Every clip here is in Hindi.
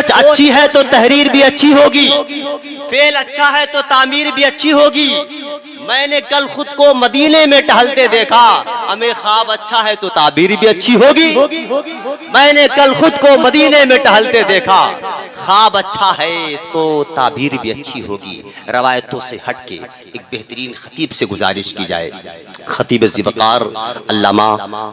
सोच अच्छी है तो तहरीर भी अच्छी होगी, फेल अच्छा है तो तामीर भी अच्छी होगी। मैंने कल खुद को मदीने में टहलते देखा, हमें ख्वाब अच्छा है तो ताबीर भी अच्छी होगी। मैंने कल खुद को मदीने में टहलते देखा, ख्वाब अच्छा है तो ताबीर भी अच्छी होगी। रवायतों से हटके एक बेहतरीन खतीब से गुजारिश की जाए। खतीब ज़िवकार अल्लामा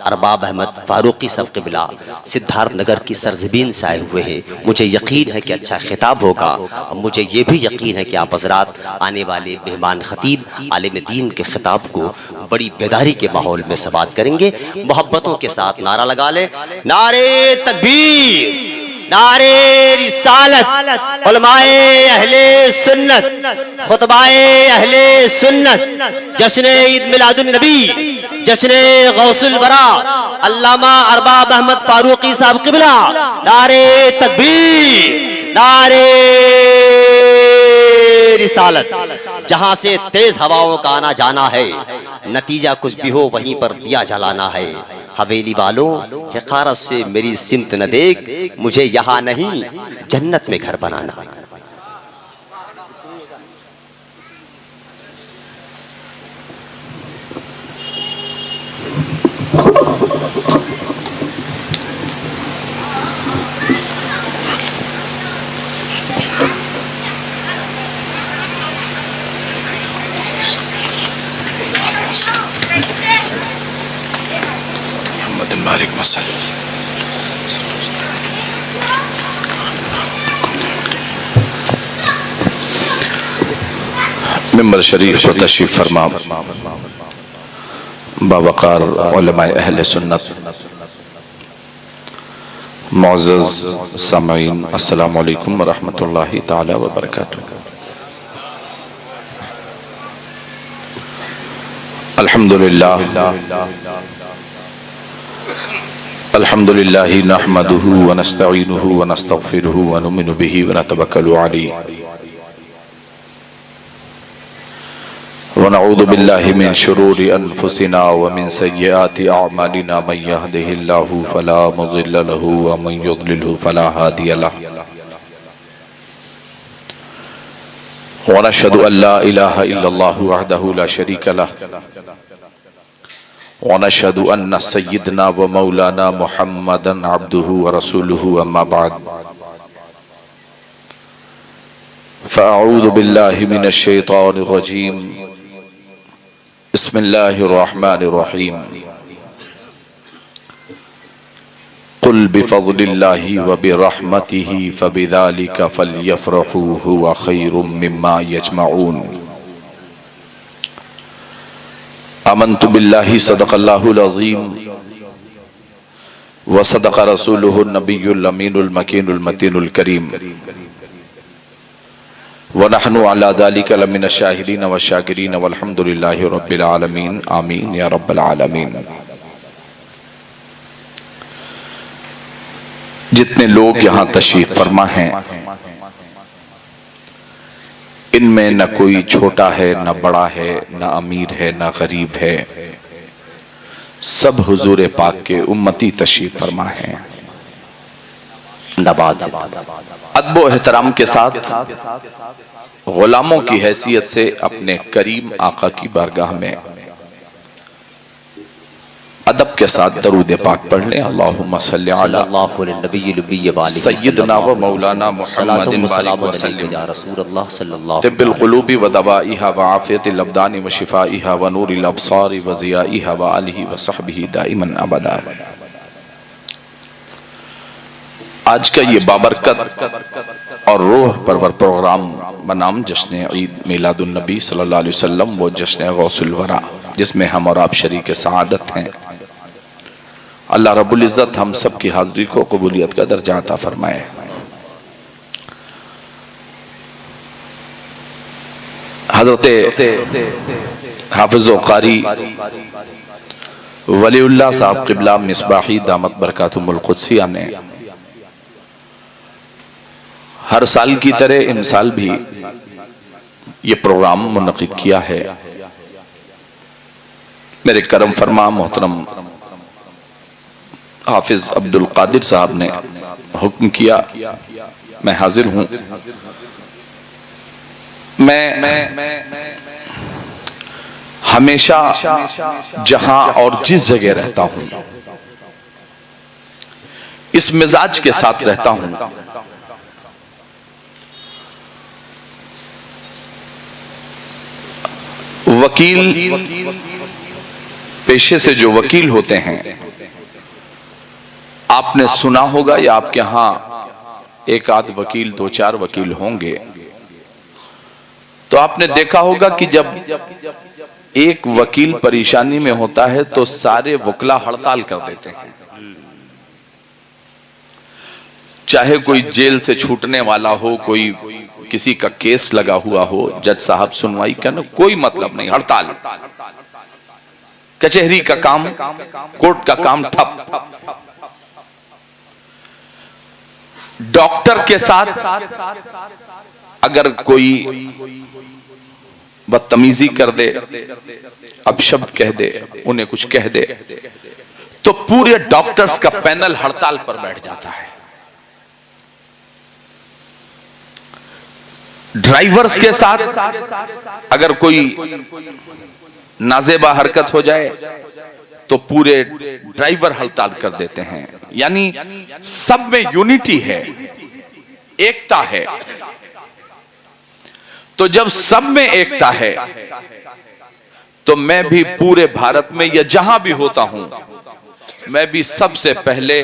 अरबाब अहमद फारूकी साहब क़िबला सिद्धार्थ नगर की सरजमीन से आए हुए हैं। मुझे यकीन है कि अच्छा खिताब होगा और मुझे ये भी यकीन है कि आप हज़रात आने वाले मेहमान खतीब आलिम दीन के खिताब को बड़ी बेदारी के माहौल में समाअत करेंगे। मोहब्बतों के साथ नारा लगा ले, नारे तकबीर, नारे रिसालत, उलमाए अहले सुन्नत, खुतबाए अहले सुन्नत, जश्न ईद मिलादुन नबी, जश्न गौसुल वरा अल्लामा अरबाब अहमद फारूकी साहब क़िबला, नारे तकबीर, नारे रिसालत। जहां से तेज हवाओं का आना जाना है, नतीजा कुछ भी हो वहीं पर दिया जलाना है। हवेली वालों हिकारत से मेरी सिमत न देख, मुझे यहाँ नहीं जन्नत में घर बनाना। मिंबर शरीफ पर तशरीफ फरमा बावकार उलमाए अहले सुन्नत, मुअज़्ज़ज़ सामईन, अस्सलामु अलैकुम व रहमतुल्लाहि तआला व बरकातुहू। अल्हम्दुलिल्लाह अल्हम्दुलिल्लाहि नहमदुहु व नस्तईनुहु व नस्तगफिरुहु व नुमिनु बिही व नतवक्कलु अलैहि व नऊज़ु बिल्लाहि मिन शुरूरि अनफुसिना व मिन सय्यिआति अअमालिना मन यहदिहिल्लाहु फला मुज़िल्ल लहु व मन युज़लिलहु फला हादिय लहु व नशहदु अल्ला इलाहा इल्लल्लाहु वहदहु ला शरीका लहु व नशहदु अन्न सय्यिदना व मौलाना मुहम्मदन अब्दुहु व रसूलुहु अम्मा बाद फ़अऊज़ु बिल्लाहि मिनश शैतानिर रजीम। बिस्मिल्लाहिर रहमानिर रहीम। कुल बिफ़ज़्लिल्लाहि व बिरहमतिहि फ़बिज़ालिका फ़ल्यफ़रहू हुवा ख़ैरुम मिम्मा यजमऊन। आमन्तु बिल्लाहि सदक़ल्लाहुल अज़ीम व सदक़ रसूलुहुन नबियुल अमीनुल मकीनुल मतीनुल करीम व नहनु अला ज़ालिका लमिनश शाहिदीन व शाकिरीन वल्हम्दुलिल्लाहि रब्बिल आलमीन। आमीन या रब्बल आलमीन। जितने लोग यहाँ तशरीफ फरमा हैं, इनमें न कोई छोटा है, न बड़ा है, न अमीर है, न गरीब है, सब हुजूर पाक के उम्मती तशरीफ फरमा हैं। अदब एहतराम के साथ गुलामों की हैसियत से अपने करीम आका की बारगाह में अदब के साथ दरूद पाक पढ़ लें। अल्लाहुम्मा सल्लि अला सय्यिदना व मौलाना मुहम्मदिन या रसूलल्लाह सल्लल्लाहु तिब्बिल क़ुलूबि व दवाइहा व आफ़ियतिल अब्दानि व शिफ़ाइहा व नूरिल अब्सारि व ज़ियाइहा व आलिहि व सहबिही दाइमन अबदा। आज का ये बाबरकत और रूह परवर प्रोग्राम बनाम जश्न ईद मिलादुन नबी सल्लल्लाहु अलैहि वसल्लम वो जश्न गौसुल वरा, जिसमें हम और आप शरीक सआदत हैं। अल्लाह रब्बुल इज़्ज़त हम सब की हाज़िरी को कबूलियत का दर्जा अता फरमाए। हज़रत हाफ़िज़ व क़ारी वलीउल्लाह साहब क़िबला मिसबाही दामत बरकातुहुल क़ुद्सिया ने हर साल की तरह इन साल भी ये प्रोग्राम मुनक़िद किया है। मेरे करम फरमा मोहतरम हाफिज अब्दुल कादिर साहब ने हुक्म किया, मैं हाजिर हूं। मैं हमेशा जहां और जिस जगह रहता हूं इस मिजाज के साथ रहता हूं। वकील पेशे से जो वकील होते हैं, आपने सुना होगा या आपके यहां एक आध वकील, दो चार वकील होंगे, तो आपने देखा होगा कि जब एक वकील परेशानी में होता है तो सारे वकला हड़ताल कर देते हैं। चाहे कोई जेल से छूटने वाला हो, कोई किसी का केस लगा हुआ हो, जज साहब सुनवाई करना, कोई मतलब नहीं, हड़ताल। कचहरी का काम, कोर्ट का काम ठप। डॉक्टर के साथ अगर कोई बदतमीजी कर दे, अपशब्द कह दे, उन्हें कुछ कह दे, तो पूरे डॉक्टर्स का पैनल हड़ताल पर बैठ जाता है। ड्राइवर्स के साथ अगर कोई नाजेबा हरकत हो जाए तो पूरे ड्राइवर हड़ताल कर देते हैं। यानी सब में यूनिटी है, एकता है। तो जब सब में एकता है तो मैं भी पूरे भारत में या जहां भी होता हूं, मैं भी सबसे पहले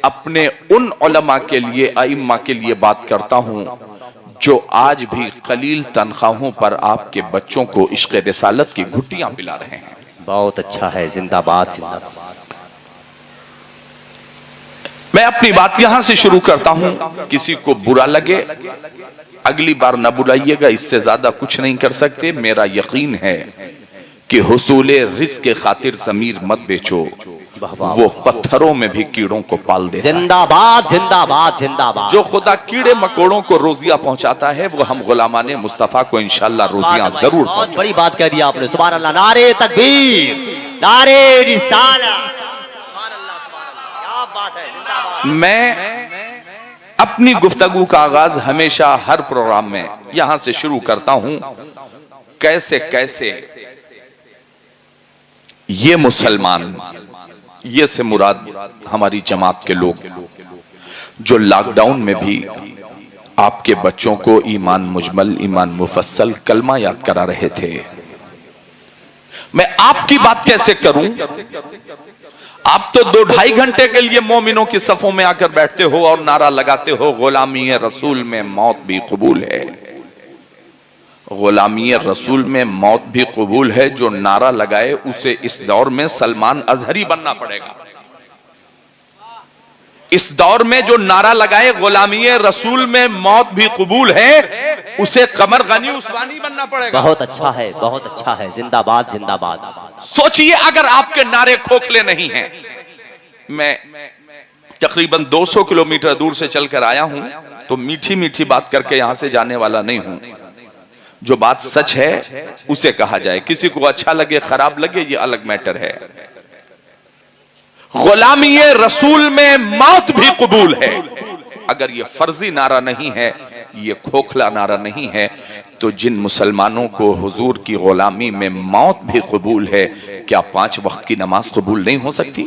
अपने उन उलमा के लिए, आइम्मा के लिए बात करता हूं जो आज भी कलील तनख्वाहों पर आपके बच्चों को इश्क़ रिसालत की घुट्टियां पिला रहे हैं। बहुत अच्छा है, जिंदाबाद जिंदाबाद। मैं अपनी बात यहां से शुरू करता हूं। किसी को बुरा लगे, अगली बार न बुलाइएगा, इससे ज्यादा कुछ नहीं कर सकते। मेरा यकीन है कि हुसूले रिज़्क़ के खातिर ज़मीर मत बेचो, वो पत्थरों में भी कीड़ों को पाल देता है। जिंदाबाद जिंदाबाद जिंदाबाद। जो खुदा कीड़े मकोड़ों को रोजियां पहुंचाता है, वो हम गुलामाने मुस्तफा को इंशाअल्लाह रोजियां जरूर। बहुत बड़ी बात कह दी आपने, सुभान अल्लाह। नारे तकबीर, नारे रिसालत, सुभान अल्लाह सुभान अल्लाह, क्या बात है, जिंदाबाद। मैं अपनी गुफ्तगू का आगाज हमेशा हर प्रोग्राम में यहां से शुरू करता हूं। कैसे कैसे ये मुसलमान, ये से मुराद हमारी जमात के लोग जो लॉकडाउन में भी आपके बच्चों को ईमान मुजमल, ईमान मुफस्सल, कलमा याद करा रहे थे। मैं आपकी बात कैसे करूं? आप तो 2-2.5 घंटे के लिए मोमिनों की सफों में आकर बैठते हो और नारा लगाते हो, गुलामी रसूल में मौत भी कबूल है। गुलामी रसूल में मौत भी कबूल है। जो नारा लगाए उसे इस दौर में सलमान अजहरी बनना पड़ेगा। इस दौर में जो नारा लगाए गुलामी रसूल में मौत भी कबूल है, उसे कमर गनी उस्मानी बनना पड़ेगा। बहुत अच्छा है, बहुत अच्छा है, जिंदाबाद जिंदाबाद। सोचिए अगर आपके नारे खोखले नहीं हैं। मैं तकरीबन 200 किलोमीटर दूर से चलकर आया हूं, तो मीठी मीठी बात करके यहां से जाने वाला नहीं हूं। जो बात सच है उसे कहा जाए, किसी को अच्छा लगे खराब लगे ये अलग मैटर है। गुलामी रसूल में मौत भी कबूल है। अगर ये फर्जी नारा नहीं है, ये खोखला नारा नहीं है, तो जिन मुसलमानों को हुजूर की गुलामी में मौत भी कबूल है, क्या 5 वक्त की नमाज कबूल नहीं हो सकती?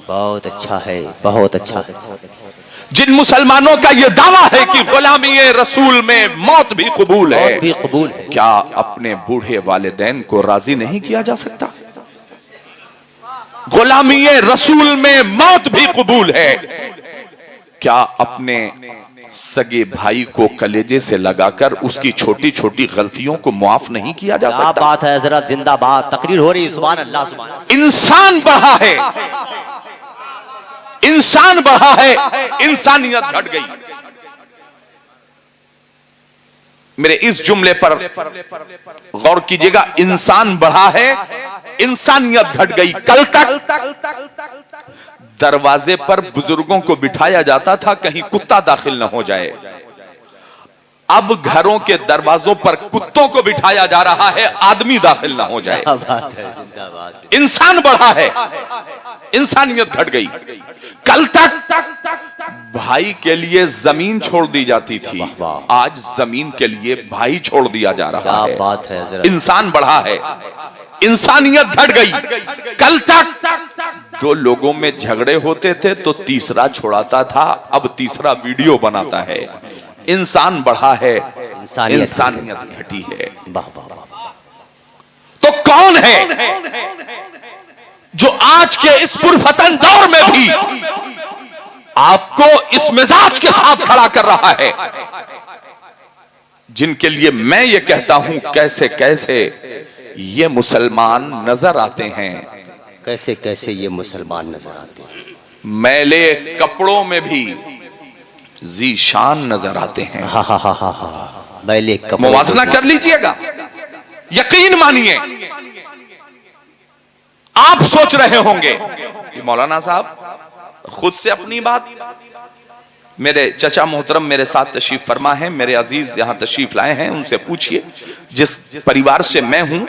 बहुत अच्छा है, बहुत अच्छा है। जिन मुसलमानों का यह दावा है कि गुलामी रसूल में मौत भी कबूल है, भी कबूल है, क्या अपने बूढ़े वालिदैन को राजी नहीं किया जा सकता? गुलामी रसूल में मौत भी कबूल है, क्या अपने सगे भाई को कलेजे से लगाकर उसकी छोटी छोटी गलतियों को माफ नहीं किया जा सकता? क्या बात है हजरत, जिंदाबाद। तकरीर हो रही, सुभान अल्लाह सुभान अल्लाह। इंसान बढ़ा है, इंसान बढ़ा है, इंसानियत घट गई। मेरे इस जुमले पर गौर कीजिएगा, इंसान बढ़ा है, इंसानियत घट गई। कल तक दरवाजे पर बुजुर्गों को बिठाया जाता था कहीं कुत्ता दाखिल न हो जाए। अब घरों के दरवाजों पर कुत्तों को बिठाया जा रहा है, आदमी दाखिल ना हो जाए। क्या बात है, जिंदाबाद। इंसान बढ़ा है, इंसानियत घट गई। कल तक भाई के लिए जमीन छोड़ दी जाती थी, आज जमीन के लिए भाई छोड़ दिया जा रहा है। क्या बात है हज़रत। इंसान बढ़ा है, इंसानियत घट गई। कल तक दो लोगों में झगड़े होते थे तो तीसरा छुड़ाता था, अब तीसरा वीडियो बनाता है। इंसान बढ़ा है, इंसानियत घटी है। वाह वाह वाह। तो कौन है जो आज के इस पुरफतन दौर में भी आपको इस मिजाज के साथ खड़ा कर रहा है, जिनके लिए मैं ये कहता हूं कैसे कैसे ये मुसलमान नजर आते हैं, कैसे कैसे ये मुसलमान नजर आते हैं। मैले कपड़ों में भी जीशान नजर आते हैं। हा हा हा हा हा। मैले कपड़ों मुवाजना कर लीजिएगा, यकीन मानिए। आप सोच रहे होंगे कि मौलाना साहब खुद से अपनी बात, मेरे चचा मोहतरम मेरे साथ तशरीफ फरमा है, मेरे अजीज यहां तशरीफ लाए हैं, उनसे पूछिए। जिस परिवार से मैं हूं,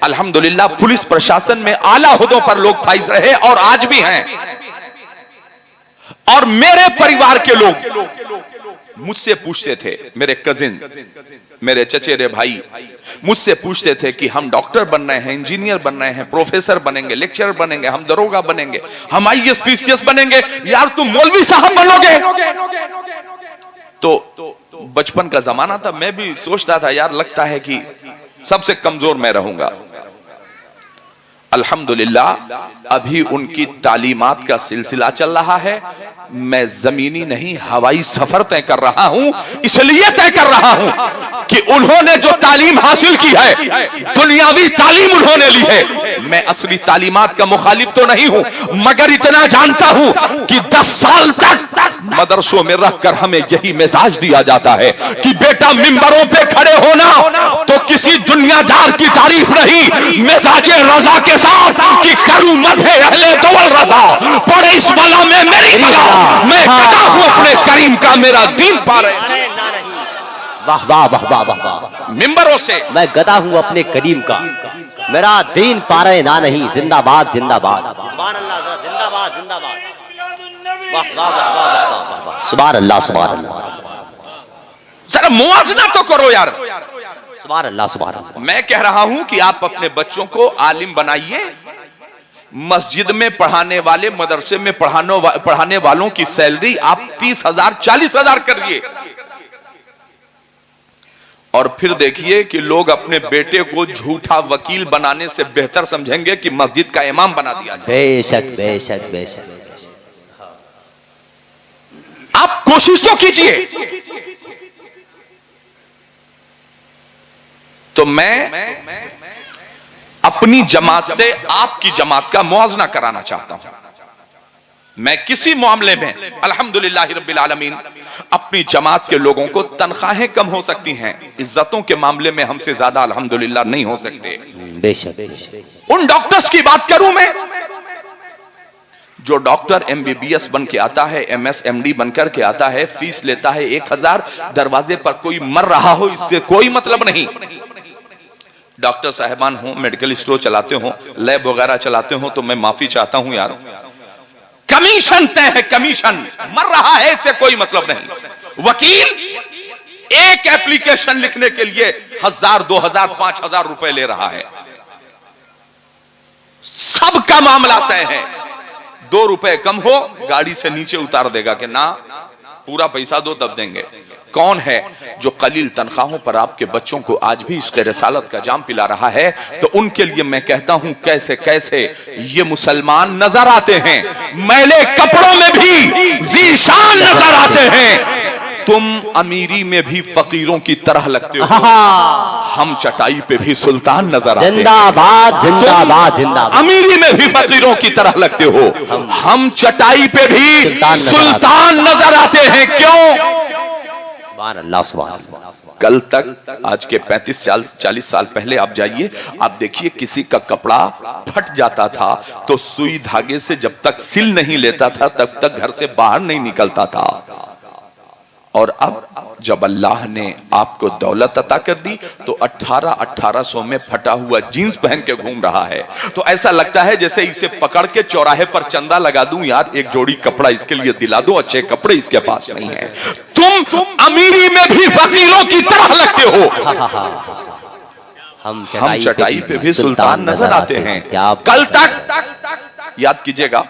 अल्हम्दुलिल्लाह पुलिस प्रशासन में आला ओहदों पर लोग फाइज रहे और आज भी हैं, और मेरे परिवार के लोग मुझसे पूछते थे, मेरे कजिन, मेरे चचेरे भाई मुझसे पूछते थे कि हम डॉक्टर बन रहे हैं, इंजीनियर बन रहे हैं, प्रोफेसर बनेंगे, लेक्चरर बनेंगे, हम दरोगा बनेंगे, हम आईएएस पीसीएस बनेंगे, यार तुम मौलवी साहब बनोगे। तो बचपन का जमाना था, मैं भी सोचता था यार लगता है कि सबसे कमजोर मैं रहूंगा। अल्हम्दुलिल्लाह अभी उनकी तालीमात का सिलसिला चल रहा है। मैं जमीनी नहीं हवाई सफर तय कर रहा हूं, इसलिए तय कर रहा हूं कि उन्होंने जो तालीम हासिल की है, दुनियावी तालीम उन्होंने ली है। मैं असली तालीमात का मुखालिफ तो नहीं हूं, मगर इतना जानता हूं कि 10 साल तक मदरसों में रखकर हमें यही मिजाज दिया जाता है कि बेटा मिंबरों पे खड़े होना तो किसी दुनियादार की तारीफ नहीं, मिजाजे रजा के साथ कि करूं मदहे अहले दौल रजा, पड़े इस बला में मेरी बला, मैं गदा हूं अपने करीम का, मेरा दीन पा रहे। वाह वाह वाह वाह वाह वाह। मिंबरों से मैं गदा हूं अपने करीम का, मेरा दीन पा रहे ना नहीं। जिंदाबाद जिंदाबाद, सुभान अल्लाह, जिंदाबाद जिंदाबाद। वाह वाह वाह वाह वाह, सुभान अल्लाह सुभान अल्लाह। जरा मुआवजा तो करो यार। सुभान अल्लाह सुभान अल्लाह। मैं कह रहा हूं कि आप अपने बच्चों को आलिम बनाइए, मस्जिद में पढ़ाने वाले, मदरसे में पढ़ाने वालों की सैलरी आप 30,000 40,000 करिए, और फिर देखिए कि लोग अपने बेटे को झूठा वकील बनाने से बेहतर समझेंगे कि मस्जिद का इमाम बना दिया जाए। बेशक बेशक बेशक। आप कोशिश तो कीजिए। तो मैं अपनी जमात से आपकी जमात का मुआवजा कराना चाहता हूं। मैं किसी मामले में अल्हम्दुलिल्लाह रब्बिल आलमीन अपनी जमात के लोगों को, तनख्वाहें कम हो सकती हैं, इज्जतों के मामले में हमसे ज्यादा अल्हम्दुलिल्लाह नहीं हो सकते। बेशक बेशक। उन डॉक्टर्स की बात करूं मैं, जो डॉक्टर MBBS बन के आता है, MS MD बनकर के आता है, फीस लेता है 1000, दरवाजे पर कोई मर रहा हो इससे कोई मतलब नहीं। डॉक्टर साहिबान हो, मेडिकल स्टोर चलाते हो, लैब वगैरह चलाते हो, तो मैं माफी चाहता हूं यार, कमीशन तय है, कमीशन। मर रहा है इससे कोई मतलब नहीं। वकील एक एप्लीकेशन लिखने के लिए 1000 2000 5000 रुपए ले रहा है, सबका मामला तय है। 2 रुपए कम हो गाड़ी से नीचे उतार देगा कि ना पूरा पैसा दो तब देंगे। कौन है जो कलील तनख्वाहों पर आपके बच्चों को आज भी इसके रसालत का जाम पिला रहा है? तो उनके लिए मैं कहता हूं कैसे कैसे ये मुसलमान नजर आते हैं, मैले कपड़ों में भी जीशान नजर आते हैं। तुम अमीरी में भी फकीरों की तरह लगते हो, हम चटाई पे भी सुल्तान नजर आते हैं। जिंदाबाद जिंदाबाद जिंदाबाद। अमीरी में भी फकीरों की तरह लगते हो, हम चटाई पे भी सुल्तान नजर आते हैं। क्यों? सुभान अल्लाह सुभान अल्लाह। कल तक, आज के 35-40 साल पहले आप जाइए, आप देखिए किसी का कपड़ा फट जाता था तो सुई धागे से जब तक सिल नहीं लेता था तब तक घर से बाहर नहीं निकलता था। और अब जब अल्लाह ने आपको दौलत अता कर दी तो 1800 में फटा हुआ जीन्स पहन के घूम रहा है। तो ऐसा लगता है जैसे इसे पकड़ के चौराहे पर चंदा लगा दूं, यार एक जोड़ी कपड़ा इसके लिए दिला दो, अच्छे कपड़े इसके पास नहीं है। तुम अमीरी में भी फकीरों की तरह लगते हो। हम चटाई पे भी सुल्तान नजर आते हैं। कल तक याद कीजिएगा,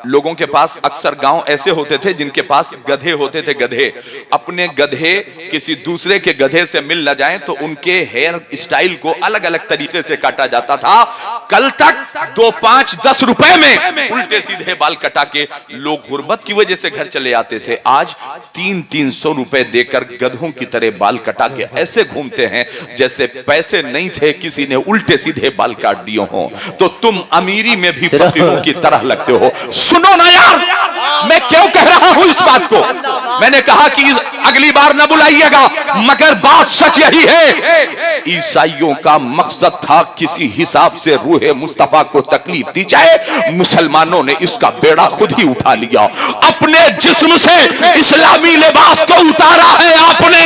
लोगों के पास अक्सर गांव ऐसे होते थे जिनके पास गधे होते थे। गधे अपने गधे किसी दूसरे के गधे से मिल न जाएं तो उनके हेयर स्टाइल को अलग अलग तरीके से काटा जाता था। कल तक 2, 5, 10 रुपए में उल्टे सीधे बाल कटा के लोग गुर्बत की वजह से घर चले आते थे। आज 300 रुपए देकर गधों की तरह बाल कटा के ऐसे घूमते हैं जैसे पैसे नहीं थे, किसी ने उल्टे सीधे बाल काट दिए हों। तो तुम अमीरी में भी फकीरों की तरह लगते हो। सुनो ना यार, मैं क्यों कह रहा हूं इस बात को। मैंने कहा कि अगली बार न बुलाइएगा, मगर बात सच यही है। ईसाइयों का मकसद था किसी हिसाब से रूहे मुस्तफा को तकलीफ दी जाए। मुसलमानों ने इसका बेड़ा खुद ही उठा लिया। अपने जिस्म से इस्लामी लिबास को उतारा है आपने।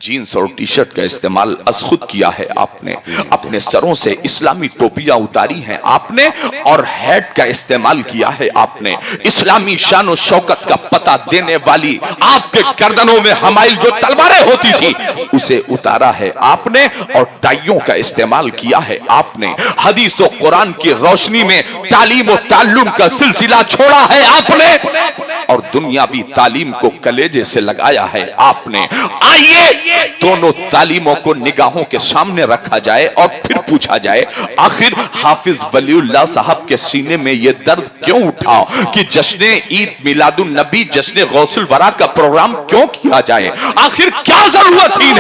जीन्स और टी शर्ट का इस्तेमाल अज़खुद किया है आपने। अपने सरों से इस्लामी टोपियां उतारी हैं आपने और हैट का इस्तेमाल किया है आपने। इस्लामी शान और शौकत का पता देने वाली आपके गर्दनों में हमाइल जो तलवारें होती थी उसे उतारा है आपने और टाइयों का इस्तेमाल किया है आपने। हदीस और कुरान की रोशनी में तालीम और ताल्लुम का सिलसिला छोड़ा है आपने और दुनियावी तालीम को कलेजे से लगाया है आपने। आइए दोनों तालीमों को निगाहों के सामने रखा जाए और फिर पूछा जाए, आखिर हाफिज वलीउल्लाह साहब के सीने में यह दर्द क्यों उठा कि जश्न ईद मिलादुन नबी, जश्न गौसुल वरा का प्रोग्राम क्यों किया जाए? आखिर क्या जरूरत थी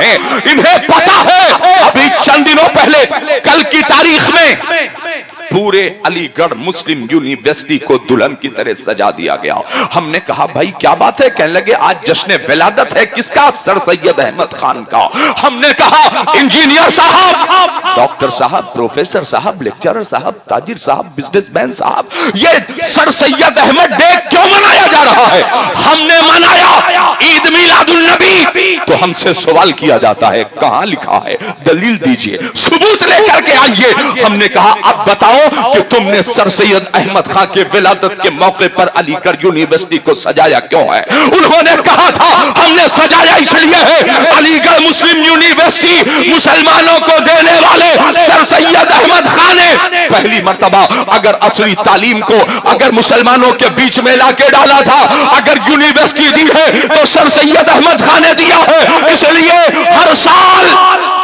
इन्हें पता है। अभी चंद दिनों पहले, कल की तारीख में पूरे अलीगढ़ मुस्लिम यूनिवर्सिटी को दुल्हन की तरह सजा दिया गया। हमने कहा भाई क्या बात है? कहने लगे आज जश्न विलादत है। किसका? सर सैयद अहमद खान का। हमने कहा इंजीनियर साहब, डॉक्टर साहब, प्रोफेसर साहब, लेक्चरर साहब, ताजिर साहब, बिजनेसमैन साहब, ये सर सैयद अहमद डे क्यों मनाया जा रहा है? हमने मनाया ईद मिलादुन नबी। तो हमसे सवाल किया जाता है कहां लिखा है? दलील दीजिए, सबूत लेकर के आइए। हमने कहा अब बताओ कि तुमने सर सैयद अहमद खान के विलादत के मौके पर अलीगढ़ यूनिवर्सिटी को सजाया क्यों है? उन्होंने कहा था हमने सजाया इसलिए है अलीगढ़ मुस्लिम यूनिवर्सिटी मुसलमानों को देने वाले सर सैयद अहमद खान ने पहली मर्तबा अगर असली तालीम को अगर मुसलमानों के बीच में लाके डाला था, अगर यूनिवर्सिटी दी है तो सर सैयद अहमद खान ने दिया है। इसलिए हर साल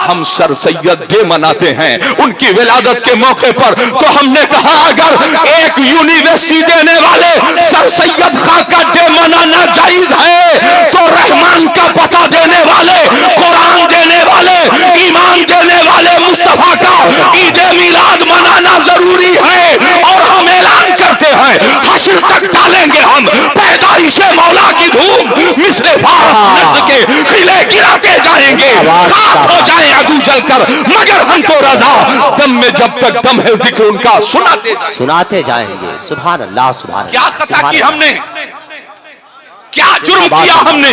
हम सर सैयद डे मनाते हैं उनकी विलादत के मौके पर। तो हमने कहा अगर एक यूनिवर्सिटी देने वाले सर सैयद खान का डे मनाना जायज है तो रहमान का पता देने वाले, कुरान देने वाले, ईमान देने वाले मुस्तफा का ईद मिलाद मनाना जरूरी है। और हम ऐलान करते हैं हश्र तक डालेंगे हम पैदाइशे मौला की धूम, मिस्र फारस नस्ल के खिले गिराते जाएंगे, खाक हो जाए अदू जलकर, मगर हम तो रजा दम में जब तक दम है जिक्र उनका सुनाते जाएंगे। सुभान अल्लाह, सुभान। क्या खता की हमने? क्या जुर्म किया हमने?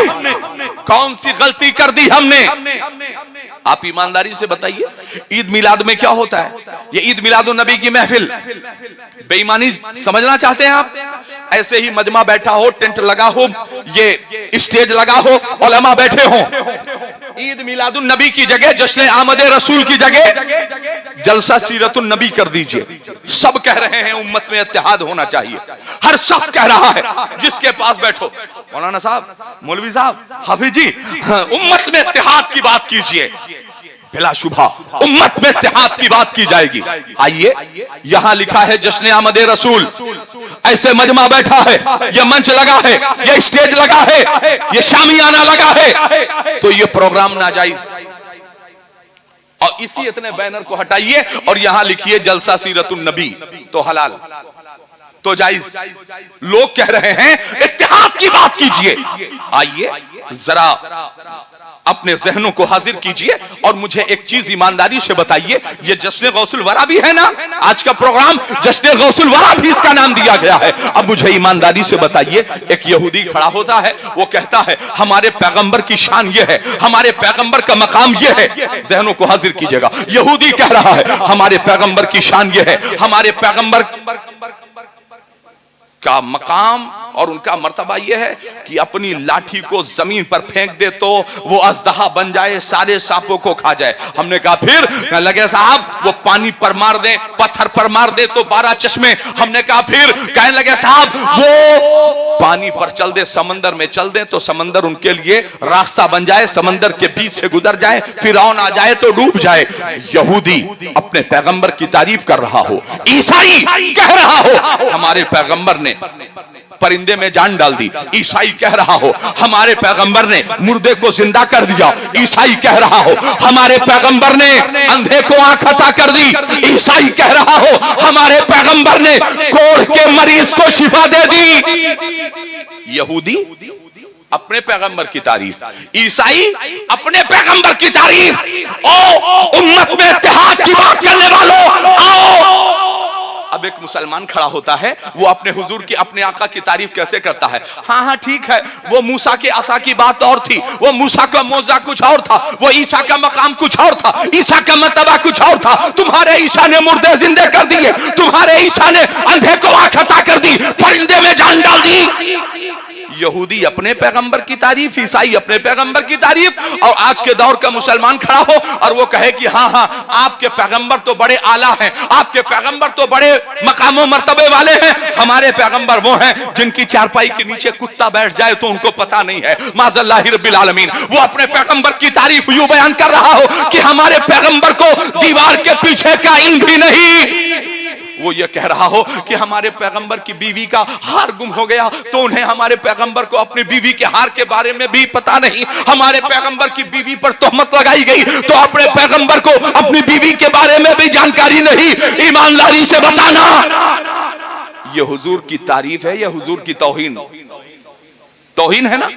कौन सी गलती कर दी हमने? आप ईमानदारी से बताइए। ईद मिलाद में क्या होता है? ये ईद मिलादुन नबी की महफिल, बेईमानी समझना चाहते हैं आप? ऐसे ही मजमा बैठा हो, टेंट लगा हो, ये स्टेज लगा हो, उलमा बैठे हो। ईद मिलादुन नबी की जगह जश्न आमद रसूल की जगह जलसा सीरतुन नबी कर दीजिए। सब कह रहे हैं उम्मत में इत्तेहाद होना चाहिए। हर शख्स कह रहा है, जिसके पास बैठो, मौलाना साहब, मौलवी साहब, हाफिज जी, उम्मत में इत्तेहाद की बात कीजिए। बिला शुबा उम्मत में इत्तेहाद की बात की जाएगी। आइए, यहां लिखा है जश्न आमद रसूल, ऐसे मजमा बैठा है, ये मंच लगा है, ये स्टेज लगा है, ये शामियाना लगा है, तो ये प्रोग्राम नाजायज। और इसी इतने बैनर को हटाइए और यहां लिखिए जलसा सीरतुन नबी, तो हलाल, तो जायज। लोग कह रहे हैं इत्तेहाद की बात कीजिए। आइए जरा अपने जहनों को हाजिर कीजिए और मुझे एक चीज ईमानदारी से बताइए, ये जश्न गौसुल वरा भी है ना, आज का प्रोग्राम जश्न गौसुल वरा भी इसका नाम दिया गया है। अब मुझे ईमानदारी से बताइए, एक यहूदी खड़ा होता है, वो कहता है हमारे पैगंबर की शान ये है, हमारे पैगंबर का मकाम ये है। जहनों को हाजिर कीजिएगा, यहूदी कह रहा है हमारे पैगंबर की शान ये है, हमारे पैगंबर का मकाम और उनका मर्तबा यह है कि अपनी लाठी को जमीन पर फेंक दे तो वो अजदहा बन जाए, सारे सांपों को खा जाए। हमने कहा फिर, कहने लगे साहब वो पानी पर मार दे, पत्थर पर मार दे तो 12 चश्मे। हमने कहा फिर, कहने लगे साहब वो पानी पर चल दे, समंदर में चल दे तो समंदर उनके लिए रास्ता बन जाए, समंदर के बीच से गुजर जाए, फिरौन आ जाए तो डूब जाए। यहूदी अपने पैगंबर की तारीफ कर रहा हो, ईसाई कह रहा हो हमारे पैगंबर ने परिंदे में जान डाल दी, ईसाई कह रहा हो हमारे पैगंबर ने मुर्दे को जिंदा कर दिया, ईसाई कह रहा हो हमारे पैगंबर ने अंधे को आंख अता कर दी, ईसाई कह रहा हो हमारे पैगंबर ने कोढ़ के मरीज को शिफा दे दी। यहूदी अपने पैगंबर की तारीफ, ईसाई अपने पैगंबर की तारीफ। ओ उम्मत में इत्तेहाद की बात करने वालों, आओ। अब एक मुसलमान खड़ा होता है, वो अपने हुजूर की, अपने आका की तारीफ कैसे करता है? हाँ हाँ ठीक है, वो मूसा के आसा की बात और थी, वो मूसा का मौजा कुछ और था, वो ईसा का मकाम कुछ और था, ईसा का मर्तबा कुछ और था। तुम्हारे ईसा ने मुर्दे जिंदे कर दिए, तुम्हारे ईसा ने अंधे को आंख अता कर दी, परिंदे में जान डाल दी। यहूदी अपने पैगंबर की तारीफ, ईसाई अपने पैगंबर की तारीफ, और आज के दौर का मुसलमान खड़ा हो और वो कहे कि हाँ हाँ आपके पैगंबर तो बड़े आला हैं, आपके पैगंबर तो बड़े मकामों मर्तबे वाले हैं। हमारे पैगंबर वो हैं जिनकी चारपाई के नीचे कुत्ता बैठ जाए तो उनको पता नहीं है, माज़ल्लाहि रब्बिल आलमीन। वो अपने पैगंबर की तारीफ यूं बयान कर रहा हो कि हमारे पैगंबर को दीवार के पीछे का ईंट भी नहीं। वो ये कह रहा हो कि हमारे पैगंबर की बीवी का हार गुम हो गया तो उन्हें, हमारे पैगंबर को अपनी बीवी के हार के बारे में भी पता नहीं, हमारे पैगंबर की बीवी पर तोहमत लगाई गई तो अपने पैगंबर को अपनी बीवी के बारे में भी जानकारी नहीं। ईमानदारी से बताना, ये हुजूर की तारीफ है या हुजूर की तौहीन? तौहीन है ना।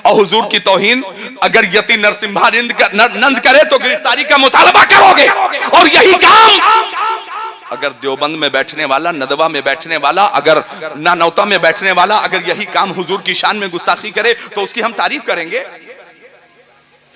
और हुजूर की तौहीन अगर यति नरसिम्हा नंद करे तो गिरफ्तारी का मुतालबा करोगे, और यही काम अगर देवबंद में बैठने वाला, नदवा में बैठने वाला, अगर नानौता में बैठने वाला अगर यही काम हुजूर की शान में गुस्ताखी करे तो उसकी हम तारीफ करेंगे?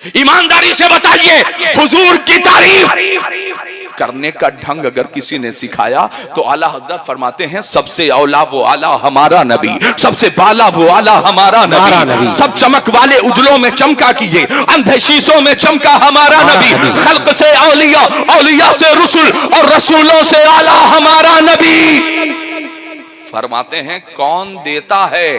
ईमानदारी से बताइए, हुजूर की तारीफ करने का ढंग अगर किसी ने सिखाया तो आला हजरत फरमाते हैं सबसे औला वो आला हमारा नबी, सबसे बाला वो आला हमारा नबी। सब चमक वाले उजलों में चमका कीजिए, अंधे शीशों में चमका हमारा नबी। खल्क से औलिया, औलिया से रसूल, और रसूलों से आला हमारा नबी। फरमाते हैं कौन देता है,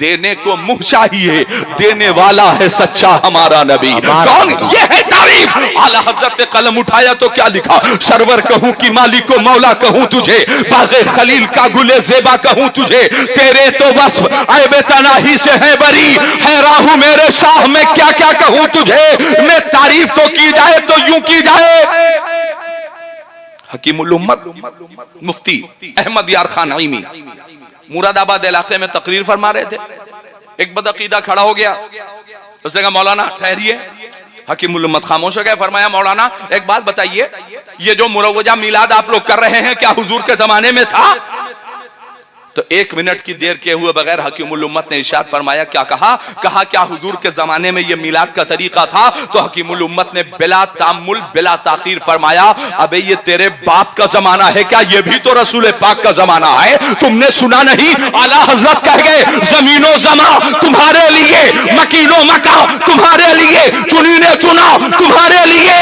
देने को मुंह चाहिए, देने वाला है सच्चा हमारा नबी। कौन? ये है तारीफ। आला हजरत ने कलम उठाया तो क्या लिखा? सरवर कहूं कि मालिक को मौला कहूं तुझे, बाग़े खलील का गुले जेबा कहूं तुझे, तेरे तो बस ऐबे तनाही से है बरी, हैरान हूं मेरे शाह में क्या क्या कहूं तुझे। मैं तारीफ तो की जाए तो यूं की जाए। हकीमुल उम्मत मुफ्ती अहमद यार खान नईमी मुरादाबाद इलाके में तकरीर फरमा रहे थे, एक बदअकीदा खड़ा हो गया, उसने कहा मौलाना ठहरिए। हकीमुल उम्मत खामोश हो गए। फरमाया मौलाना एक बात बताइए, ये जो मुरव्वजा मिलाद आप लोग कर रहे हैं क्या हुजूर के जमाने में था? तो 1 मिनट की देर के हुए बगैर हकीमुल उम्मत ने इरशाद फरमाया, क्या कहा? कहा क्या हुजूर के जमाने में ये मिलाद का तरीका था? तो हकीमुल उम्मत ने बिला तामुल बिला ताखीर फरमाया, अबे ये तेरे बाप का जमाना है क्या? ये भी तो रसूल पाक का जमाना है, तुमने सुना नहीं? आला हजरत कह गए जमीनो जमा तुम्हारे लिए, मकीनो मका तुम्हारे लिए, चुनीने चुना तुम्हारे लिए,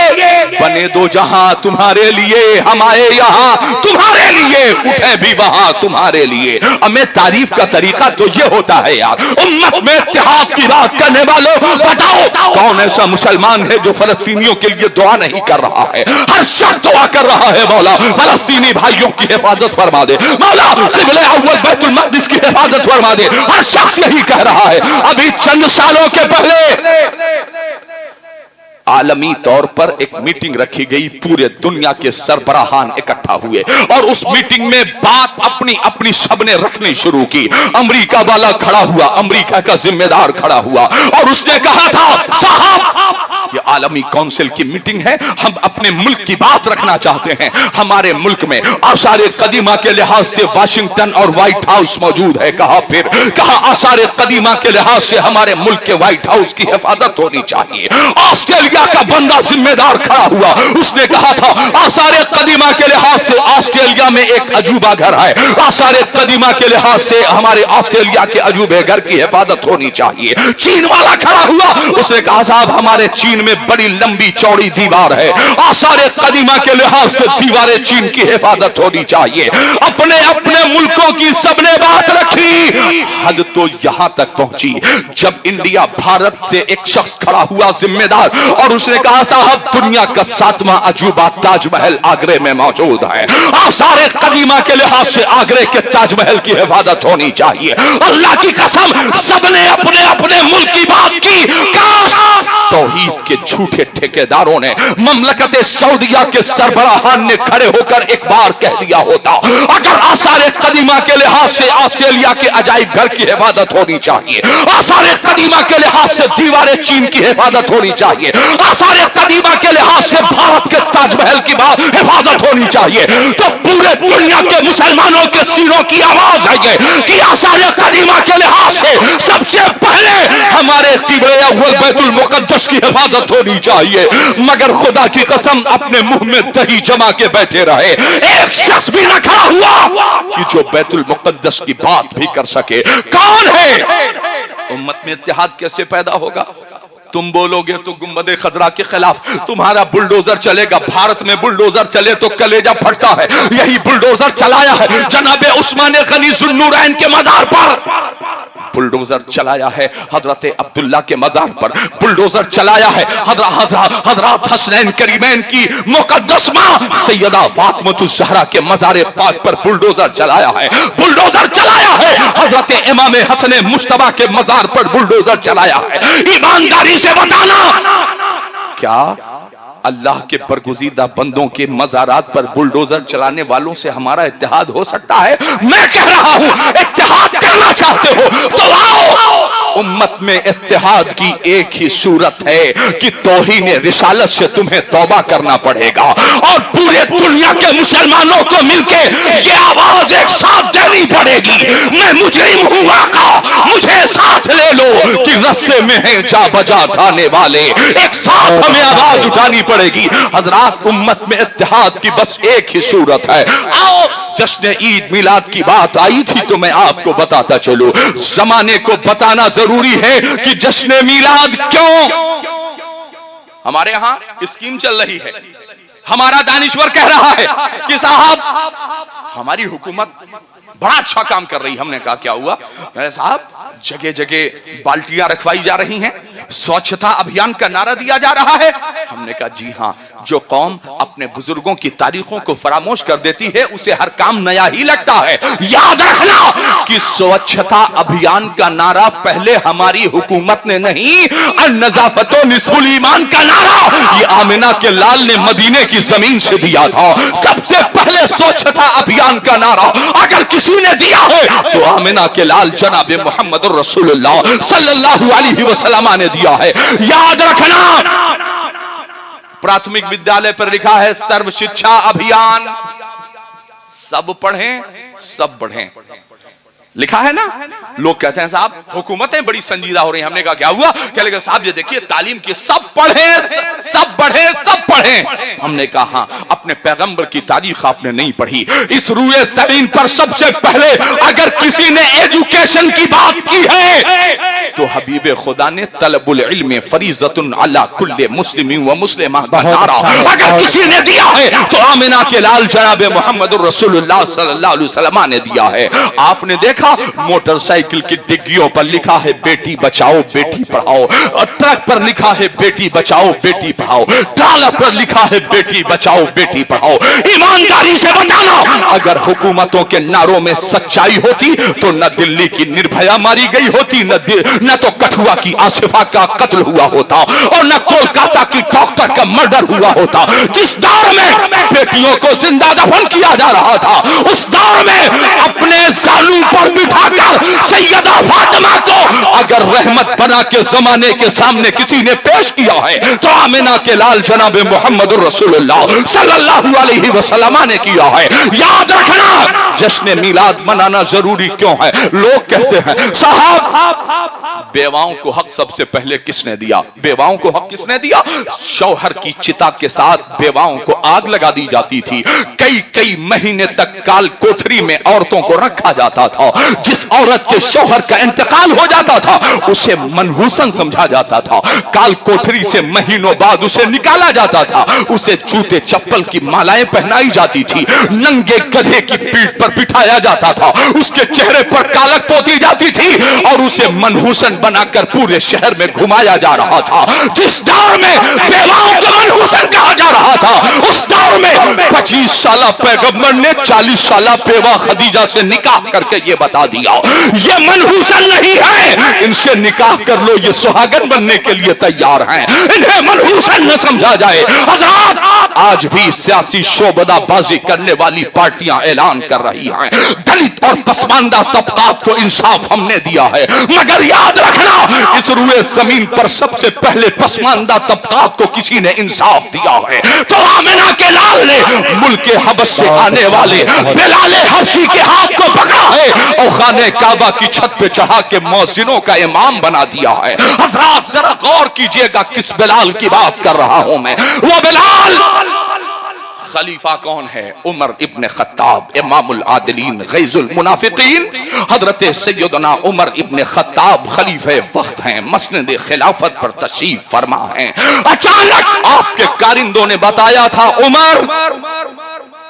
बने दो जहां तुम्हारे लिए, हम आए यहाँ तुम्हारे लिए, उठे भी वहां तुम्हारे लिए। हमें तारीफ का तरीका तो ये होता है यार। उम्मत में इत्तेहाद की बात करने वालों बताओ कौन ऐसा मुसलमान है जो फलस्तीनियों के लिए दुआ नहीं कर रहा है? हर शख्स दुआ कर रहा है, मौला फलस्तीनी भाइयों की हिफाजत फरमा दे, मौला क़िबले अव्वल बैतुल मक़दिस की हिफाजत फरमा दे। हर शख्स यही कह रहा है। अभी चंद सालों के पहले आलमी तौर पर एक मीटिंग रखी गई, पूरे दुनिया के सरबराहान इकट्ठा हुए और उस मीटिंग में बात अपनी अपनी सबने रखनी शुरू की। अमेरिका वाला खड़ा हुआ, अमेरिका का जिम्मेदार खड़ा हुआ और उसने कहा था साहब ये आलमी काउंसिल की मीटिंग है, हम अपने मुल्क की बात रखना चाहते हैं। हमारे मुल्क में आसार कदीमा के लिहाज से वाशिंगटन और व्हाइट हाउस मौजूद है। कहा फिर कहा आसार कदीमा के लिहाज से हमारे मुल्क के व्हाइट हाउस की हिफाजत होनी चाहिए। ऑस्ट्रेलिया का बंदा जिम्मेदार खड़ा हुआ, उसने कहा था आसार कदीमा के लिहाज से ऑस्ट्रेलिया में एक अजूबा घर है, आसार कदीमा के लिहाज से हमारे ऑस्ट्रेलिया के अजूबे घर की हिफाजत होनी चाहिए। चीन वाला खड़ा हुआ, उसने कहा साहब हमारे चीन में बड़ी लंबी चौड़ी दीवार है, आसार कदीमा के लिहाज से दीवारें चीन की हिफाजत होनी चाहिए। अपने अपने मुल्कों की सबने बात रखी। हद तो यहां तक पहुंची जब इंडिया भारत से एक शख्स खड़ा हुआ जिम्मेदार, और उसने कहा साहब दुनिया का 7वां अजूबा ताजमहल आगरे में मौजूद है, आसार कदीमा के लिहाज से आगरे के ताजमहल की हिफाजत होनी चाहिए। अल्लाह की कसम सबने अपने अपने मुल्क की बात की। काश तौहीद के झूठे ठेकेदारों ने ममलकत सऊदिया के सरबराहान ने खड़े होकर एक बार कह दिया होता अगर आसार कदीमा के लिहाज से ऑस्ट्रेलिया के अजायब घर की हिफाजत होनी चाहिए, आसार कदीमा के लिहाज से दीवारें चीन की हिफाजत होनी चाहिए, आसार कदीमा के लिहाज से भारत के ताजमहल की हिफाजत होनी चाहिए, तो पूरे दुनिया के मुसलमानों के सिरों की आवाज आई कि आसार कदीमा के लिहाज से सबसे पहले हमारे क़िबले अव्वल बैतुल मुक़द्दस की हिफाजत होनी चाहिए। मगर खुदा की कसम अपने मुंह में दही जमा के बैठे रहे, एक शख्स भी न खड़ा हुआ कि जो बैतुल मुक़द्दस की बात भी कर सके। कौन है? उम्मत में इत्तेहाद कैसे पैदा होगा? तुम बोलोगे तो गुंबद खजरा के खिलाफ तुम्हारा बुलडोजर चलेगा। भारत में बुलडोजर चले तो कलेजा फटता है। यही बुलडोजर चलाया है जनाबे उस्मान गनी ज़ुन्नूरैन के मजार पर, बुलडोजर चलाया है हजरत अब्दुल्ला के मजार पर, बुलडोजर चलाया है हजरत हसनैन करीमैन की मुकद्दस मां सैयदा फातिमा ज़हरा के मजार पाक पर बुलडोजर चलाया है, बुलडोजर चलाया है हजरत इमाम हसन मुश्तबा के मजार पर बुलडोजर चलाया है। ईमानदारी से बताना क्या अल्लाह के बरगुज़ीदा बंदों के मज़ारात पर बुलडोजर चलाने वालों से हमारा इत्तेहाद हो सकता है? मैं कह रहा हूं इत्तेहाद करना चाहते हो तो आओ। उम्मत में इत्तेहाद की एक ही सूरत है कि तौहीन रिसालत से तुम्हें तौबा करना पड़ेगा और पूरे दुनिया के मुसलमानों को मिलके ये आवाज एक साथ देनी पड़ेगी, मैं मुजरिम हूं आका, मुझे साथ ले लो कि रास्ते में है जा बजा थाने वाले। एक साथ हमें आवाज उठानी पड़ेगी। हजरात उम्मत में इत्तेहाद की बस एक ही सूरत है। आओ जश्न ईद मिलाद की बात आई थी तो मैं आपको बताता चलूं, जमाने को बताना जरूरी है कि जश्न मिलाद क्यों हमारे यहां स्कीम चल रही है। हमारा दानिश्वर कह रहा है कि साहब हमारी हुकूमत बड़ा अच्छा काम कर रही। हमने कहा क्या हुआ? साहब जगह जगह बाल्टियां रखवाई जा रही हैं, स्वच्छता अभियान का नारा दिया जा रहा है। हमने कहा जी हाँ, जो कौम अपने बुजुर्गों की तारीखों को फरामोश कर देती है उसे हर काम नया ही लगता है। याद रखना कि स्वच्छता अभियान का नारा पहले हमारी हुकूमत ने नहीं, अन-नज़ाफ़तो निस्फ़ुल ईमान का नारा ये आमिना के लाल ने मदीने की जमीन से दिया था। सबसे पहले स्वच्छता अभियान का नारा अगर किसी ने दिया है तो आमिना के लाल जनाब मोहम्मद रसूलुल्लाह सल्लल्लाहु अलैहि वसल्लम ने दिया है। याद रखना प्राथमिक विद्यालय पर लिखा है सर्व शिक्षा अभियान, सब पढ़ें सब बढ़ें, लिखा है ना। लोग कहते हैं साहब हुकूमतें बड़ी संजीदा हो रही हैं। हमने कहा क्या हुआ? क्या लगा साहब ये देखिए तालीम की सब पढ़ें सब बढ़ें सब पढ़ें। हमने कहा हाँ, अपने पैगंबर की तारीख आपने नहीं पढ़ी। इस रूए ज़मीन पर सबसे पहले अगर किसी ने एजुकेशन की बात की है तो हबीब खुदा ने तलबुल इल्म फरीज़तुन अला कुल्ले मुस्लिमिन व मुस्लिमा का नारा अगर किसी ने दिया है तो आमिना के लाल जनाब मोहम्मद रसूलुल्लाह सल्लल्लाहु अलैहि वसल्लम ने दिया है। आपने देखा मोटरसाइकिल की डिग्गियों पर लिखा है बेटी बचाओ बेटी पढ़ाओ, और ट्रक पर लिखा है बेटी बचाओ बेटी पढ़ाओ, ट्राला पर लिखा है बेटी बचाओ बेटी पढ़ाओ। ईमानदारी से बताना अगर हुकूमतों के नारों में सच्चाई होती तो न दिल्ली की निर्भया मारी गई होती, न तो कठुआ की आसिफा का कत्ल हुआ होता और न कोलकाता की डॉक्टर का मर्डर हुआ होता। जिस दौर में बेटियों को जिंदा दफन किया जा रहा था उस दौर में अपने जालूम पर बिठाकर सैयदा फातिमा को अगर रहमत बना के जमाने के सामने किसी ने पेश किया है तो आमिना के लाल जनाब मोहम्मद रसूलुल्लाह सल्लल्लाहु अलैहि वसल्लम ने किया है। याद रखना, जश्न मिलाद मनाना जरूरी क्यों है? लोग कहते हैं साहब बेवाओं को हक सबसे पहले किसने दिया? बेवाओं को हक किसने दिया? शौहर की चिता के साथ बेवाओं को आग लगा दी जाती थी। कई कई महीने तक काल कोठरी में औरतों को रखा जाता था। जिस औरत के शौहर का इंतकाल हो जाता था उसे मनहूसन समझा जाता था। काल कोठरी से महीनों बाद उसे निकाला जाता था। उसे जूते चप्पल की मालाएं पहनाई जाती थी, नंगे गधे की पीठ पर बिठाया जाता था, उसके चेहरे पर कालक पोती जाती थी और उसे मनहूसन बनाकर पूरे शहर में घुमाया जा रहा था। जिस दौर में बेवाओं को मनहूसन कहा जा रहा था उस दौर में 25 साल पैगंबर ने 40 साल बेवा खदीजा से निकाह करके ये बता दिया ये मनहूसन नहीं है, इनसे निकाह कर लो, ये सुहागन बनने के लिए तैयार हैं, इन्हें मनहूसन न समझा जाए। हज़रात, आज भी सियासी शोबदाबाजी करने वाली पार्टियां ऐलान कर रही हैं दलित और पसमानदा तबकात को इंसाफ हमने दिया है, मगर याद रखना इस रुए जमीन पर सबसे पहले पसमानदा तबकात को किसी ने इंसाफ दिया है तो आमिना के लाल ने मुल्क हबश से आने वाले बिलाल हबशी के हाथ को पकड़ा है और खाने काबा की छत पे चढ़ा के मौजिनों का इमाम बना दिया है। हज़रात जरा गौर कीजिएगा किस बिलाल की बात कर रहा हूं मैं। वो बिलाल खलीफा कौन है? उमर इब्न खत्ताब, इमामुल आदिलीन, गैजुल मुनाफिकीन। हजरत सैयदना उमर इब्न खत्ताब खलीफे वक्त हैं, मसनद खिलाफत पर तशरीफ फरमा हैं। अचानक आपके कारिंदों ने बताया था उमर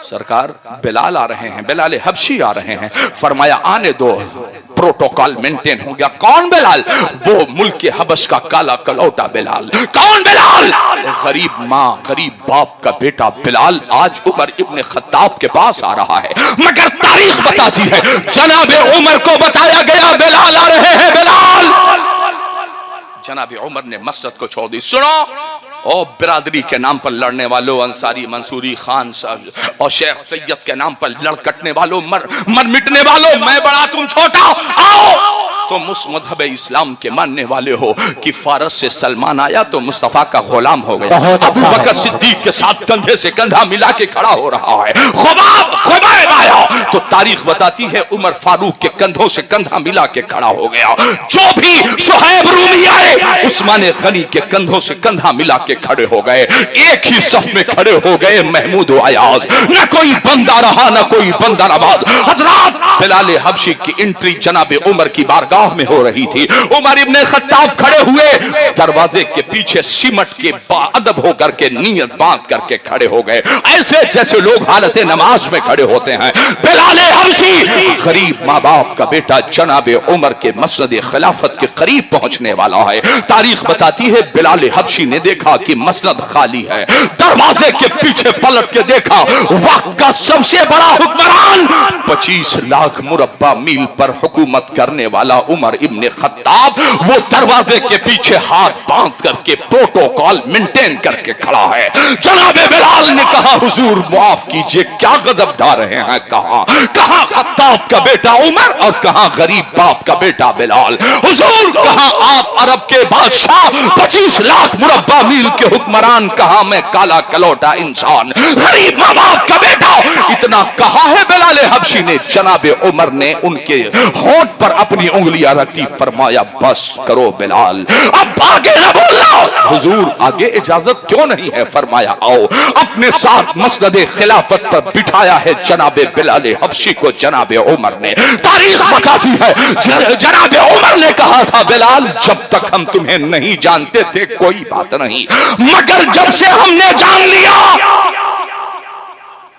सरकार बिलाल आ रहे हैं, बिलाल हबशी आ रहे हैं। फरमाया आने दो, प्रोटोकॉल मेंटेन हो गया। कौन बिलाल? वो मुल्क हबश का काला कलौटा बिलाल। कौन बिलाल? गरीब माँ गरीब बाप का बेटा बिलाल आज उमर इब्न खत्ताब के पास आ रहा है, मगर तारीख बताती है जनाबे उमर को बताया गया बिलाल आ रहे हैं। बिलाल जनाबे उमर ने मस्जिद को छोड़ दी। सुनो और बिरादरी के नाम पर लड़ने वालों, अंसारी मंसूरी खान साहब और शेख सैयद के नाम पर लड़कटने वालों, मर मिटने वालों, मैं बड़ा तुम छोटा, आओ तुम उस मजहब इस्लाम के मानने वाले हो कि फारस से सलमान आया तो मुस्तफा का गुलाम हो गया। अबू बकर सिद्दीक के साथ कंधे से कंधा मिला के खड़ा हो रहा है। खुबैब आया तो तारीख बताती है उमर फारूक के कंधों से कंधा मिला के खड़ा हो गया। जो भी सुहैब रूमी आए उस्मान गनी के कंधों से कंधा मिला के खड़े हो गए, एक ही सफ में खड़े हो गए महमूद व अयाज। न कोई बंदा रहा न कोई बंदा नवाज। हजरात बिलाल हबशी की एंट्री जनाबे उमर की बारगाह में हो रही थी। उमर इब्ने खत्ताब खड़े हुए दरवाजे के पीछे सिमट के बाअदब होकर के नियत बांध करके खड़े हो गए, ऐसे जैसे लोग हालत नमाज में खड़े होते हैं। बिलाल हबशी गरीब माँ बाप का बेटा जनाबे उमर के मसनद खिलाफत के करीब पहुंचने वाला है। तारीख बताती है बिलाल हबशी ने देखा कि मसनद खाली है, दरवाजे के पीछे पलट के देखा वक्त का सबसे बड़ा हुक्मरान 25 लाख मुरब्बा मील पर हुकूमत करने वाला उमर इब्ने खत्ताब वो दरवाजे के पीछे हाथ बांध करके प्रोटोकॉल मेंटेन करके खड़ा है। जनाबे बिलाल ने कहा हुजूर माफ कीजिए, क्या गजब ढा रहे हैं, कहां खत्ताब का बेटा उमर और कहां गरीब बाप का बेटा बिलाल। हुजूर कहां आप अरब के बादशाह 25 लाख मुरब्बा मील के हुक्मरान, कहां मैं काला कलौटा इंसान गरीब माँ बाप का बेटा। इतना कहा है बिलाल हबशी ने। जनाबे उमर ने उनके होंठ पर अपनी उंगलियां रखी, फरमाया बस करो बिलाल, अब आगे न बोलना। हुजूर आगे इजाजत क्यों नहीं है? फरमाया आओ। अपने साथ मसनद खिलाफत पर बिठाया है जनाबे बिलाल हबशी को जनाबे उमर ने। तारीख बताती है जनाबे उमर ने कहा था बिलाल जब तक हम तुम्हें नहीं जानते थे कोई बात नहीं, मगर जब से हमने जान लिया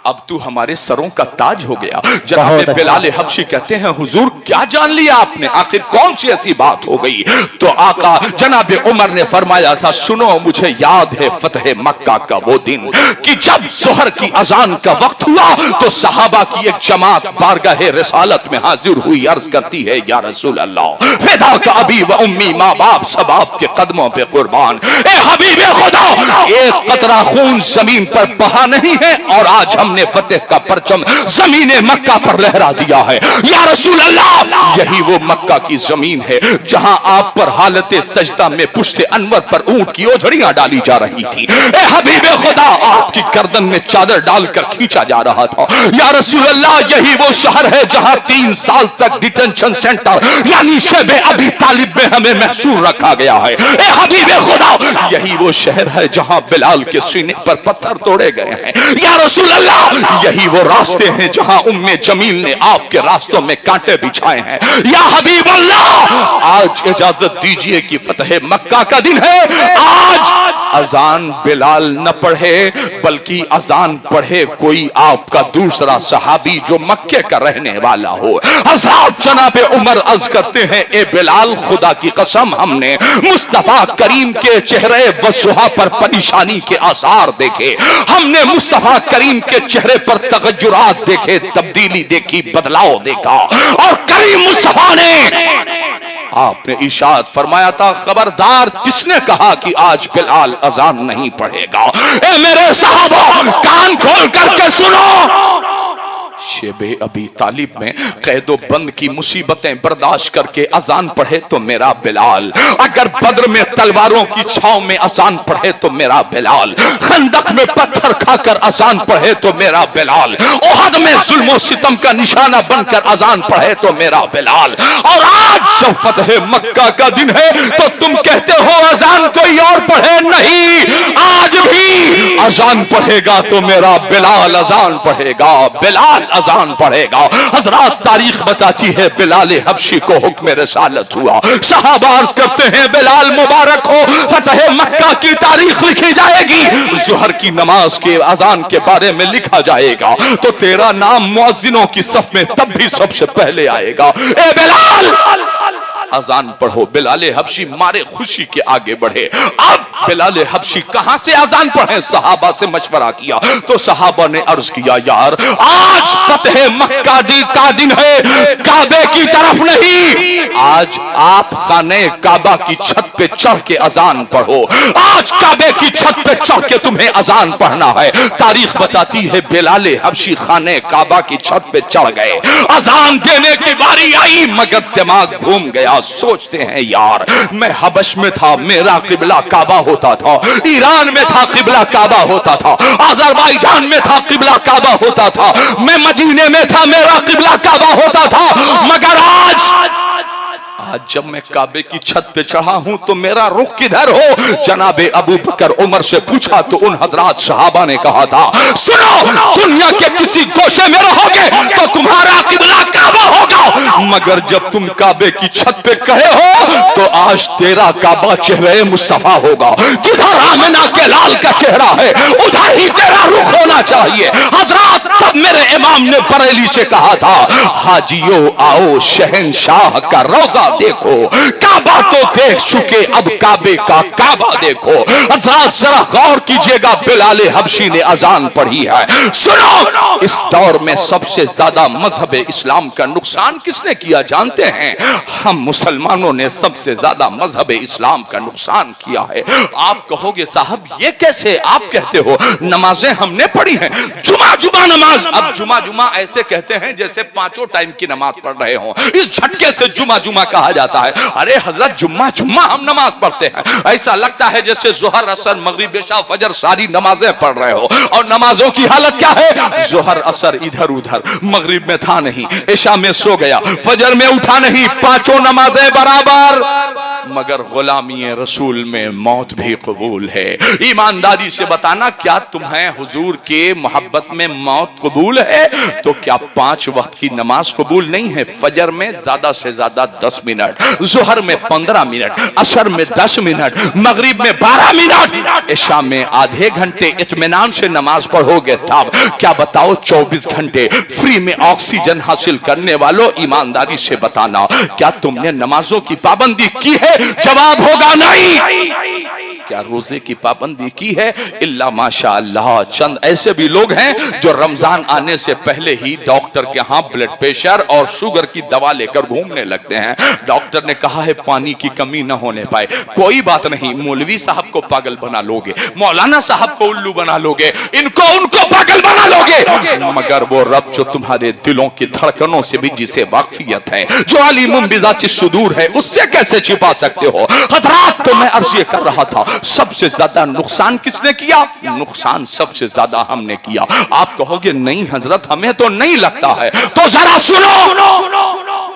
अब तू हमारे सरों का ताज हो गया। जनाब बिलाल हबशी कहते हैं हुजूर क्या जान लिया आपने, आखिर कौन सी ऐसी बात हो गई? तो आका जनाब उमर ने फरमाया था सुनो मुझे याद है फतह मक्का का वो दिन कि जब जोहर की अजान का वक्त हुआ तो सहाबा की एक जमात बारगाह रिसालत में हाजिर हुई, अर्ज करती है या रसूल अल्लाह फिदा का अबी व उम्मी, माँ बाप सब आपके कदमों पे कुर्बान। ए हबीबे खुदा एक कतरा खून जमीन पर बहा नहीं है और आज हमने हमने फतेह का परचम जमीन मक्का पर लहरा दिया है। या रसूल अल्लाह, यही वो मक्का की जमीन है जहां आप पर हालत सजदा में पुश्ते अनवर पर ऊंट की ओझड़ियां डाली जा रही थी। ए हबीबे खुदा, आपकी गर्दन में चादर डालकर खींचा जा रहा था। या रसूल अल्लाह, यही वो शहर है जहां 3 साल तक डिटेंशन सेंटर यानी शबे अबी तालिब में हमें महसूर रखा गया है। ए हबीबे खुदा, यही वो शहर है जहां बिलाल के सीने पर पत्थर तोड़े गए हैं। या रसूल अल्लाह, यही वो रास्ते हैं जहां उम्मे जमील ने आपके रास्तों में कांटे बिछाए हैं। या हबीब अल्लाह, आज इजाजत दीजिए कि फतेह मक्का का दिन है। आज अजान बिलाल न पढ़े बल्कि अजान पढ़े कोई आपका दूसरा सहाबी जो मक्के का रहने वाला हो। हज़रत जनाबे उमर अर्ज करते हैं, ए बिलाल, खुदा की कसम हमने मुस्तफा करीम के चेहरे वसुहा पर परेशानी के आसार देखे, हमने मुस्तफा करीम के चेहरे पर तगज्जुरात देखे, तब्दीली देखी, बदलाव देखा। और करीम मुस्तफा ने आपने इशाद फरमाया था, खबरदार, किसने कहा कि आज बिलाल अजान नहीं पढ़ेगा? ए मेरे साहबा, कान खोल करके सुनो। शेबे अबी तालिब में कैदो बंद की मुसीबतें बर्दाश्त करके अजान पढ़े तो मेरा बिलाल, अगर बद्र में तलवारों की छाव में अजान पढ़े तो मेरा बिलाल, खंदक में पत्थर खाकर अजान पढ़े तो मेरा बिलाल, ओहद में जुल्म सितम का निशाना बनकर अजान पढ़े तो मेरा बिलाल। और आज जब फतेह मक्का का दिन है तो तुम कहते हो अजान कोई और पढ़े, नहीं, आज भी अजान पढ़ेगा तो मेरा बिलाल अजान पढ़ेगा, बिलाल अजान पढ़ेगा। हज़रात, तारीख बताती है बिलाल हबशी को हुक्म रिसालत हुआ। सहाबा अर्ज़ करते हैं, बिलाल मुबारक हो, फतेह मक्का की तारीख लिखी जाएगी, ज़ुहर की नमाज के अजान के बारे में लिखा जाएगा तो तेरा नाम मुअज्जिनों की सफ में तब भी सबसे पहले आएगा। ए बिलाल, अजान पढ़ो। बिलाल हबशी मारे खुशी के आगे बढ़े। अब बिलाल हबशी कहां से अजान पढ़े? सहाबा से मशवरा किया तो सहाबा ने अर्ज किया, यार आज फतेह मक्का का दिन है, काबे की तरफ नहीं, आज आप खाने काबा की छत पे चढ़ के अजान पढ़ो। आज काबे की छत पे चढ़ के तुम्हें अजान पढ़ना है। तारीख बताती है बिलाल हबशी खाने काबा की छत पे चढ़ गए, अजान देने की बारी आई मगर दिमाग घूम गया। सोचते हैं, यार मैं हबश में था, मेरा किबला काबा होता था, ईरान में था किबला काबा होता था, अजरबैजान में था किबला काबा होता था, मैं मदीने में था, मेरा किबला काबा होता था, मगर आज जब मैं काबे की छत पे चढ़ा हूं तो मेरा रुख किधर हो? जनाबे अबू बकर उमर से पूछा तो उन हजरात सहाबा ने कहा था, सुनो, दुनिया के किसी गोशे में रहोगे तो तुम्हारा किबला काबा होगा, मगर जब तुम काबे की छत पे कहे हो तो आज तेरा काबा चेहरे मुस्तफा होगा। जिधर आमिना के लाल का चेहरा है उधर ही तेरा रुख होना चाहिए। हजरात, तब मेरे इमाम ने बरेली से कहा था, हाजियो आओ शहंशाह का रोजा देखो, काबा तो देख चुके, अब काबे का काबा देखो। हज़रात, जरा गौर कीजिएगा, बिलाल हबशी ने अजान पढ़ी है। सुनो, इस दौर में सबसे ज्यादा मजहब इस्लाम का नुकसान किसने किया जानते हैं? हम मुसलमानों ने सबसे ज्यादा मजहब इस्लाम का नुकसान किया है। आप कहोगे साहब ये कैसे? आप कहते हो नमाजें हमने पढ़ी हैं, जुमा जुमा नमाज। अब जुमा जुमा ऐसे कहते हैं जैसे 5 टाइम की नमाज पढ़ रहे हो, इस झटके से जुमा जुमा कहा जाता है। अरे हजरत, जुम्मा जुम्मा हम नमाज पढ़ते हैं, ऐसा लगता है जैसे जोहर असर मगरिब इशा फजर सारी नमाजें पढ़ रहे हो। और नमाजों की हालत क्या है? जोहर असर इधर उधर, मगरिब में था नहीं, इशा में सो गया, फजर में उठा नहीं, 5 नमाजें बराबर, मगर गुलामी रसूल में मौत भी कबूल है। ईमानदारी से बताना, क्या तुम्हें हुजूर के मोहब्बत में मौत कबूल है? तो क्या 5 वक्त की नमाज कबूल नहीं है? फजर में ज्यादा से ज्यादा 10 मिनट, जोहर में 15 मिनट, असर में 10 मिनट, मगरिब में 12 मिनट, इशा में आधे घंटे इत्मीनान से नमाज पढ़ोगे तब क्या बताओ 24 घंटे फ्री में ऑक्सीजन हासिल करने वालों, ईमानदारी से बताना, क्या तुमने नमाजों की पाबंदी की है? जवाब होगा नहीं। क्या रोजे की पाबंदी की है? इल्ला माशा अल्लाह, चंद ऐसे भी लोग हैं जो रमजान आने से पहले ही डॉक्टर के यहाँ ब्लड प्रेशर और शुगर की दवा लेकर घूमने लगते हैं। डॉक्टर ने कहा है पानी की कमी न होने पाए। कोई बात नहीं, मौलवी साहब को पागल बना लोगे, मौलाना साहब को उल्लू बना लोगे, उनको पागल बना लोगे, मगर वो रब जो तुम्हारे दिलों की धड़कनों से भी जिसे वाकफियत है, जो अलीमुम बिज़ाति सुदूर है, उससे कैसे छिपा सकते हो? हज़रात, तो मैं अर्ज़ ये कर रहा था, सबसे ज्यादा नुकसान किसने किया? नुकसान सबसे ज्यादा हमने किया। आप कहोगे नहीं हजरत, हमें तो नहीं लगता है, तो जरा सुनो,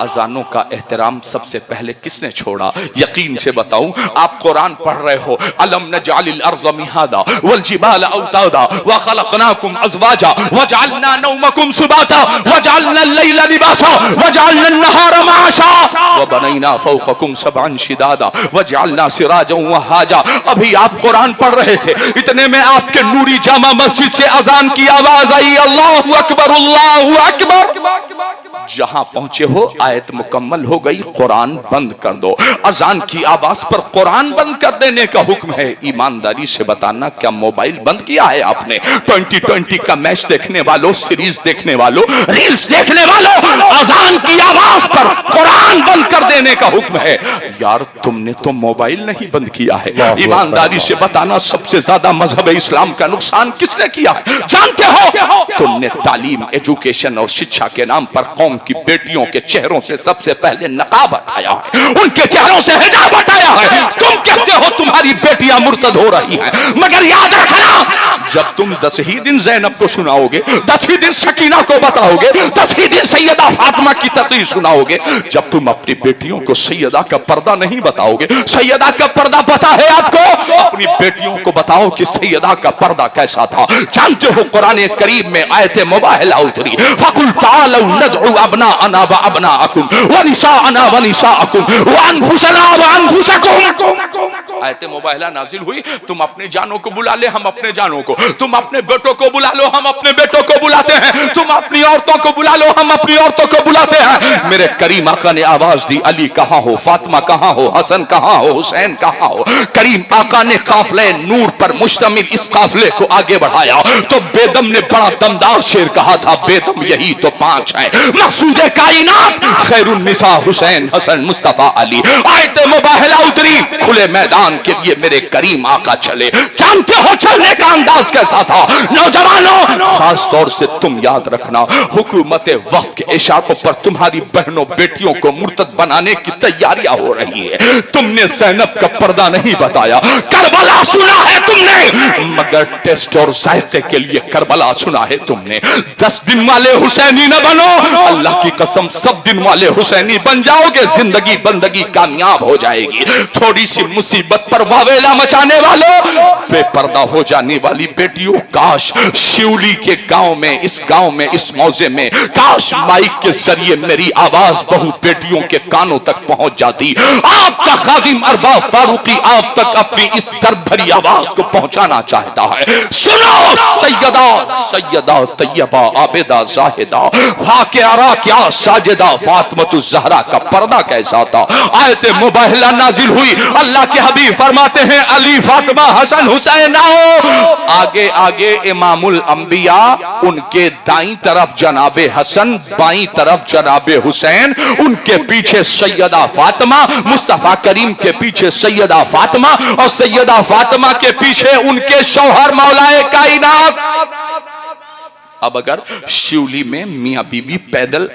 अजानों का एहतराम सबसे पहले किसने छोड़ा? यकीन से बताऊं, आप कुरान पढ़ रहे हो, अलम नजअलिल अर्ज़ मिहादा वल जिबाल औतादा व खलकनाकुम अज़वाजा व जअलना नौमकुम सुबाता व जअलना लैला लिबासा व जअलना नहारा माशा व बनैना फौककुम सबअन शिदादा व जअलना सिराजन वहाजा। अभी आप कुरान पढ़ रहे थे, इतने में आपके नूरी जामा मस्जिद से अजान की आवाज आई, अल्लाहु अकबर अल्लाहु अकबर। जहां पहुंचे हो आयत मुकम्मल हो गई, कुरान बंद कर दो। अजान की आवाज पर कुरान बंद कर देने का हुक्म है। ईमानदारी से बताना, क्या मोबाइल बंद किया है आपने? 2020 का मैच देखने वालों, सीरीज देखने वालों, रील्स देखने वालों, अजान की आवाज पर कुरान बंद कर देने का हुक्म है। यार तुमने तो मोबाइल नहीं बंद किया है। ईमानदारी से बताना, सबसे ज्यादा मजहब इस्लाम का नुकसान किसने किया है जानते हो? तुमने तालीम, एजुकेशन और शिक्षा के नाम पर कौम की बेटियों के चेहरों से सबसे पहले नकाब हटाया है, उनके चेहरों से हिजाब हटाया है। तुम कहते हो तुम्हारी बेटियां मुर्तद हो रही हैं, मगर याद रखना, जब तुम 10 ही दिन ज़ैनब को सुनाओगे, 10 ही दिन शकीना को बताओगे, 10 ही दिन सैयदा फातिमा की तकरीर सुनाओगे, जब तुम अपनी बेटियों को सैयदा का पर्दा नहीं बताओगे, सैयदा का पर्दा पता है आपको, अपनी बेटियों को बताओ कि सैयदा का पर्दा कैसा था। जानते हो कुरान करीम में आयत मुबाहला उतरी, फकुल तालौ नदउ अबनाअना व अबनाअकुम व निसाअना व निसाअकुम व अनफुसना व अनफुसकुम। आयत मुबाहला नाजिल हुई, तुम अपने जानों को बुला ले, हम अपने जानों को, तुम अपने बेटों को बुला लो, हम अपने बेटों को बुलाते हैं, तुम अपनी औरतों को बुला लो, हम अपनी औरतों को बुलाते हैं। मेरे करीम आका ने आवाज दी, अली कहां हो, फातिमा कहां हो, हसन कहां हो, हुसैन कहां हो? करीम आका ने काफिले नूर पर मुश्तमिल इस काफिले को आगे बढ़ाया तो बेदम ने बड़ा दमदार शेर कहा था, बेदम यही तो 5 हैं, मकसूद कायनात खैरुन निसा हुसैन हसन मुस्तफा अली। आयत मुबाहला उतरी, खुले मैदान के लिए मेरे करीम आका चले। जानते हो चलने का अंदाज कैसा था? नौजवानों, खास तौर से तुम याद रखना, हुकूमत वक्त के इशारों पर तुम्हारी बहनों बेटियों को मुर्तद बनाने की तैयारियां हो रही है। तुमने ज़ैनब का पर्दा नहीं बताया, करबला सुना है तुमने, मगर टेस्ट और जायके के लिए करबला सुना है तुमने। 10 दिन वाले हुसैनी न बनो, अल्लाह की कसम सब दिन वाले हुसैनी बन जाओगे, जिंदगी बंदगी कामयाब हो जाएगी। थोड़ी सी मुसीबत पर वावेला मचाने वालों, बेपर्दा हो जाने वाली बेटियों, काश शिवली के गांव में, इस गांव में, इस मौजे में, काश माइक के जरिए मेरी आवाज बहु बेटियों के कानों तक पहुंच जाती। आपका खादिम अरबाब फारूकी आप तक अपनी इस दर्द भरी आवाज को पहुंचाना चाहता है। सुनो, सैयदा सैयदा तैयबा आबिदा जाहिदा फाकिरा क्या साजिदा फातिमा ज़हरा का पर्दा कैसा था? आयत मुबाहला नाजिल हुई, अल्लाह के हबीब फरमाते हैं, अली फातिमा हसन हुसैन आओ। आगे आगे इमामुल अंबिया, उनके दाईं तरफ जनाबे हसन, बाईं तरफ जनाबे हुसैन, उनके पीछे सैयदा फातिमा, मुस्तफा करीम के पीछे सैयदा फातिमा, और सैयदा फातिमा के पीछे उनके शौहर मौलाए कायनात। अब अगर शिवली में मियाँ बीवी पैदल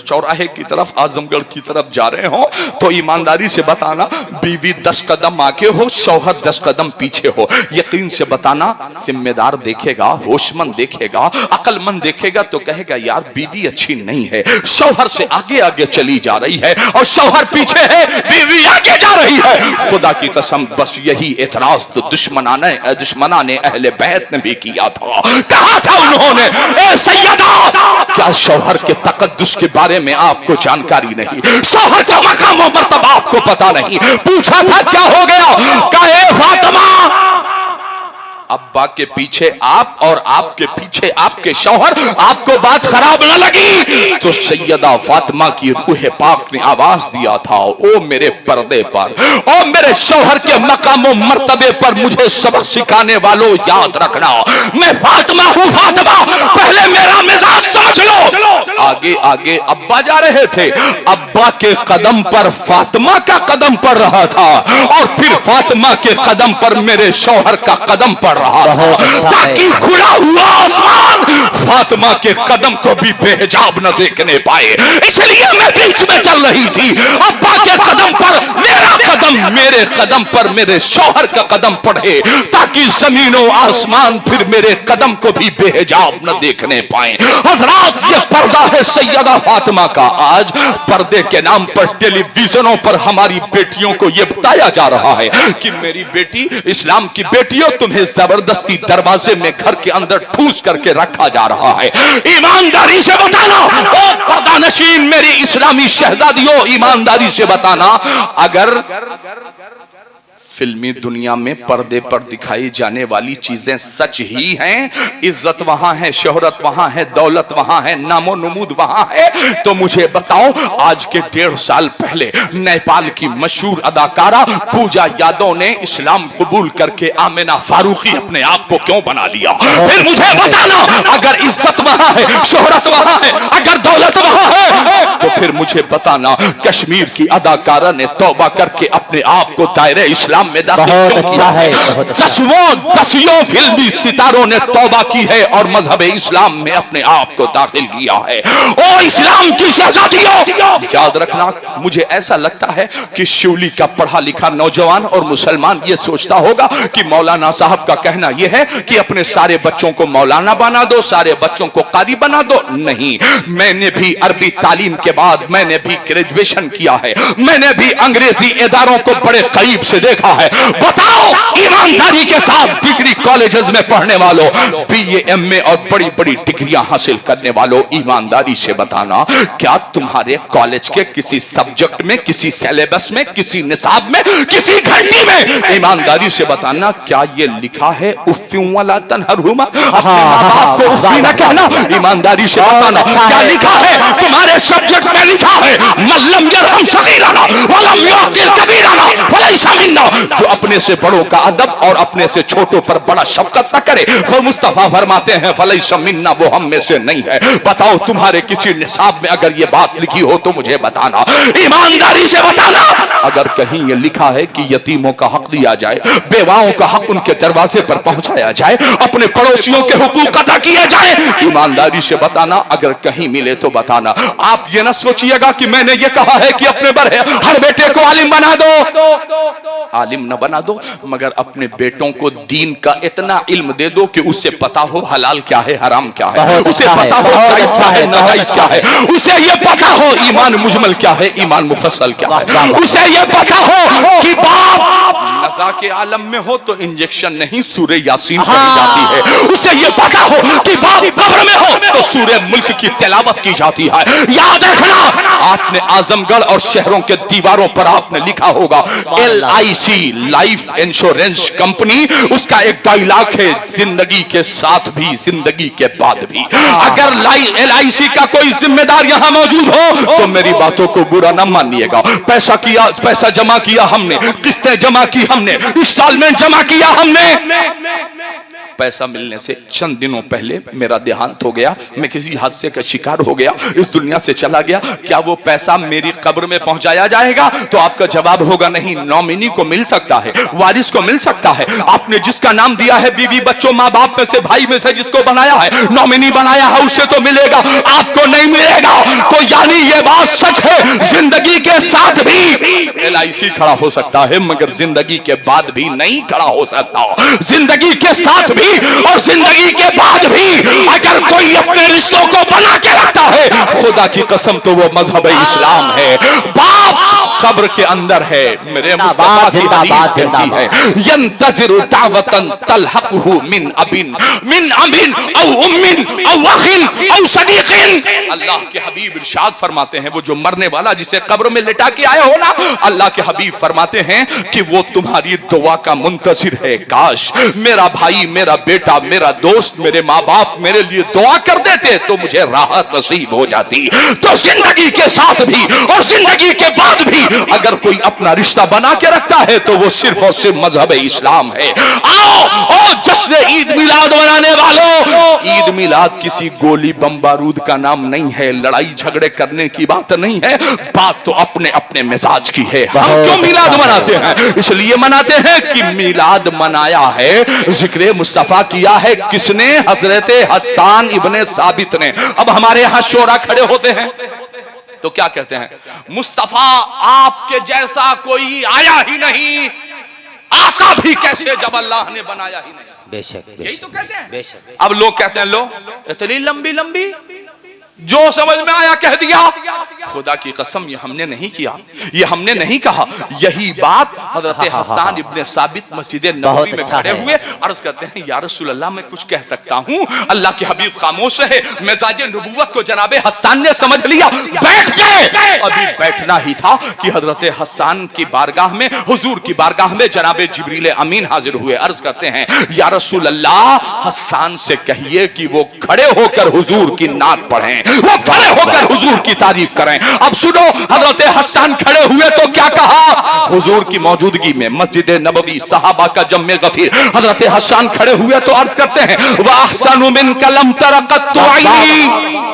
चौराहे की तरफ, आजमगढ़ की तरफ जा रहे हो, तो ईमानदारी से बताना, बीवी 10 कदम आगे हो, शौहर 10 कदम पीछे हो, यकीन से बताना, जिम्मेदार देखेगा, होशमंद देखेगा, अक्लमंद देखेगा तो कहेगा यार बीवी अच्छी नहीं है, शौहर से आगे आगे चली जा रही है और शौहर पीछे है, बीवी आगे जा रही है। खुदा की कसम, बस यही एतराज तो दुश्मनाने अहले बैत ने भी किया था। कहा था उन्होंने, सैयदा, क्या शौहर के तकद्दुस के बारे में आपको जानकारी नहीं? शौहर का मकाम और मर्तबा आपको पता नहीं? पूछा था क्या हो गया? कहे फातिमा, अब अब्बा के पीछे आप और आपके पीछे आपके शौहर, आपको बात खराब न लगी तो सैयदा फातिमा की रूह पाक ने आवाज दिया था, ओ मेरे पर्दे पर, ओ मेरे शौहर के मकाम और मर्तबे पर मुझे सबक सिखाने वालों, याद रखना मैं फातिमा हूं, फातिमा पहले मेरा मिजाज समझ लो। आगे आगे अब्बा जा रहे थे, अब्बा के कदम पर फातिमा का कदम पड़ रहा था और फिर फातिमा के कदम पर मेरे शौहर का कदम पड़ रहा था, ताकि खुला हुआ आसमान फातिमा के कदम को भी बेहिजाब न देखने पाए। इसलिए मैं बीच में चल रही थी, अब्बा के कदम पर मेरा कदम, मेरे कदम पर मेरे शौहर का कदम पड़े, ताकि जमीनों आसमान फिर मेरे कदम को भी बेहिजाब न देखने पाए। हजरात, ये पर्दा है सैयदा फातिमा का। आज पर्दे के नाम पर टेलीविजनों पर हमारी बेटियों को यह बताया जा रहा है कि मेरी बेटी, इस्लाम की बेटियों, तुम्हें जबरदस्ती दरवाजे में घर के अंदर ठूस करके रखा जा रहा है। ईमानदारी से बताना, ओ पर्दा नशीन मेरी इस्लामी शहजादियों, ईमानदारी से बताना, अगर फिल्मी दुनिया में पर्दे पर दिखाई जाने वाली चीजें सच ही हैं, इज्जत वहां है, शोहरत वहां है, दौलत वहां है, नामो नमूद वहां है, तो मुझे बताओ आज के 1.5 साल पहले नेपाल की मशहूर अदाकारा पूजा यादव ने इस्लाम कबूल करके आमिना फारूकी अपने आप को क्यों बना लिया? फिर मुझे बताना, अगर इज्जत वहां है, शोहरत वहां है, अगर दौलत वहां है, तो फिर मुझे बताना कश्मीर की अदाकारा ने तौबा करके अपने आप को दायरे इस्लाम में दाखिल किया है। दसियों फिल्मी सितारों ने तौबा की है और मजहब इस्लाम में अपने आप को दाखिल किया है। ओ इस्लाम की शहजादियों, याद रखना, मुझे ऐसा लगता है कि शिवली का पढ़ा लिखा नौजवान और मुसलमान ये सोचता होगा कि मौलाना साहब का कहना यह है कि अपने सारे बच्चों को मौलाना बना दो, सारे बच्चों को कारी बना दो। नहीं, मैंने भी अरबी तालीम के बाद मैंने भी ग्रेजुएशन किया है, मैंने भी अंग्रेजी इदारों को बड़े करीब से देखा है। बताओ ईमानदारी के साथ, डिग्री कॉलेजेस में पढ़ने वालों, बीए एमए और बड़ी बड़ी डिग्रियां हासिल करने वालों, ईमानदारी से बताना, क्या तुम्हारे कॉलेज के किसी सब्जेक्ट में, किसी सिलेबस में, किसी निसाब में, किसी घंटी में, ईमानदारी से बताना, क्या ये लिखा है उफ्फी वाला तनहरुमा, अपने माँ बाप को उफ्फी न कहना? ईमानदारी से बताना, क्या लिखा है तुम्हारे सब्जेक्ट में? लिखा है मल्लम यरहम सगीरना वलम युअक्किर कबीरना फलैसा मिन्ना, जो अपने से बड़ों का अदब और अपने से छोटों पर बड़ा शफकत न करे, वो मुस्तफा फरमाते हैं फलैसा मिन्ना, वो हम में से नहीं है। बताओ तुम्हारे किसी निसाब में अगर ये बात लिखी हो तो मुझे बताना, ईमानदारी से बताना। अगर कहीं ये लिखा है कि यतीमों का हक दिया जाए, बेवाओं का हक उनके दरवाजे पर पहुंचाया जाए, अपने पड़ोसियों के हुकूक अदा किए जाए, ईमानदारी से बताना, अगर कहीं मिले तो बताना। आप ये ना सोचिएगा कि मैंने ये कहा है कि अपने हर बेटे को आलिम बना दो, आलिम न बना दो, मगर अपने बेटों को दीन का इतना इल्म दे दो कि उसे पता हो हलाल क्या है, हराम क्या है, उसे पता हो जायज क्या है, नाजायज क्या है, उसे ये पता हो ईमान मुजमल क्या है, ईमान मुफस्सल क्या है, उसे ये पता हो कि बाप नज़ा के आलम में हो तो इंजेक्शन नहीं सूरे यासीन पढ़ी जाती है, उसे ये पता हो कि बाप कब्र में हो तो सूरे मुल्क की तिलावत की जाती है। याद रखना, आपने आजमगढ़ और शहरों के दीवारों पर आपने लिखा होगा LIC, लाइफ इंश्योरेंस कंपनी, उसका एक डायलॉग है, जिंदगी के साथ भी जिंदगी के बाद भी। अगर LIC का कोई जिम्मेदार यहाँ मौजूद हो तो मेरी बातों को बुरा न मानिएगा। पैसा जमा किया हमने, किस्तें जमा की हमने, इंस्टॉलमेंट जमा किया हमने। पैसा मिलने से चंद दिनों पहले मेरा देहांत हो गया, मैं किसी हादसे का शिकार हो गया, इस दुनिया से चला गया, क्या वो पैसा मेरी कब्र में पहुंचाया जाएगा? तो आपका जवाब होगा नहीं। नॉमिनी को मिल सकता है, वारिस को मिल सकता है, आपने जिसका नाम दिया है, बीवी बच्चों माँ बाप में से, भाई में से जिसको बनाया है, नॉमिनी बनाया है, उसे तो मिलेगा, आपको नहीं मिलेगा। तो यानी ये बात सच है, जिंदगी के साथ भी LIC खड़ा हो सकता है मगर जिंदगी के बाद भी नहीं खड़ा हो सकता। जिंदगी के साथ भी और जिंदगी के बाद भी अगर कोई अपने रिश्तों को बना के रखता है, खुदा की कसम तो वो मजहब इस्लाम है। बाप कब्र के अंदर है, मेरे मुस्तफा की हदीस कहती है, यंतज़िरु दावतन तलहक़हु मिन अबिन औ उम्मिन औ अखिन औ सदीक़िन। अल्लाह के हबीब इरशाद फरमाते हैं, वो जो मरने वाला जिसे कब्र में लिटा के आए हो ना, अल्लाह के हबीब फरमाते हैं कि वो तुम्हारी दुआ का मुंतज़िर है। काश मेरा भाई, मेरा बेटा, मेरा दोस्त, मेरे माँ बाप मेरे लिए दुआ कर देते तो मुझे राहत नसीब हो जाती। तो जिंदगी के साथ भी और जिंदगी के बाद भी अगर कोई अपना रिश्ता बना के रखता है तो वो सिर्फ और सिर्फ मजहब इस्लाम है। आओ और जश्न ईद मिलाद मनाने वालों, ईद मिलाद किसी गोली बम बारूद का नाम नहीं है, लड़ाई झगड़े करने की बात नहीं है, बात तो अपने अपने मिजाज की है। हम क्यों मिलाद मनाते हैं? इसलिए मनाते हैं कि मिलाद मनाया है, जिक्र मुस्तफा किया है किसने? हजरत हसन इब्ने साबित ने। अब हमारे यहां शोरा खड़े होते हैं तो क्या कहते हैं? मुस्तफा आपके जैसा कोई आया ही नहीं, आका भी कैसे जब अल्लाह ने बनाया ही नहीं। बेशक यही तो कहते हैं। बेशक। अब लोग कहते हैं लो इतनी लंबी लंबी, जो समझ में आया कह दिया। खुदा की कसम ये हमने नहीं किया, ये हमने नहीं कहा। यही बात हजरत हसन इब्ने साबित मस्जिद नबवी में खड़े हुए अर्ज करते हैं, या रसूल अल्लाह मैं कुछ कह सकता हूँ? अल्लाह के हबीब खामोश है। मिजाज नबूवत को जनाबे हसन ने समझ लिया, बैठ गए। अभी बैठना ही था कि हजरत हसन की बारगाह में, हुजूर की बारगाह में जनाबे जिब्रील अमीन हाजिर हुए। अर्ज करते हैं, या रसूल अल्लाह हसन से कहिए कि वो खड़े होकर हुजूर की नात पढ़ें, वो खड़े होकर हुजूर की तारीफ करें। अब सुनो, हजरत हसन खड़े हुए तो क्या कहा? हुजूर की मौजूदगी में मस्जिद नबवी, सहाबा का जम्मे गफीर, हजरत हसन खड़े हुए तो अर्ज करते हैं, वा अहसनु मिनका लम तरा कत्तु ऐनी।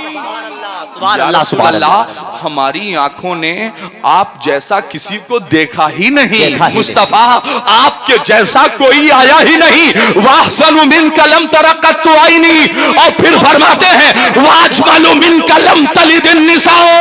अल्लाह, हमारी आंखों ने आप जैसा किसी को देखा ही नहीं। मुस्तफा आपके जैसा कोई आया ही नहीं। वाहसनु मिनका लम तरा कत्तु ऐनी। और फिर फरमाते हैं, वाजमलु मिनका लम तलिदिन निसाओ।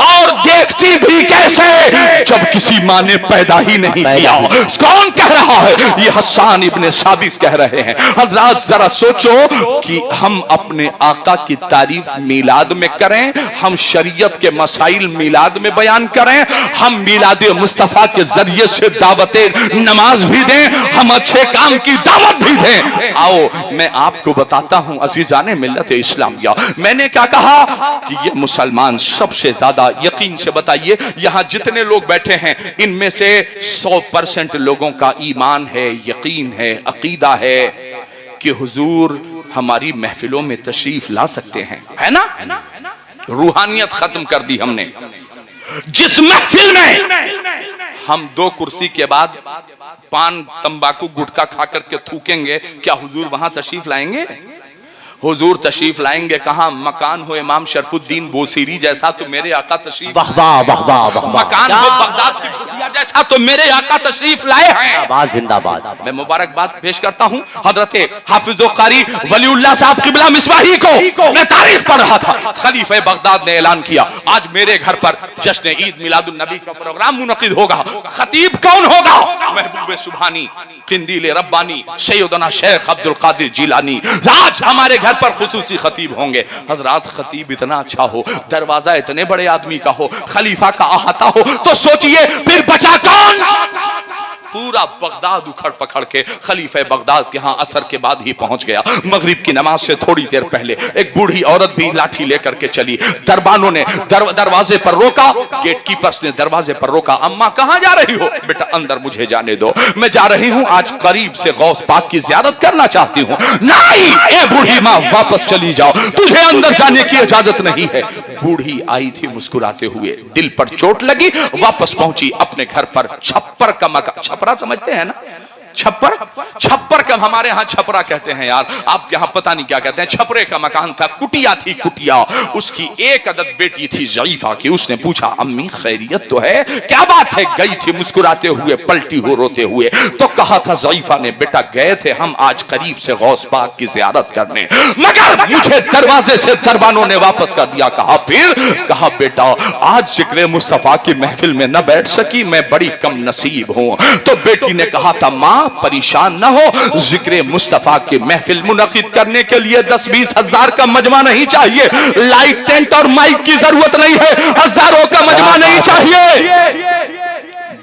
और देखती भी कैसे जब किसी माँ ने पैदा ही नहीं किया। कौन कह रहा है? ये हसन इब्ने साबित कह रहे हैं। हजरात जरा सोचो कि हम अपने आका की तारीफ मिलाद में करें, हम शरीयत के मसाइल मिलाद में बयान करें, हम मिलाद मुस्तफा के जरिए से दावते नमाज भी दें, हम अच्छे काम की दावत भी दें। आओ मैं आपको बताता हूं अजीजाने मिल्लत इस्लामिया, मैंने क्या कहा कि ये मुसलमान सबसे ज्यादा, यकीन से बताइए यहां जितने लोग बैठे हैं इनमें से 100% लोगों का ईमान है, यकीन है, अकीदा है कि हुजूर हमारी महफिलों में तशरीफ ला सकते हैं, है ना? रूहानियत खत्म कर दी हमने। जिस महफिल में हम 2 कुर्सी के बाद पान तंबाकू गुटखा खा करके थूकेंगे, क्या हुजूर वहां तशरीफ लाएंगे? हुजूर तशरीफ लाएंगे कहां? मकान हो इमाम शरफुद्दीन बोसीरी जैसा तो मेरे आका तशरीफ, वाह वाह वाह वाह वाह, मकान हो बगदाद की कुटिया जैसा तो मेरे आका तशरीफ लाए हैं। जिंदाबाद। मैं मुबारकबाद पेश करता हूं हजरत हाफिज कारी वलीउल्लाह साहब किबला मिसबाही को। मैं तारीख पढ़ रहा था, खलीफे बगदाद ने ऐलान किया आज मेरे घर पर जश्न ईद मिलादुन नबी का प्रोग्राम मुनक़िद होगा। खतीब कौन होगा? महबूब सुभानी, किंदील रब्बानी, सैयदना शेख अब्दुल कादिर जिलानी। आज हमारे घर पर खुसूसी खतीब होंगे। हजरात खतीब इतना अच्छा हो, दरवाजा इतने बड़े आदमी का हो, खलीफा का अहाता हो, तो सोचिए फिर बचा कौन? पूरा बगदाद उखड़ पकड़ के खलीफे बगदाद के यहाँ असर के बाद ही पहुंच गया। मगरिब की नमाज से थोड़ी देर पहले एक बूढ़ी औरत भी लाठी लेकर के चली। दरबानों ने दरवाजे पर रोका, गेटकीपर्स ने दरवाजे पर रोका। अम्मा कहाँ जा रही हो? बेटा अंदर मुझे जाने दो, मैं जा रही हूँ आज करीब से गौस पाक की ज़ियारत करना चाहती हूँ। नहीं, ए बूढ़ी माँ वापस चली जाओ, तुझे अंदर जाने की इजाजत नहीं है। बूढ़ी आई थी मुस्कुराते हुए, दिल पर चोट लगी, वापस पहुंची अपने घर पर। छप्पर का मकान, छपरा समझते हैं ना? छप्पर, छप्पर का हमारे यहाँ छपरा कहते हैं यार, आप यहाँ पता नहीं क्या कहते हैं। छपरे का मकान था, कुटिया थी कुटिया। उसकी एक अदद बेटी थी ज़ईफा की। उसने पूछा अम्मी खैरियत तो है? क्या बात है? गई थी मुस्कुराते हुए, पलटी हो रोते हुए। तो कहा था ज़ईफा ने, बेटा गए थे हम आज करीब से गौस पाक की ज़ियारत करने, मगर मुझे दरवाजे से दरबानों ने वापस कर दिया। कहा फिर? कहा बेटा आज जिक्र मुस्तफा की महफिल में न बैठ सकी, मैं बड़ी कम नसीब हूँ। तो बेटी ने कहा था माँ परेशान न हो, जिक्र मुस्तफा की महफिल मुनक़िद करने के लिए 10-20 हजार का मजमा नहीं चाहिए, लाइट टेंट और माइक की जरूरत नहीं है, हजारों का मजमा नहीं चाहिए।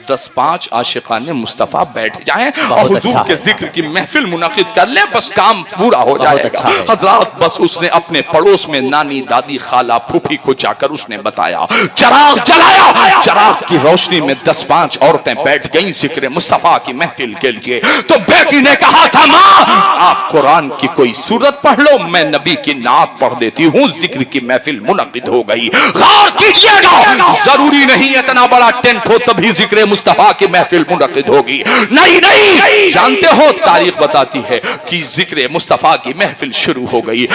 10-5 आशिकाने मुस्तफा बैठ जाएं और हुजूर के जिक्र की महफिल मुनक़िद कर ले, बस काम पूरा हो जाएगा। हजरत बस उसने अपने पड़ोस में नानी, दादी, खाला, फूफी को जाकर उसने बताया, चराग जलाया। चराग की रोशनी में 10-5 औरतें बैठ गईं जिक्र मुस्तफा की महफिल के लिए। तो बेटी ने कहा था, माँ आप कुरान की कोई सूरत पढ़ लो, मैं नबी की नात पढ़ देती हूँ। जिक्र की महफिल मुनक़िद हो गई। गौर कीजिएगा, जरूरी नहीं इतना बड़ा टेंट हो तभी जिक्र मुस्तफा की महफिल मुनक़िद होगी। नहीं नहीं, जानते हो तारीख बताती है कि जिक्र मुस्तफा की महफिल शुरू हो गई।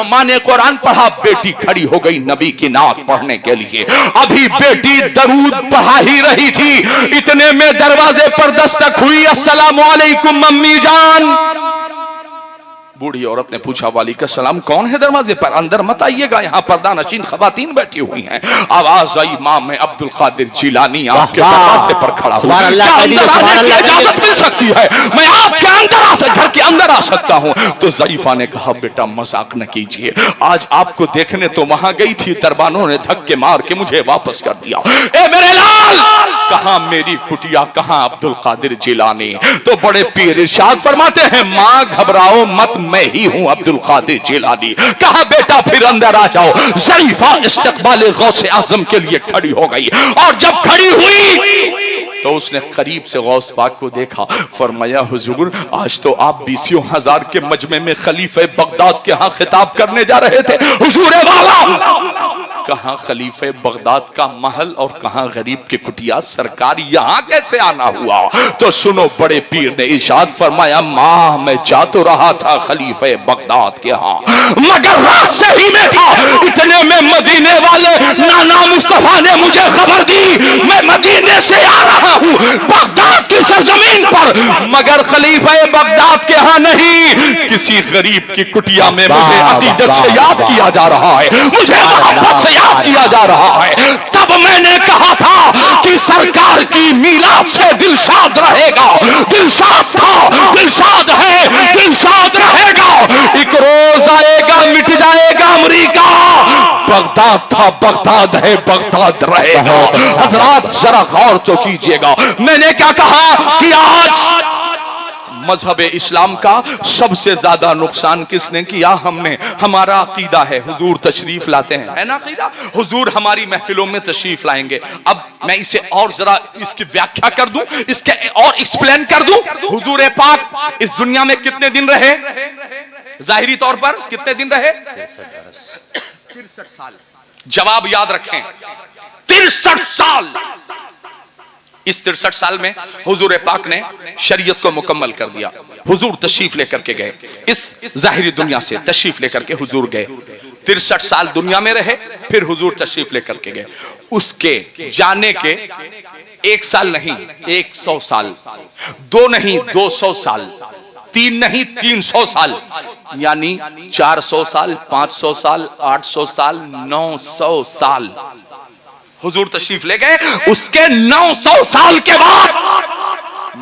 माँ ने कुरान पढ़ा, बेटी खड़ी हो गई नबी की नात पढ़ने के लिए। अभी बेटी दरूद पढ़ा ही रही थी, इतने में दरवाजे पर दस्तक हुई। अस्सलामु अलैकुम मम्मी जान। बूढ़ी औरत ने पूछा, वालेकुम सलाम, कौन है दरवाजे पर? अंदर मत आइएगा, यहाँ पर्दा नशीन खवातीन बैठी हुई हैं। आवाज आई, माँ मैं अब्दुल कादिर जिलानी आपके दरवाजे पर खड़ा हूँ, इजाजत मिल सकती है, मैं आपके अंदर घर के अंदर आ सकता हूँ? तो ज़रीफा ने कहा, बेटा मजाक न कीजिए, आज आपको देखने तो वहां गई थी, दरबानों ने धक्के मार के मुझे वापस कर दिया। ए मेरे लाल, कहाँ मेरी कुटिया, कहाँ अब्दुल कादिर जिलानी? तो बड़े पीर इरशाद फरमाते हैं, माँ घबराओ मत, मैं ही हूं अब्दुल कादिर जिलानी। कहा बेटा फिर अंदर आ जाओ। ज़रीफा इस्तक़बाल गौसे आज़म के लिए खड़ी हो गई, और जब खड़ी हुई तो उसने करीब से गौस पाक को देखा। फरमाया, हुजूर आज तो आप 20 हजार के मजमे में खलीफे बगदाद के यहाँ खिताब करने जा रहे थे। हुजूर वाला, कहाँ खलीफे बगदाद का महल और कहाँ गरीब की कुटिया, सरकार यहाँ कैसे आना हुआ? तो सुनो, बड़े पीर ने इरशाद फरमाया, माँ मैं जा तो रहा था खलीफे बगदाद के यहाँ, मगर रास्ते ही में था, इतने में मदीने वाले नाना मुस्तफा ने मुझे खबर दी, मैं मदीने से आ रहा हूँ बगदाद की सरजमीन पर, मगर खलीफे बगदाद के यहाँ नहीं, किसी गरीब की कुटिया में मुझे अकीदत से याद किया जा रहा है, मुझे मोहब्बत से याद किया जा रहा है। तब मैंने कहा था कि सरकार की मीलाद से दिलशाद रहेगा, दिलशाद था, दिलशाद है, दिलशाद रहेगा। एक रोज आएगा मिट जाएगा अमेरिका, बगदाद था, बगदाद है, बगदाद रहेगा। हजरात जरा गौर तो कीजिएगा, मैंने क्या कहा कि आज मजहब इस्लाम का सबसे ज्यादा नुकसान किसने किया? हमने। हमारा अकीदा है, हुजूर तशरीफ लाते हैं, है ना अकीदा? हुजूर हमारी महफिलों में तशरीफ लाएंगे। अब मैं इसे और जरा इसकी व्याख्या कर दूं, इसके और एक्सप्लेन कर दूं। हुजूर पाक इस दुनिया में कितने दिन रहे? जाहिरी तौर पर कितने दिन रहे? 63 साल। जवाब याद रखें, 63 साल। इस 63 साल में हुजूर पाक ने शरीयत को मुकम्मल कर दिया। हुजूर तशरीफ लेकर के गए, इस जाहिरी दुनिया से तशरीफ लेकर के हुजूर गए। 63 साल दुनिया में रहे, फिर हुजूर तशरीफ लेकर के गए। उसके जाने के 1 साल नहीं 100 साल, 2 नहीं 200 साल, 3 नहीं 300 साल, यानी 400 साल, 500 साल, 800 साल, 900 साल हुजूर तशरीफ ले गए। उसके 900 साल के बाद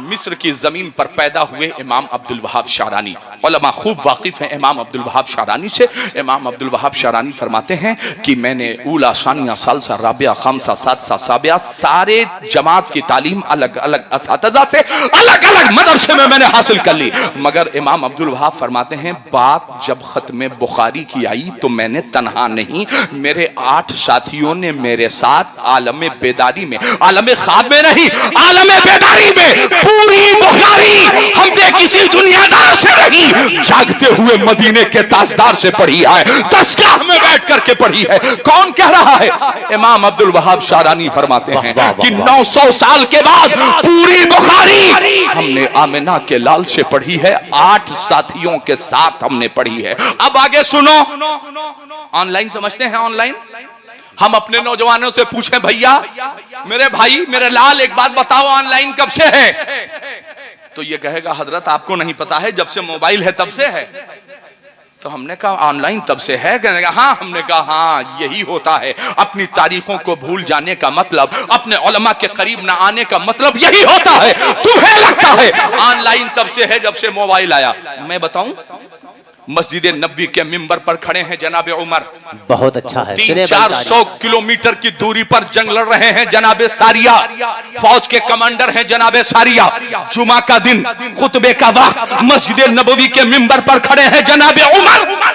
मिस्र की जमीन पर पैदा हुए इमाम अब्दुल वहाब शारानी। उलमा खूब वाकिफ हैं इमाम अब्दुल वहाब शारानी से। इमाम अब्दुल वहाब शारानी फरमाते हैं कि मैंने ऊला, सानिया, सालसा, राबिया, खामसा, सादसा, साबिया सारे जमात की तालीम अलग अलग असातिज़ा से अलग अलग मदरसे में मैंने हासिल कर ली। मगर इमाम अब्दुल वहाब फरमाते हैं, बात जब खत्म बुखारी की आई तो मैंने तन्हा नहीं, मेरे 8 साथियों ने मेरे साथ आलम बेदारी में, आलम ख्वाब में नहीं, आलम बेदारी में पूरी बुखारी हमने किसी दुनियादार से नहीं, जागते हुए मदीने के ताजदार से पढ़ी है, दरगाह में बैठ करके पढ़ी है। कौन कह रहा है? इमाम अब्दुल वहाब शारानी फरमाते हैं कि 900 साल के बाद पूरी बुखारी हमने आमिना के लाल से पढ़ी है, 8 साथियों के साथ हमने पढ़ी है। अब आगे सुनो, ऑनलाइन समझते हैं? ऑनलाइन हम अपने नौजवानों से पूछें, भैया मेरे भाई मेरे लाल एक बात बताओ, ऑनलाइन कब से है? तो ये कहेगा, हजरत आपको नहीं पता है, जब से मोबाइल है तब से है। तो हमने कहा ऑनलाइन तब से है? कहने हाँ। हमने कहा हाँ, यही होता है, अपनी तारीखों को भूल जाने का मतलब, अपने उलमा के करीब ना आने का मतलब यही होता है। तुम्हें लगता है ऑनलाइन तब से है जब से मोबाइल आया। मैं बताऊं, मस्जिद नबी के मिंबर पर खड़े हैं जनाब उमर। बहुत अच्छा है। 300-400 किलोमीटर की दूरी पर जंग लड़ रहे हैं जनाब सारिया, फौज के कमांडर हैं जनाब सारिया। जुमा का दिन, खुतबे का वक्त, मस्जिद नबवी के मिंबर पर खड़े हैं जनाब उमर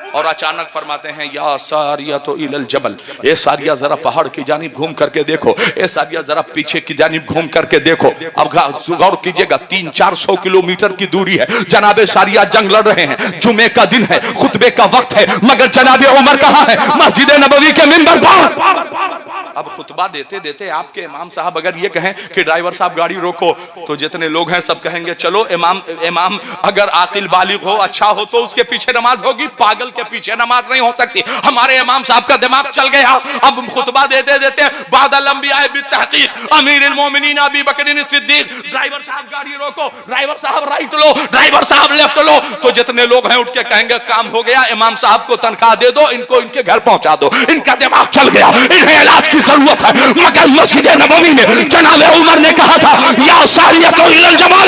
और अचानक फरमाते हैं या सारिया तो इलल जबल, ए सारिया जरा पहाड़ की जानिब घूम करके देखो, ए सारिया जरा पीछे की जानिब घूम करके देखो। अब गौर कीजिएगा 300-400 किलोमीटर की दूरी है, जनाब सारिया जंग लड़ रहे हैं, जुमे का दिन है, खुतबे का वक्त है, मगर जनाब उमर कहां है? मस्जिद नबवी के मिंबर पर। अब खुतबा देते देते आपके इमाम साहब अगर ये कहें कि ड्राइवर साहब गाड़ी रोको, तो जितने लोग हैं सब कहेंगे चलो इमाम अगर आकिल बालिग हो, अच्छा हो तो उसके पीछे नमाज होगी, पागल के पीछे नमाज नहीं हो सकती। हमारे इमाम साहब का दिमाग चल गया। अब खुतबा देते देते बादल अंबिया बित्तहकीक अमीरुल मोमिनीन अबू बकर सिद्दीक, ड्राइवर साहब गाड़ी रोको, ड्राइवर साहब राइट लो, ड्राइवर साहब लेफ्ट लो, तो जितने लोग हैं उठ के कहेंगे काम हो गया, इमाम साहब को तनख्वाह दे दो, इनको इनके घर पहुंचा दो, इनका दिमाग चल गया, इन्हें इलाज की जरूरत है। मगर मस्जिद नबवी में जनाब उमर ने कहा था या सारिया तो इलल जबल,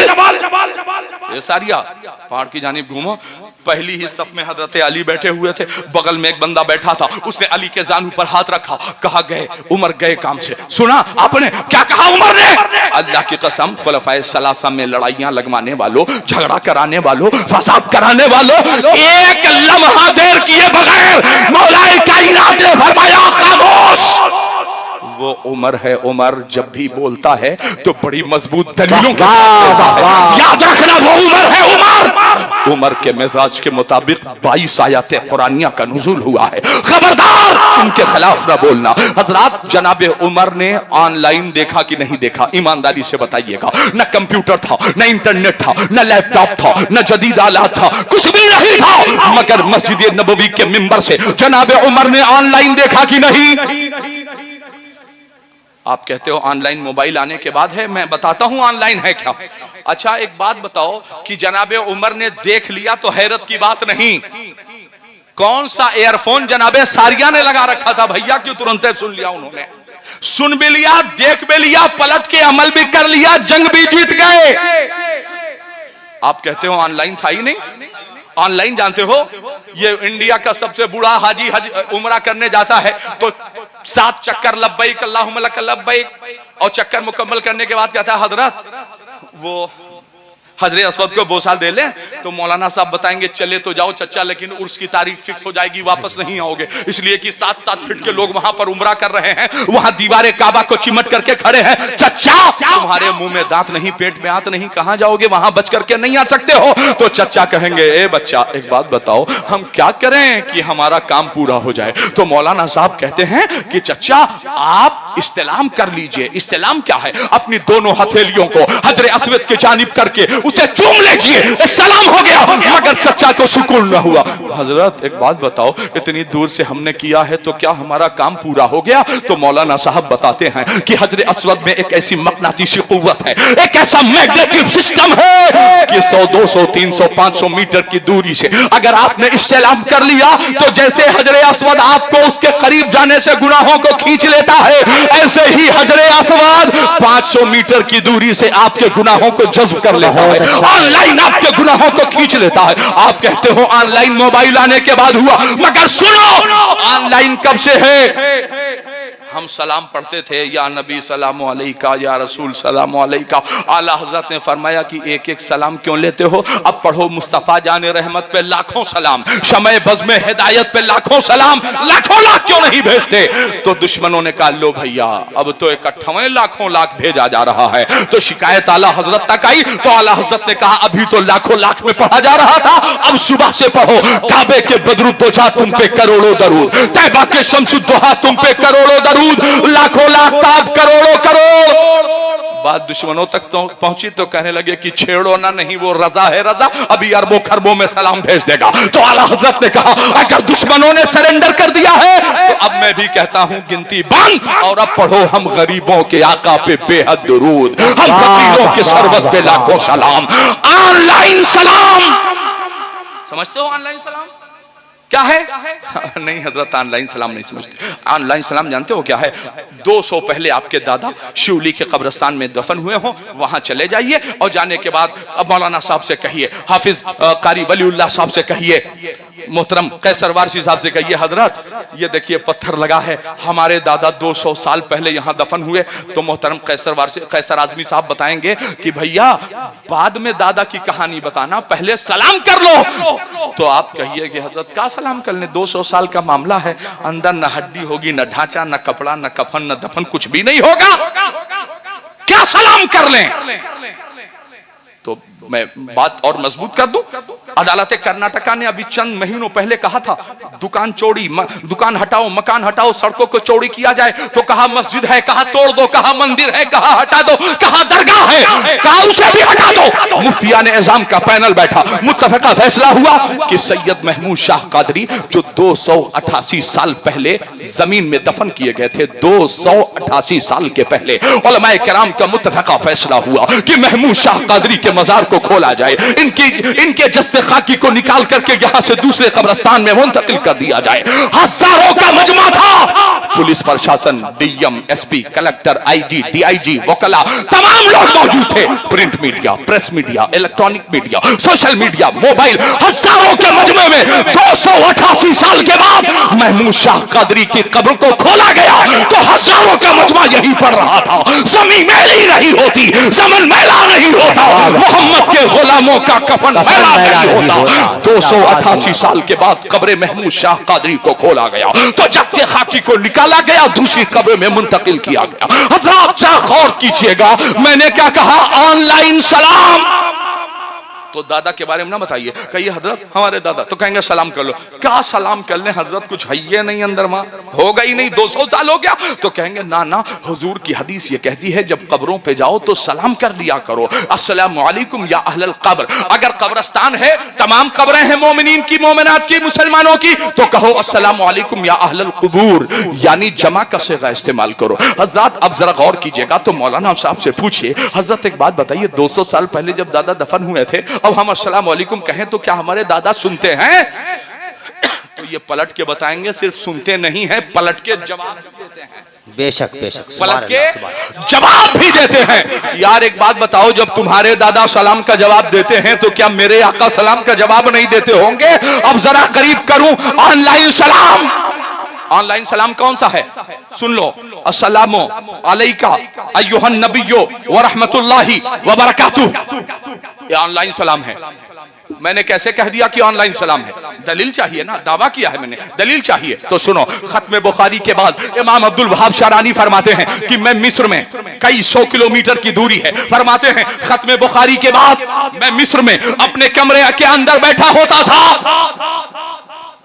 ये सारिया पहाड़ की जानिब घूमो। पहली ही सफ में हजरत अली बैठे हुए थे, बगल में एक बंदा बैठा था, उसने अली के जानू पर हाथ रखा, कहा गए उमर गए काम से। सुना आपने क्या कहा उमर ने? अल्लाह की कसम खुलफाए सलासा में लड़ाइयां लगवाने वालों, झगड़ा कराने वालों, फसाद कराने वालों, एक लम्हा देर किए बगैर मौलाए कायनात ने फरमाया खामोश। वो उमर है, उमर जब भी बोलता है तो बड़ी मजबूत दलीलों के साथ बोलता है। याद रखना वो उमर है, उमर। उमर के मिजाज के मुताबिक 22 आयत कुरानिया का नुज़ूल हुआ है, खबरदार उनके खिलाफ ना बोलना। हजरात जनाबे उमर ने ऑनलाइन देखा कि नहीं देखा, ईमानदारी से बताइएगा। न कंप्यूटर था, न इंटरनेट था, न लैपटॉप था, न जदीद आलात था, कुछ भी नहीं था, मगर मस्जिद नबवी के मिंबर से जनाबे उमर ने ऑनलाइन देखा कि नहीं। आप कहते हो ऑनलाइन मोबाइल आने के बाद है, मैं बताता हूं ऑनलाइन है क्या। अच्छा एक बात बताओ कि जनाबे उमर ने देख लिया तो हैरत की बात नहीं, कौन सा एयरफोन जनाबे सारिया ने लगा रखा था भैया, क्यों तुरंत सुन लिया उन्होंने, सुन भी लिया, देख भी लिया, पलट के अमल भी कर लिया, जंग भी जीत गए। आप कहते हो ऑनलाइन था ही नहीं। ऑनलाइन जानते हो, ये इंडिया का सबसे बूढ़ा हाजी हज उमरा करने जाता है तो 7 चक्कर लब्बैक अल्लाहुम्मा लक लब्बैक, और चक्कर मुकम्मल करने के बाद कहता है हजरत वो हजरे असवद को बोसा दे ले, तो मौलाना साहब बताएंगे चले तो जाओ चचा, लेकिन उर्स की तारीख फिक्स हो जाएगी, वापस नहीं आओगे, इसलिए कि 7-7 फीट के लोग वहां पर उमरा कर रहे हैं, वहां दीवारे काबा को चिमट करके खड़े हैं। चचा तुम्हारे मुंह में दांत नहीं, पेट में आंत नहीं, कहां जाओगे, वहां बच करके नहीं आ सकते हो। तो चचा कहेंगे ए बच्चा एक बात बताओ, हम क्या करें कि हमारा काम पूरा हो जाए। तो मौलाना साहब कहते हैं कि चचा आप इस्तेलाम कर लीजिए। इस्तेलाम क्या है? अपनी दोनों हथेलियों को हजरे अस्वद की जानिब करके उसे चूम लीजिए, सलाम हो गया। मगर चचा को सुकून न हुआ। हजरत एक बात बताओ, इतनी दूर से हमने किया है तो क्या हमारा काम पूरा हो गया? तो मौलाना साहब बताते हैं कि हजरे अस्वद में एक ऐसी मकनातीसी कुव्वत है, एक ऐसा मैग्नेटिक सिस्टम है कि 100, 200, 300, 500 मीटर की दूरी से अगर आपने इस्तेलाम कर लिया तो जैसे हजरे अस्वद आपको उसके करीब जाने से गुनाहों को खींच लेता है, ऐसे ही हजरे अस्वद 500 मीटर की दूरी से आपके गुनाहों को जज्ब कर लेता है, ऑनलाइन आपके गुनाहों को खींच लेता है। आप कहते हो ऑनलाइन मोबाइल आने के बाद हुआ, मगर सुनो ऑनलाइन कब से है? हम सलाम पढ़ते थे या नबी सलाम अलैका, या रसूल सलाम अलैका। आला हजरत ने फरमाया कि एक एक सलाम क्यों लेते हो, अब पढ़ो मुस्तफा जाने रहमत पे लाखों सलाम, शमे बज़्म हिदायत पे लाखों सलाम, लाखों लाख क्यों नहीं भेजते? तो दुश्मनों ने कहा लो भैया अब तो 91 लाखों लाख भेजा जा रहा है। तो शिकायत आला हजरत तक आई तो आला हजरत ने कहा अभी तो लाखों लाख में पढ़ा जा रहा था, अब सुबह से पढ़ो। काबे के बदरुद्दोजा तुम पे करोड़ों दरूद, तैबा के शम्सुद्दोहा तुम पे करोड़ों दरूद, लाखों लाख ताब करोड़ों करोड़। बात दुश्मनों तक तो पहुंची तो कहने लगे कि छेड़ो ना, नहीं वो रजा है रजा, अभी अरबों खरबों में सलाम भेज देगा। तो आला हजरत ने कहा अगर दुश्मनों ने सरेंडर कर दिया है तो अब मैं भी कहता हूं गिनती बंद, और अब पढ़ो हम गरीबों के आका पे बेहद दुरूद, हम फकीरों के सरवत पे लाखों सलाम। ऑनलाइन सलाम समझते हो? ऑनलाइन सलाम क्या है? नहीं हजरत, ऑनलाइन सलाम नहीं समझते। ऑनलाइन सलाम जानते हो क्या है? 200 पहले आपके दादा शिवली के कब्रिस्तान में दफन हुए हो, वहां चले जाइए और जाने के बाद अब मौलाना साहब से कहिए, हाफिज कारी वलीउल्लाह साहब से कहिए, मोहतरम कैसर वारसी साहब से कहिए, हजरत ये देखिए पत्थर लगा है, हमारे दादा 200 साल पहले यहाँ दफन हुए। तो मोहतरम कैसर आजमी साहब बताएंगे कि भैया बाद में दादा की कहानी बताना, पहले सलाम कर लो। तो आप कहिए कि हजरत क्या सलाम कर लें, 200 साल का मामला है, अंदर न हड्डी होगी, न ढांचा, न कपड़ा, न कफन, न दफन, कुछ भी नहीं होगा, क्या सलाम कर लें? तो मैं बात और मजबूत कर दूं, अदालत कर्नाटका ने अभी चंद महीनों पहले कहा था दुकान हटाओ, मकान हटाओ, सड़कों को चौड़ी किया जाए। तो कहा मस्जिद है, कहा तोड़ दो, कहा मंदिर है, कहा हटा दो, कहा दरगाह है, कहा उसे भी हटा दो। मुफ्तियान एज़ाम का पैनल बैठा, मुत्तफ़क़ा फैसला हुआ कि सैयद महमूद शाह कादरी जो 288 साल पहले जमीन में दफन किए गए थे, 288 साल के पहले उलमाए किराम का मुत्तफ़क़ा फैसला हुआ कि महमूद शाह कादरी के मजार को खोला जाए, इनके जस्ते खाकी को निकाल करके यहां से दूसरे कब्रिस्तान में मुंतकिल कर दिया जाए। हजारों का मजमा था, पुलिस प्रशासन, DM, SP, collector, IG, DIG, वकला, तमाम लोग मौजूद थे। Print media, press media, electronic media, social media, mobile, हजारों के मजमे में 288 साल के बाद महमूद शाह कादरी की कब्र को खोला गया। तो हजारों का मजमा यही पड़ रहा था, जमीन मैली नहीं होती, जमीन मैला नहीं होता, मोहम्मद के गुलामों का कफन मैला नहीं होता। 288 साल के बाद कब्र महमूद शाह कादरी को खोला गया, तो जस्ते खाकी को निकाला गया, दूसरी कब्र में मुंतकिल किया गया। हज़रात जरा गौर कीजिएगा, मैंने क्या कहा? ऑनलाइन सलाम। तो दादा के बारे में ना बताइए, कहिए हजरत हमारे दादा, तो कहेंगे सलाम कर लो। क्या सलाम कर ले हजरत, कुछ है ये नहीं अंदर मां, होगा ही नहीं, 200 साल हो गया। तो कहेंगे ना ना, हुजूर की हदीस ये कहती है जब कब्रों पे जाओ तो सलाम कर लिया करो, अस्सलामु अलैकुम या अहलल कब्र। अगर कब्रिस्तान है, तमाम कब्रें हैं मोमिनीन की, मोमिनात की, मुसलमानों की, तो कहो अस्सलामु अलैकुम या अहलल कुबूर, यानी जमा का सिगा इस्तेमाल करो। हजरत अब जरा गौर कीजिएगा, तो मौलाना साहब से पूछिए, हजरत एक बात बताइए, 200 साल पहले जब दादा दफन हुए थे, अब हम अस्सलाम वालेकुम कहें तो क्या हमारे दादा सुनते हैं? तो ये पलट के बताएंगे, सिर्फ सुनते नहीं हैं, पलट के जवाब देते हैं। बेशक बेशक, पलट के जवाब भी देते हैं। यार एक बात बताओ, जब तुम्हारे दादा सलाम का जवाब देते हैं तो क्या मेरे आका सलाम का जवाब नहीं देते होंगे? अब जरा करीब करूं, ऑनलाइन सलाम। ऑनलाइन सलाम कौन सा है? सुन लो, अस्सलामु अलैका अय्युहन नबिय्यो व रहमतुल्लाहि व बरकातुहू, ये ऑनलाइन सलाम है। मैंने कैसे कह दिया कि ऑनलाइन सलाम है? दलील चाहिए ना, दावा किया है मैंने, दलील चाहिए। तो सुनो, खत्म बुखारी के बाद इमाम अब्दुल वहाब शारानी फरमाते हैं कि मैं मिस्र में, कई 100 किलोमीटर की दूरी है, फरमाते हैं खत्म बुखारी के बाद मैं मिस्र में अपने कमरे के अंदर बैठा होता था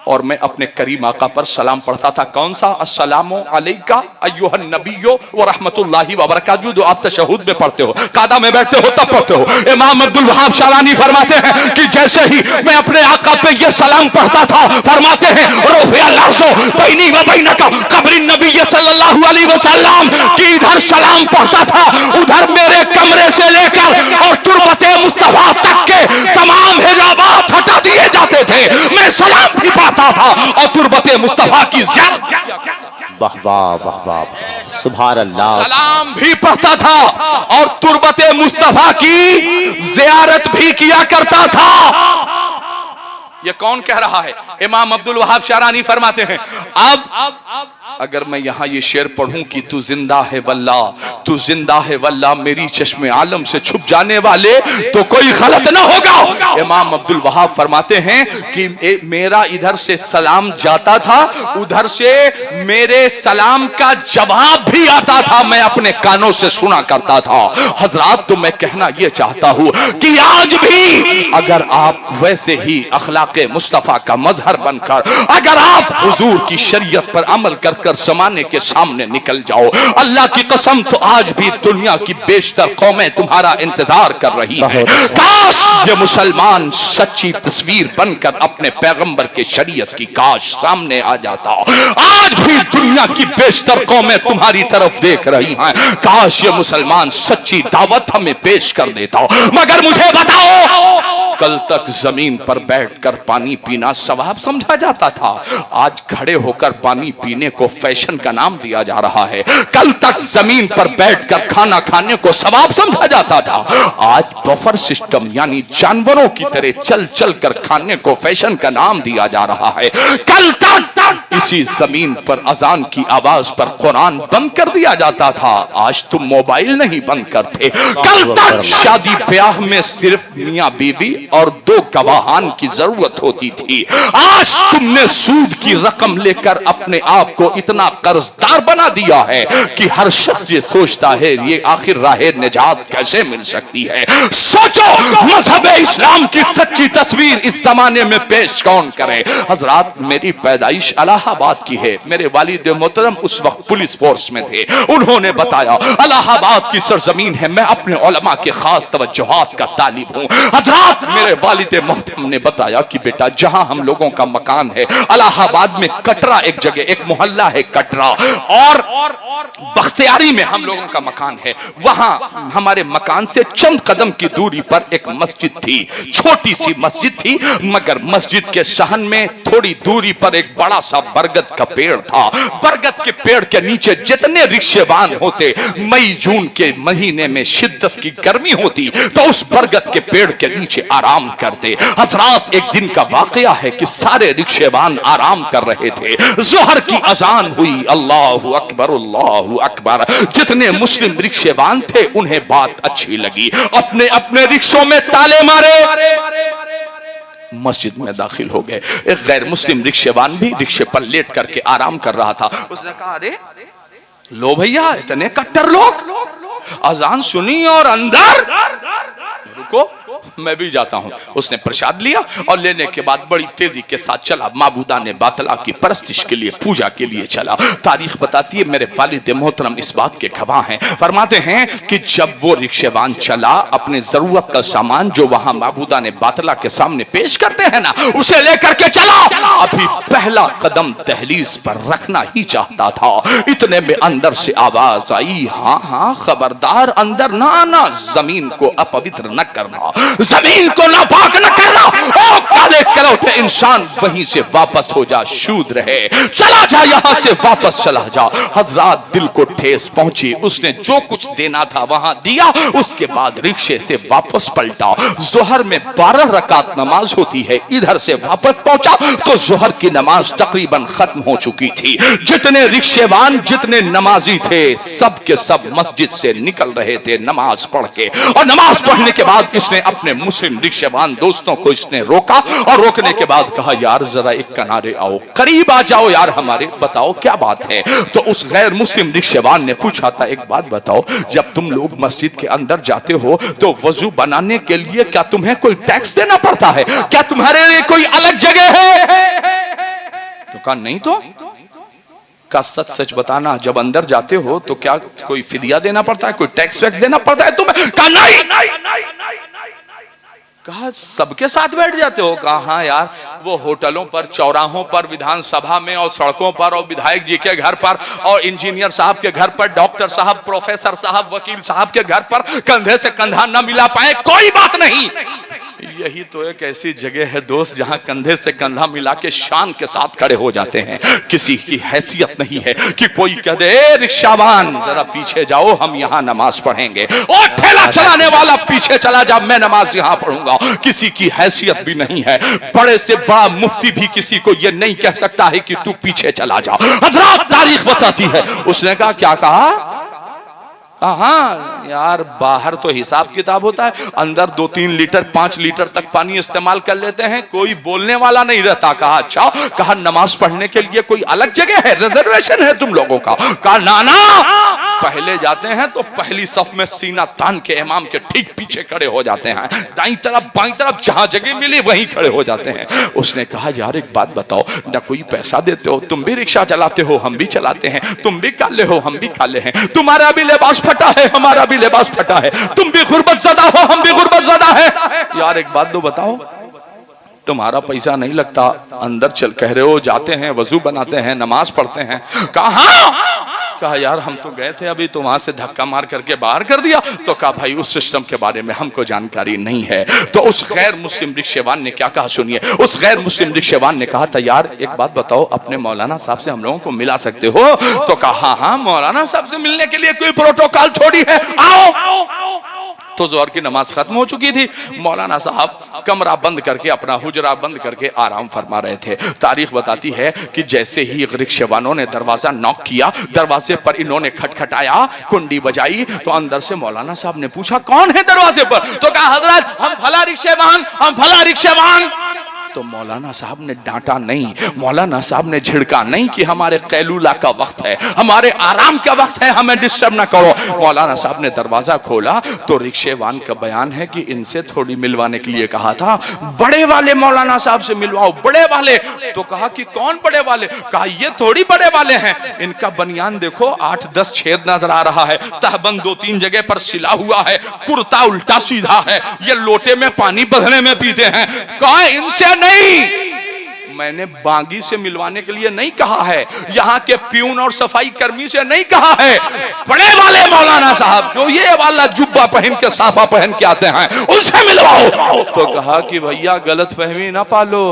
और मैं अपने करीम आका पर सलाम पढ़ता था। कौन सा? अस्सलामु अलैका अय्युहन नबिय्यो व रहमतुल्लाहि व बरकातुहू, जो आप तशहुद में पढ़ते हो, कादा में बैठते हो तब पढ़ते हो। इमाम अब्दुल वहाब शारानी फरमाते हैं कि जैसे ही मैं अपने आका पे ये सलाम पढ़ता था, फरमाते हैं रुफ़िअ अर्शो बैनी व बैनका क़ब्रि नबी सल्लल्लाहु अलैहि वसल्लम, कि इधर सलाम पढ़ता था, उधर मेरे कमरे से लेकर और तुरबते मुस्तफा तक के तमाम हिजाबात हटा दिए जाते थे। मैं सलाम भी था और तुरबते मुस्तफा की वाह वाह वाह वाह, सुभान अल्लाह, सलाम भी पढ़ता था और तुरबते मुस्तफा की ज़ियारत भी किया करता था। ये कौन कह रहा है? इमाम अब्दुल वहाब शारानी फरमाते हैं, अब अगर मैं यहाँ ये शेर पढ़ूं कि तू जिंदा है वल्ला, तू जिंदा है वल्ला, मेरी चश्मे आलम से छुप जाने वाले, तो कोई गलत ना होगा। इमाम अब्दुल वहाब फरमाते हैं कि मेरा इधर से सलाम जाता था, उधर से मेरे सलाम का जवाब भी आता था, मैं अपने कानों से सुना करता था। हजरात, तो मैं कहना ये चाहता हूँ कि आज भी अगर आप वैसे ही अखलाक मुस्तफा का मजहर बनकर अगर आप हुजूर की शरीयत पर अमल कर ज़माने के सामने निकल जाओ, अल्लाह की कसम, तो आज भी दुनिया की बेशतर कौमें तुम्हारा इंतजार कर रही हैं। काश ये मुसलमान सच्ची तस्वीर बनकर अपने पैगंबर के शरीयत की काश सामने आ जाता। आज भी दुनिया की बेशतर कौमें तुम्हारी तरफ देख रही हैं, काश ये मुसलमान सच्ची दावत हमें पेश कर देता। मगर मुझे बताओ, कल तक जमीन पर बैठकर पानी पीना सवाब समझा जाता था, आज खड़े होकर पानी पीने को फैशन का नाम दिया जा रहा है। कल तक जमीन पर बैठकर खाना खाने को सवाब समझा जाता था, आज बफर सिस्टम यानी जानवरों की तरह चल चल कर खाने को फैशन का नाम दिया जा रहा है। कल तक इसी जमीन पर अजान की आवाज पर कुरान बंद कर दिया जाता था, आज तुम मोबाइल नहीं बंद करते। कल तक शादी ब्याह में सिर्फ मियां बीवी और 2 गवाहान की जरूरत होती थी, आज तुमने सूद की रकम लेकर अपने आप को इतना कर्जदार बना दिया है कि हर शख्स ये सोचता है ये आखिर राह निजात कैसे मिल सकती है। सोचो मजहब इस्लाम की सच्ची तस्वीर इस जमाने में पेश कौन करे। हजरात, मेरी पैदाइश इलाहाबाद की है, मेरे वालिद मोहतरम उस वक्त पुलिस फोर्स में थे, उन्होंने बताया इलाहाबाद की सरजमीन है, मैं अपने उलमा के खास तवज्जुहात का तालिब हूँ। हजरात, मेरे वालिद मोहतरम ने बताया कि बेटा जहां हम लोगों का मकान है इलाहाबाद में कटरा एक जगह, एक मोहल्ला है कटरा, और बख्तियारी में हम लोगों का मकान है, वहां हमारे मकान से चंद कदम की दूरी पर एक मस्जिद थी, छोटी सी मस्जिद थी, मगर मस्जिद के सहन में थोड़ी दूरी पर एक बड़ा सा बरगद का पेड़ था। बरगद के पेड़ के नीचे जितने रिक्शेवान होते, मई जून के महीने में शिद्दत की गर्मी होती तो उस बरगद के पेड़ के नीचे आराम करते। हजरात, एक दिन का वाकया है कि सारे रिक्शेवान आराम कर रहे थे, जोहर की अजान हुई, अल्लाहु अकबर अल्लाहु अकबर। जितने मुस्लिम रिक्शेवान थे उन्हें बात अच्छी लगी, अपने अपने रिक्शों में ताले मारे, मस्जिद में दाखिल हो गए। एक गैर मुस्लिम रिक्शेवान भी रिक्शे पर लेट करके आराम कर रहा था। उसने कहा, अरे लो भैया, इतने कट्टर लोग, अजान सुनी और अंदर, रुको मैं भी जाता हूं। उसने प्रसाद लिया और लेने के बाद बड़ी तेजी के साथ चला, माबूदा ने बातला की परस्तिश के लिए, पूजा के लिए चला। तारीख बताती है, मेरे वालिद मोहतरम इस बात के गवाह हैं, फरमाते हैं कि जब वो रिक्शेवान चला, अपने जरूरत का सामान जो वहां माबूदा ने बातला के सामने पेश करते हैं ना, उसे लेकर के चला। अभी पहला कदम दहलीज पर रखना ही चाहता था, इतने में अंदर से आवाज आई, हाँ हाँ खबरदार, अंदर ना आना, जमीन को अपवित्र न करना, जमीन को नापाक न करना, ओ काले कलौटे इंसान, वहीं से वापस हो जा, शूद्र है, चला जा यहां से, वापस चला जा। हजरात, दिल को ठेस पहुंची, उसने जो कुछ देना था वहां दिया, उसके बाद रिक्शे से वापस पलटा। जोहर में 12 रकात नमाज होती है, इधर से वापस पहुंचा तो जोहर की नमाज तकरीबन खत्म हो चुकी थी। जितने रिक्शेवान, जितने नमाजी थे, सब के सब मस्जिद से निकल रहे थे नमाज पढ़ के, और नमाज पढ़ने के बाद इसने अपने मुस्लिम रिक्शेवान दोस्तों को इसने रोका, और रोकने के बाद कहा, यार जरा एक किनारे आओ, करीब आ जाओ यार हमारे, बताओ क्या बात है। तो उस गैर मुस्लिम रिक्शेवान ने पूछा था, एक बात बताओ, जब तुम लोग मस्जिद के अंदर जाते हो तो वजू बनाने के लिए क्या तुम्हें कोई टैक्स देना पड़ता है? क्या तुम्हारे लिए कोई अलग जगह है? तो कहा नहीं तो। का सच सच बताना, जब अंदर जाते हो तो क्या कोई फिदिया देना पड़ता है, कोई टैक्स वैक्स देना पड़ता है तुम्हें? कहा नहीं। कहा सबके साथ बैठ जाते हो? कहा हाँ यार, वो होटलों पर, चौराहों पर, विधानसभा में और सड़कों पर, और विधायक जी के घर पर, और इंजीनियर साहब के घर पर, डॉक्टर साहब, प्रोफेसर साहब, वकील साहब के घर पर कंधे से कंधा न मिला पाए, कोई बात नहीं। यही तो एक ऐसी जगह है दोस्त जहां कंधे से कंधा मिला के शान के साथ खड़े हो जाते हैं। किसी की हैसियत नहीं है कि कोई कह दे, रिक्शावान जरा पीछे जाओ, हम यहाँ नमाज पढ़ेंगे, और ठेला चलाने वाला पीछे चला जा, मैं नमाज यहाँ पढ़ूंगा। किसी की हैसियत भी नहीं है, बड़े से बड़ा मुफ्ती भी किसी को यह नहीं कह सकता है कि तू पीछे चला जा। हजरात, तारीख बताती है। उसने कहा, क्या कहा? हाँ यार, बाहर तो हिसाब किताब होता है, अंदर 2-3 लीटर 5 लीटर तक पानी इस्तेमाल कर लेते हैं, कोई बोलने वाला नहीं रहता। कहा अच्छा, कहा नमाज पढ़ने के लिए कोई अलग जगह है, रिजर्वेशन है तुम लोगों का? कहा नाना, पहले जाते हैं तो पहली सफ में सीना तान के इमाम के ठीक पीछे खड़े हो जाते हैं, दाईं तरफ बाईं तरफ जहां जगह मिली वहीं खड़े हो जाते हैं। उसने कहा, यार एक बात बताओ, ना कोई पैसा देते हो, तुम भी रिक्शा चलाते हो, हम भी चलाते हैं, तुम भी काले हो, हम भी काले हैं, तुम्हारा भी लिबास फटा है, हमारा भी लिबास फटा है, तुम भी गुर्बत ज़दा हो, हम भी गुर्बत ज़दा है, यार एक बात तो बताओ, तुम्हारा पैसा नहीं लगता, अंदर चल कह रहे हो, जाते हैं, वजू बनाते हैं, नमाज पढ़ते हैं। कहा कहा यार हम तो गए थे अभी, तो वहां से धक्का मार करके बाहर कर दिया। तो कहा भाई उस सिस्टम के बारे में हमको जानकारी नहीं है। तो उस गैर मुस्लिम रिक्शेवान ने क्या कहा सुनिए। उस गैर मुस्लिम रिक्शेवान ने कहा था यार एक बात बताओ, अपने मौलाना साहब से हम लोगों को मिला सकते हो? तो कहा हाँ हाँ, मौलाना साहब से मिलने के लिए कोई प्रोटोकॉल थोड़ी है, आओ। तो जोहर की नमाज खत्म हो चुकी थी। मौलाना साहब कमरा बंद करके, अपना हुजरा बंद करके आराम फरमा रहे थे। तारीख बताती है कि जैसे ही रिक्शेवानों ने दरवाजा नॉक किया, दरवाजे पर इन्होंने खटखटाया, कुंडी बजाई, तो अंदर से मौलाना साहब ने पूछा कौन है दरवाजे पर? तो कहा हजरत हम फला रिक्शेवान, हम फला रिक्शेवान। तो मौलाना साहब ने डांटा नहीं, मौलाना साहब ने झिड़का नहीं कि हमारे कैलूला का वक्त है, हमारे आराम का वक्त है, हमें डिस्टर्ब ना करो। मौलाना साहब ने दरवाजा खोला तो रिक्शेवान का बयान है कि इनसे थोड़ी मिलवाने के लिए कहा था, बड़े वाले मौलाना साहब से मिलवाओ, बड़े वाले। तो कहा कि कौन बड़े वाले? कहा ये थोड़ी बड़े वाले हैं, इनका बनियान देखो 8-10 छेद नजर आ रहा है, तहबंद 2-3 जगह पर सिला हुआ है, कुर्ता उल्टा सीधा है, ये लोटे में पानी बदले में पीते हैं। कहा इनसे नहीं, मैंने बागी से मिलवाने के लिए नहीं कहा है, यहाँ के प्यून और सफाई कर्मी से नहीं कहा है, बड़े वाले मौलाना साहब जो ये वाला जुब्बा पहन के साफा पहन के आते हैं उनसे मिलवाओ। तो कहा कि भैया गलत फहमी ना पालो,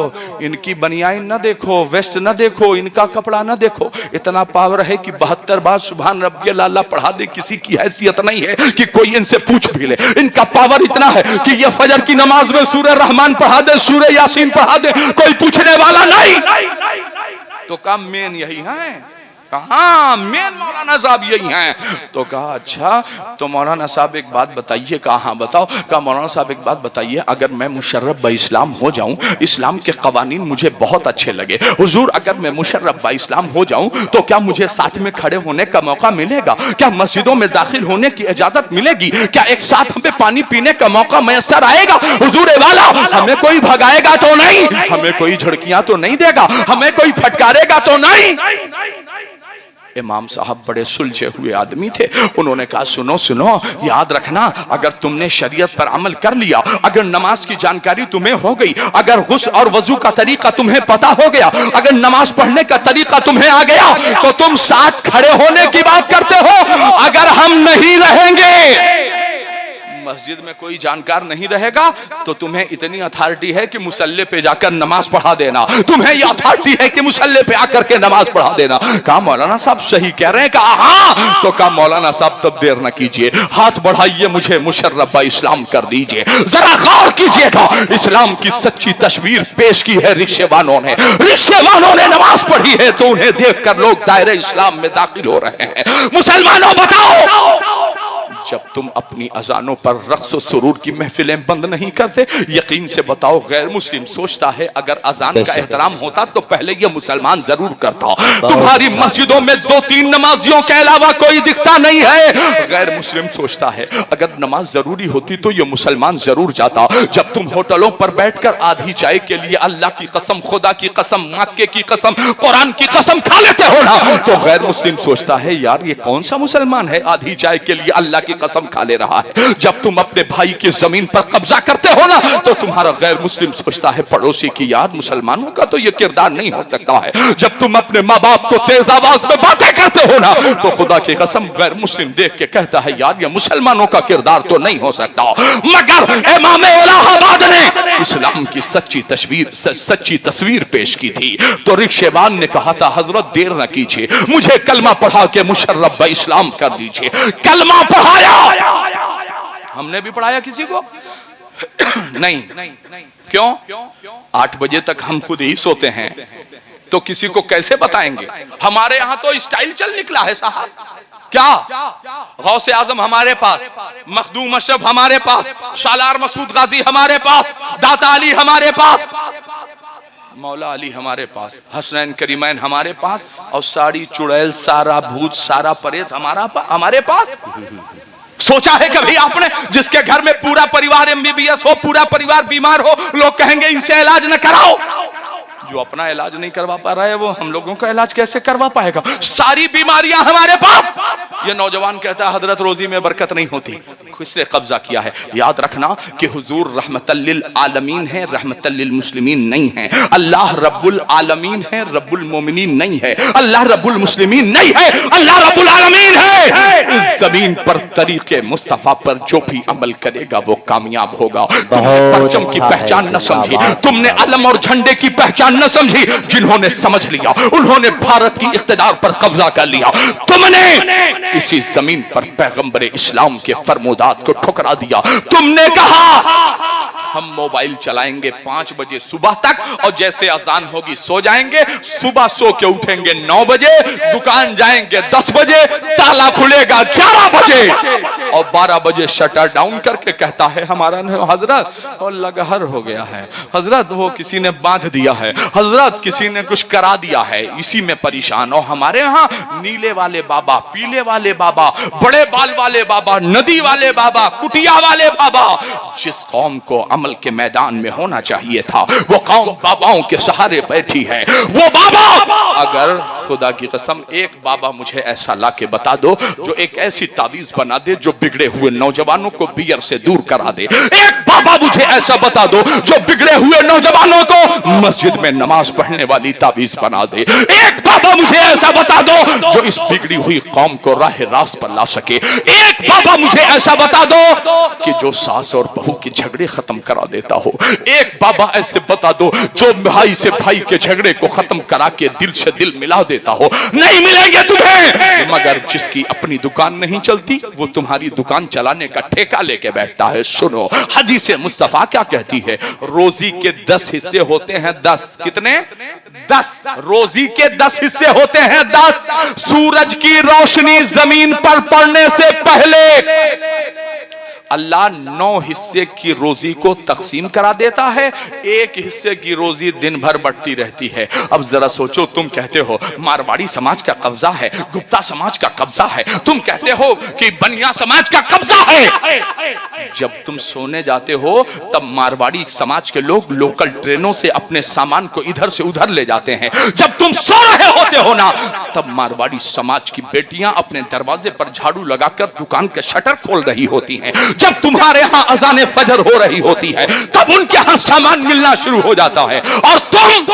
इनकी बनियान ना देखो, वेस्ट ना देखो, इनका कपड़ा ना देखो, इतना पावर है कि 72 बार सुभान रब्बियल आला पढ़ा दे, किसी की हैसियत नहीं है कि कोई इनसे पूछ भी ले। इनका पावर इतना है कि ये फजर की नमाज में सूरह रहमान पढ़ा दे, सूरह यासीन पढ़ा दे, कोई पूछने वाला नहीं। तो कहा मेन यही है, कहा मेन मौलाना साहब यही हैं। तो कहा अच्छा, तो मौलाना साहब एक बात बताइए। कहा हाँ बताओ। कहा मौलाना साहब एक बात बताइए, अगर मैं मुशर्रफ ब इस्लाम हो जाऊं, इस्लाम के कवानीन मुझे बहुत अच्छे लगे, हुजूर अगर मैं मुशर्रफ ब इस्लाम हो जाऊं तो क्या मुझे साथ में खड़े होने का मौका मिलेगा? क्या मस्जिदों में दाखिल होने की इजाजत मिलेगी? क्या एक साथ हमें पानी पीने का मौका मैसर आएगा? हुजूर वाला हमें कोई भगाएगा तो नहीं, हमें कोई झड़कियां तो नहीं देगा, हमें कोई फटकारेगा तो नहीं? इमाम साहब बड़े सुलझे हुए आदमी थे। उन्होंने कहा सुनो सुनो, याद रखना, अगर तुमने शरीयत पर अमल कर लिया, अगर नमाज की जानकारी तुम्हें हो गई, अगर गुस्ल और वजू का तरीका तुम्हें पता हो गया, अगर नमाज पढ़ने का तरीका तुम्हें आ गया, तो तुम साथ खड़े होने की बात करते हो। अगर हम नहीं रहेंगे, मस्जिद में कोई जानकार नहीं रहेगा, तो तुम्हें इतनी अथॉरिटी है कि मुसल्ले पे जाकर नमाज पढ़ा देना, तुम्हें यह अथॉरिटी है कि मुसल्ले पे आकर के नमाज पढ़ा देना। कहा मौलाना साहब सही कह रहे हैं? कहा हाँ। तो कहा मौलाना साहब तब देर न कीजिए, हाथ बढ़ाइए, मुझे मुशर्रफ इस्लाम कर दीजिए, जरा गौर कीजिएगा, इस्लाम की सच्ची तस्वीर पेश की है रिक्शेवानों ने। रिक्शेवानों ने नमाज पढ़ी है तो उन्हें देखकर लोग दायरे इस्लाम में दाखिल हो रहे हैं। मुसलमानों बताओ, जब तुम अपनी अजानों पर रक्स और सुरूर की महफिलें बंद नहीं करते, यकीन से बताओ गैर मुस्लिम सोचता है अगर अजान का एहतराम होता तो पहले ये मुसलमान जरूर करता। तुम्हारी मस्जिदों में 2-3 नमाजियों के अलावा कोई दिखता नहीं है। गैर मुस्लिम सोचता है अगर नमाज जरूरी होती तो ये मुसलमान जरूर जाता। जब तुम होटलों पर बैठकर आधी चाय के लिए अल्लाह की कसम, खुदा की कसम, मक्के की कसम, कुरान की कसम खा लेते हो ना, तो गैर मुस्लिम सोचता है यार ये कौन सा मुसलमान है आधी चाय के लिए अल्लाह की कसम खा ले रहा है। जब तुम अपने भाई की जमीन पर कब्जा करते हो ना, तो तुम्हारा गैर मुस्लिम सोचता है पड़ोसी की यार मुसलमानों का तो ये किरदार नहीं हो सकता है। जब तुम अपने माँ बाप को तेज आवाज में बातें करते हो ना, तो खुदा की कसम गैर मुस्लिम देख के कहता है यार ये मुसलमानों का किरदार तो नहीं हो सकता। मगर इमाम इलाहाबाद ने इस्लाम की सच्ची तस्वीर पेश की थी। तो रिक्शेवान ने कहा था हजरत देर न कीजिए, मुझे कलमा पढ़ा के मुशर्रफ ब इस्लाम कर दीजिए। कलमा पढ़ाया, हमने भी पढ़ाया किसी को? नहीं। क्यों? 8 बजे तक हम खुद ही सोते हैं, तो किसी को कैसे बताएंगे? हमारे यहाँ तो स्टाइल चल निकला है साहब। क्या गौसे आजम हमारे पास, मखदूम अशरफ हमारे पास, सालार मसूद गाजी हमारे पास, दाता अली हमारे पास, मौला अली हमारे पास, हसनैन करीमैन हमारे पास, और सारी चुड़ैल, सारा भूत, सारा परेत हमारे पास। सोचा है कभी आपने जिसके घर में पूरा परिवार MBBS हो, पूरा परिवार बीमार हो, लोग कहेंगे इनसे इलाज न कराओ? जो अपना इलाज नहीं करवा पा रहा है वो हम लोगों का इलाज कैसे करवा पाएगा? सारी बीमारियां हमारे पास। ये नौजवान कहता है हजरत रोजी में बरकत नहीं होती। किसने कब्जा किया है? याद रखना कि हुजूर रहमतल लिल आलमीन है, रहमतल लिल मुस्लिमीन नहीं है। अल्लाह रब्बुल आलमीन है, रब्बुल मोमिनीन नहीं है। अल्लाह रब्बुल मुस्लिमीन नहीं है, अल्लाह रब्बुल आलमीन है। इस जमीन पर तरीके मुस्तफा पर जो भी अमल करेगा वो कामयाब होगा। तुमने परचम की पहचान न समझी, तुमने अलम और झंडे की पहचान न समझी। जिन्होंने समझ लिया उन्होंने भारत की इख्तिदार पर कब्जा कर लिया। तुमने इसी जमीन पर पैगंबर इस्लाम के फरमोदात को ठुकरा दिया। तुमने कहा हम मोबाइल चलाएंगे 5 बजे सुबह तक और जैसे अजान होगी सो जाएंगे, सुबह सो के उठेंगे 9 बजे, दुकान जाएंगे 10 बजे, ताला खुलेगा 11 बजे और 12 बजे शटर डाउन करके कहता है हमारा हजरत और लगहर हो गया है, हजरत वो किसी ने बांध दिया है, हजरत किसी ने कुछ करा दिया है, इसी में परेशान। और हमारे यहाँ नीले वाले बाबा, पीले वाले बाबा, बड़े बाल वाले बाबा, नदी वाले बाबा, कुटिया वाले बाबा, जिस कौम को अमल के मैदान में होना चाहिए था वो कौम बाबाओं के सहारे बैठी है। वो बाबा, अगर खुदा की कसम एक बाबा मुझे ऐसा लाके बता दो जो एक ऐसी तावीज बना दे जो बिगड़े हुए नौजवानों को बियर से दूर करा दे। एक बाबा मुझे ऐसा बता दो जो बिगड़े हुए नौजवानों को मस्जिद में नमाज पढ़ने वाली तावीज बना दे। एक बाबा मुझे ऐसा बता दो जो इस बिगड़ी हुई कौम को राह रास्त पर ला सके। एक बाबा मुझे ऐसा बता दो कि जो सास और बहू के झगड़े खत्म करा देता हो। एक बाबा ऐसे बता दो जो भाई से भाई के झगड़े को खत्म करा के दिल से दिल मिला देता हो। नहीं मिलेंगे तुम्हें, मगर जिसकी अपनी दुकान नहीं चलती वो तुम्हारी दुकान चलाने का ठेका लेके बैठता है। सुनो हदीस मुस्तफा क्या कहती है, रोजी के 10 हिस्से होते हैं। 10 कितने? 10। रोजी के 10 हिस्से होते हैं। 10। सूरज की रोशनी जमीन पर पड़ने से पहले अल्लाह 9 हिस्से की रोजी को तकसीम करा देता है, 1 हिस्से की रोजी दिन भर बढ़ती रहती है। अब जरा सोचो, तुम कहते हो मारवाड़ी समाज का कब्जा है, गुप्ता समाज का कब्जा है, तुम कहते हो कि बनिया समाज का कब्जा है। जब तुम सोने जाते हो तब मारवाड़ी समाज के लोग लोकल ट्रेनों से अपने सामान को इधर से उधर ले जाते हैं। जब तुम सो रहे होते हो ना तब मारवाड़ी समाज की बेटियां अपने दरवाजे पर झाड़ू लगाकर दुकान के शटर खोल रही होती हैं। जब तुम्हारे यहाँ अजाने फजर हो रही होती है तब उनके यहाँ सामान मिलना शुरू हो जाता है और तुम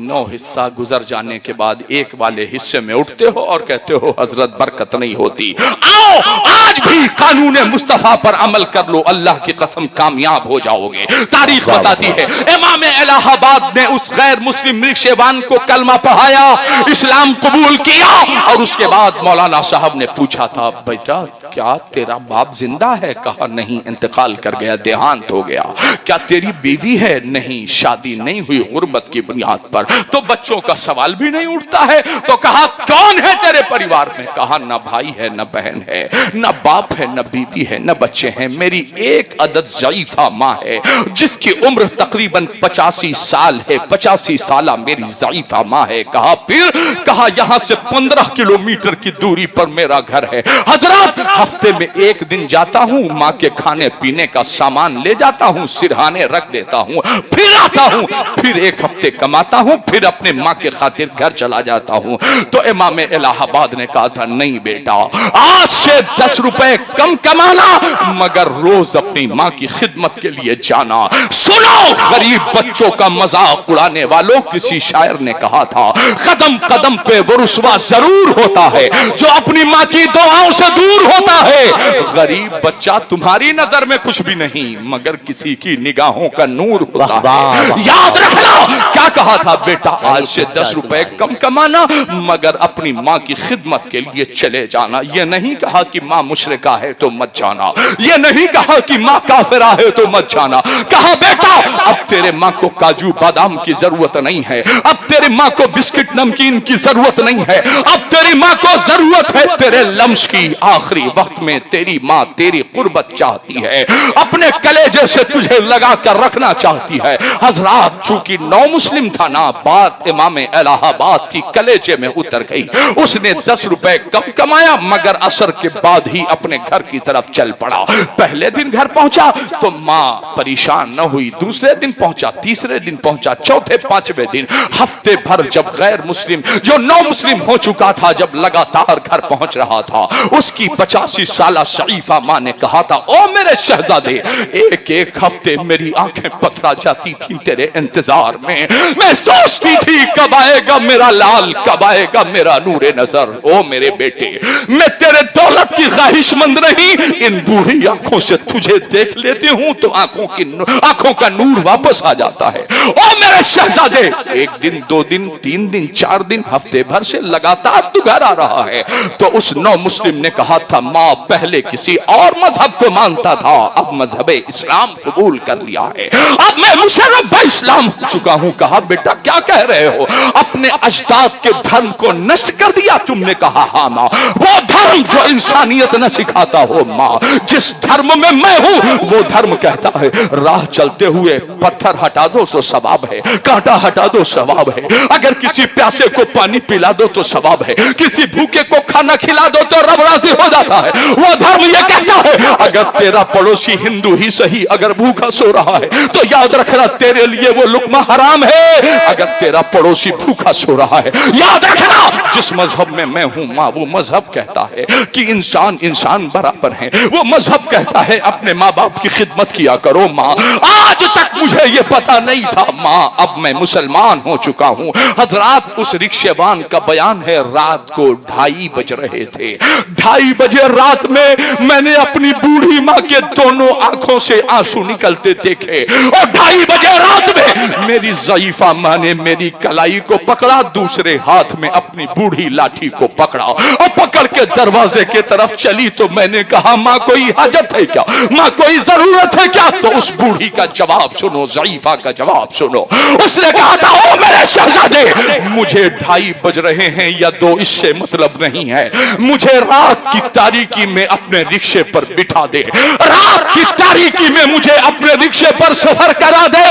9 हिस्सा गुजर जाने के बाद 1 वाले हिस्से में उठते हो और कहते हो हजरत बरकत नहीं होती। आओ आज भी कानून मुस्तफा पर अमल कर लो, अल्लाह की कसम कामयाब हो जाओगे। तारीख बताती है इमाम इलाहाबाद ने उस गैर मुस्लिम रिक्शेवान को कलमा पढ़ाया, इस्लाम कबूल किया और उसके बाद मौलाना साहब ने पूछा था बेटा क्या तेरा बाप जिंदा है? कहा नहीं, इंतकाल कर गया, देहांत हो गया। क्या तेरी बीवी है? नहीं, शादी नहीं हुई गुर्बत की बुनियाद पर। तो बच्चों का सवाल भी नहीं उठता है। तो कहा कौन है तेरे परिवार में? कहा न भाई है, न बहन है, न बाप है, न बीवी है, न बच्चे हैं। मेरी एक अदद ज़ईफा माँ है जिसकी उम्र तकरीबन 85 साल है। 85 साल मेरी ज़ईफा माँ है। कहा फिर? कहा यहाँ से 15 किलोमीटर की दूरी पर मेरा घर है। हजरत हफ्ते में 1 दिन जाता हूँ, माँ के खाने पीने का सामान ले जाता हूँ, सिरहाने रख देता हूँ, फिर आता हूँ, फिर 1 हफ्ते कमाता हूँ, फिर अपने माँ के खातिर घर चला जाता हूँ। तो इमाम इलाहाबाद ने कहा था नहीं बेटा, आज से 10 रुपए कम कमाना मगर रोज अपनी माँ की खिदमत के लिए जाना। सुनो गरीब बच्चों का मजाक उड़ाने वालों, किसी शायर ने कहा था कदम कदम पे वो रुसवा जरूर होता है जो अपनी माँ की दुआओं से दूर होता है। गरीब बच्चा तुम्हारी नजर में कुछ भी नहीं मगर किसी की निगाहों का नूर होता है। याद रखना क्या कहा था बेटा, आज से 10 रुपए कम कमाना मगर अपनी माँ की खिदमत के लिए चले जाना। यह नहीं कहा कि माँ मुशरिका है तो मत जाना, यह नहीं कहा कि माँ काफिरा है तो मत जाना। कहा बेटा अब तेरे माँ को काजू बादाम की जरूरत नहीं है, अब तेरे माँ को बिस्किट नमकीन की जरूरत नहीं है, अब तेरी माँ को जरूरत है तेरे लम्स की। आखिरी वक्त में तेरी माँ तेरी कुर्बत चाहती है, अपने कलेजे से तुझे लगा कर रखना चाहती है। हजरात चूंकि 9 मुस्लिम मासूम था ना, बात इमाम इलाहाबाद की कलेजे में उतर गई। उसने 10 रुपए कम कमाया मगर असर के बाद ही अपने घर की तरफ चल पड़ा। पहले दिन घर पहुंचा तो माँ परेशान न हुई, दूसरे दिन पहुंचा, तीसरे दिन पहुंचा, चौथे पांचवें दिन, हफ्ते भर जब गैर मुस्लिम जो नौ मुस्लिम हो चुका था जब लगातार घर पहुंच रहा था, उसकी 85 साला शरीफा माँ ने कहा था, ओ मेरे शहजादे, एक एक हफ्ते मेरी आंखें पथरा जाती थी तेरे इंतजार में। मैं सोचती थी कब आएगा मेरा लाल, कब आएगा मेरा नूरे नजर। ओ मेरे बेटे, मैं तेरे दौलत की ख्वाहिशमंद नहीं, इन बूढ़ी आंखों से तुझे देख लेती हूं तो आंखों का नूर वापस आ जाता है। ओ मेरे शहजादे, एक दिन, 2 दिन, 3 दिन, 4 दिन, हफ्ते भर से लगातार तू घर आ रहा है। तो उस नौ मुस्लिम ने कहा था, माँ पहले किसी और मजहब को मानता था, अब मजहब इस्लाम कबूल कर लिया है, अब मैं मुशर्रफ इस्लाम हो चुका हूँ। कहा, बेटा क्या कह रहे हो, अपने अजदाद के धर्म को नष्ट कर दिया तुमने? कहा, हाँ माँ, वो धर्म जो इंसानियत न सिखाता हो माँ, जिस धर्म में मैं हूँ वो धर्म कहता है राह चलते हुए पत्थर हटा दो तो सवाब है, कांटा हटा दो सवाब है, अगर किसी प्यासे को पानी पिला दो तो सवाब है, किसी भूखे को खाना खिला दो तो रब राजी हो जाता है। वो धर्म ये कहता है अगर तेरा पड़ोसी हिंदू ही सही अगर भूखा सो रहा है तो याद रखना तेरे लिए वो लुकमा हराम है। अगर तेरा पड़ोसी भूखा सो रहा है, याद रखना जिस मजहब में मैं हूं माँ, वो मजहब कहता है कि इंसान इंसान बराबर है। वो मजहब कहता है अपने माँ बाप की खिदमत किया करो माँ। आज तक मुझे ये पता नहीं था माँ, अब मैं मुसलमान हो चुका हूँ। हजरात, उस रिक्शेवान का बयान है, रात को 2:30 बज रहे थे। 2:30 बजे रात में मैंने अपनी बूढ़ी माँ के दोनों आंखों से आंसू निकलते देखे और 2:30 बजे रात में मेरी ज़ईफा माँ ने मेरी कलाई को पकड़ा, दूसरे हाथ में अपनी बूढ़ी लाठी को पकड़ा और पकड़ के दरवाजे के तरफ चली। तो मैंने कहा, माँ कोई हाजत है क्या, माँ कोई जरूरत है क्या? तो उस बूढ़ी का जवाब सुनो, ज़ईफा का जवाब सुनो। उसने कहा था, ओ मेरे शहजादे, मुझे 2:30 बज रहे हैं या 2, इससे मतलब नहीं है, मुझे रात की तारीकी में अपने रिक्शे पर बिठा दे, रात की तारीकी में मुझे अपने रिक्शे पर सफर करा दे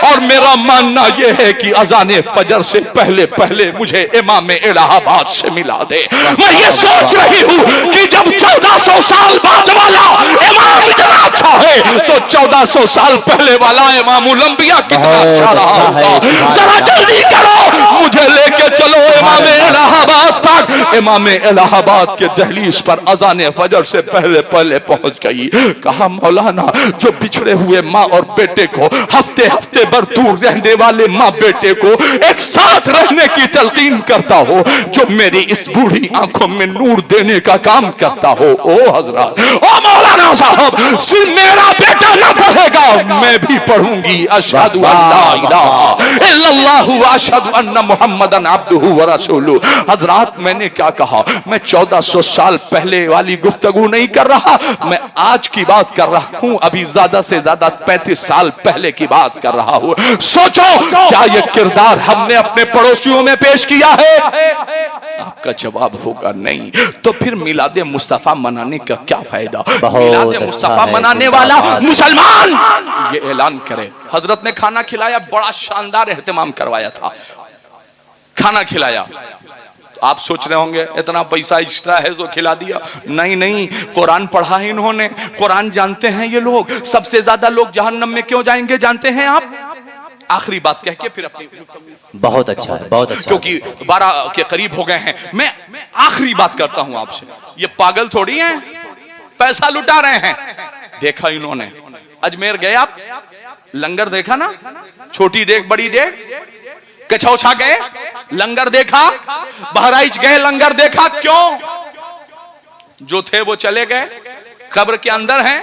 और मेरा मानना यह है कि अजाने फजर से पहले पहले मुझे इमाम इलाहाबाद से मिला दे। मैं ये सोच रही हूँ कि जब 1400 साल बाद वाला इमाम इतना अच्छा है तो 1400 साल पहले वाला इमाम उलंबिया कितना अच्छा रहा होगा। जरा जल्दी करो, मुझे लेके चलो इमाम इलाहाबाद तक। इमाम इलाहाबाद के दहलीज पर अजान फजर से पहले पहले पहुंच गई। कहा, मौलाना, जो बिछड़े हुए माँ और बेटे को हफ्ते हफ्ते भर दूर रहने वाले माँ बेटे को एक साथ रहने की तलकीन करता हो, जो मेरी इस बूढ़ी आंखों में नूर देने का काम करता हो, ओ हजरत, ओ मौलाना साहब, मेरा बेटा ना पढ़ेगा, मैं भी पढ़ूंगी। अशहदु अल्ला इलाहा इल्लल्लाहु व अशहदु अन्ना मुहम्मदन अब्दुहु व रसूलुहु। हजरात, मैंने क्या कहा, मैं 1400 साल पहले वाली गुफ्तगू नहीं कर रहा, मैं आज की बात कर रहा हूं, अभी ज्यादा से ज्यादा 35 साल पहले की बात कर रहा हूं। सोचो, क्या ये किरदार हमने अपने पड़ोसियों में पेश किया है? आपका जवाब होगा नहीं। तो फिर मिलादे मुस्तफा मनाने का क्या फायदा? मिलादे मुस्तफा मनाने वाला मुसलमान ये ऐलान करे। हजरत ने खाना खिलाया, बड़ा शानदार एहतमाम करवाया था, खाना खिलाया। आप सोच रहे होंगे इतना पैसा एक्स्ट्रा है तो खिला दिया। नहीं नहीं, कुरान पढ़ा है इन्होंने, कुरान जानते हैं ये लोग। सबसे ज्यादा लोग जहन्नम में क्यों जाएंगे जानते हैं आप? आखिरी बात कह के फिर अपनी बहुत अच्छा है, बहुत अच्छा, क्योंकि 12 के करीब हो गए हैं। मैं आखिरी बात करता हूं आपसे, ये पागल थोड़ी हैं, पैसा लुटा रहे हैं। देखा इन्होंने, अजमेर गए आप, लंगर देखा ना, छोटी देख बड़ी देख, कछौछा गए लंगर देखा, बहराइच गए लंगर देखा। क्यों? जो थे वो चले गए, कब्र के अंदर हैं,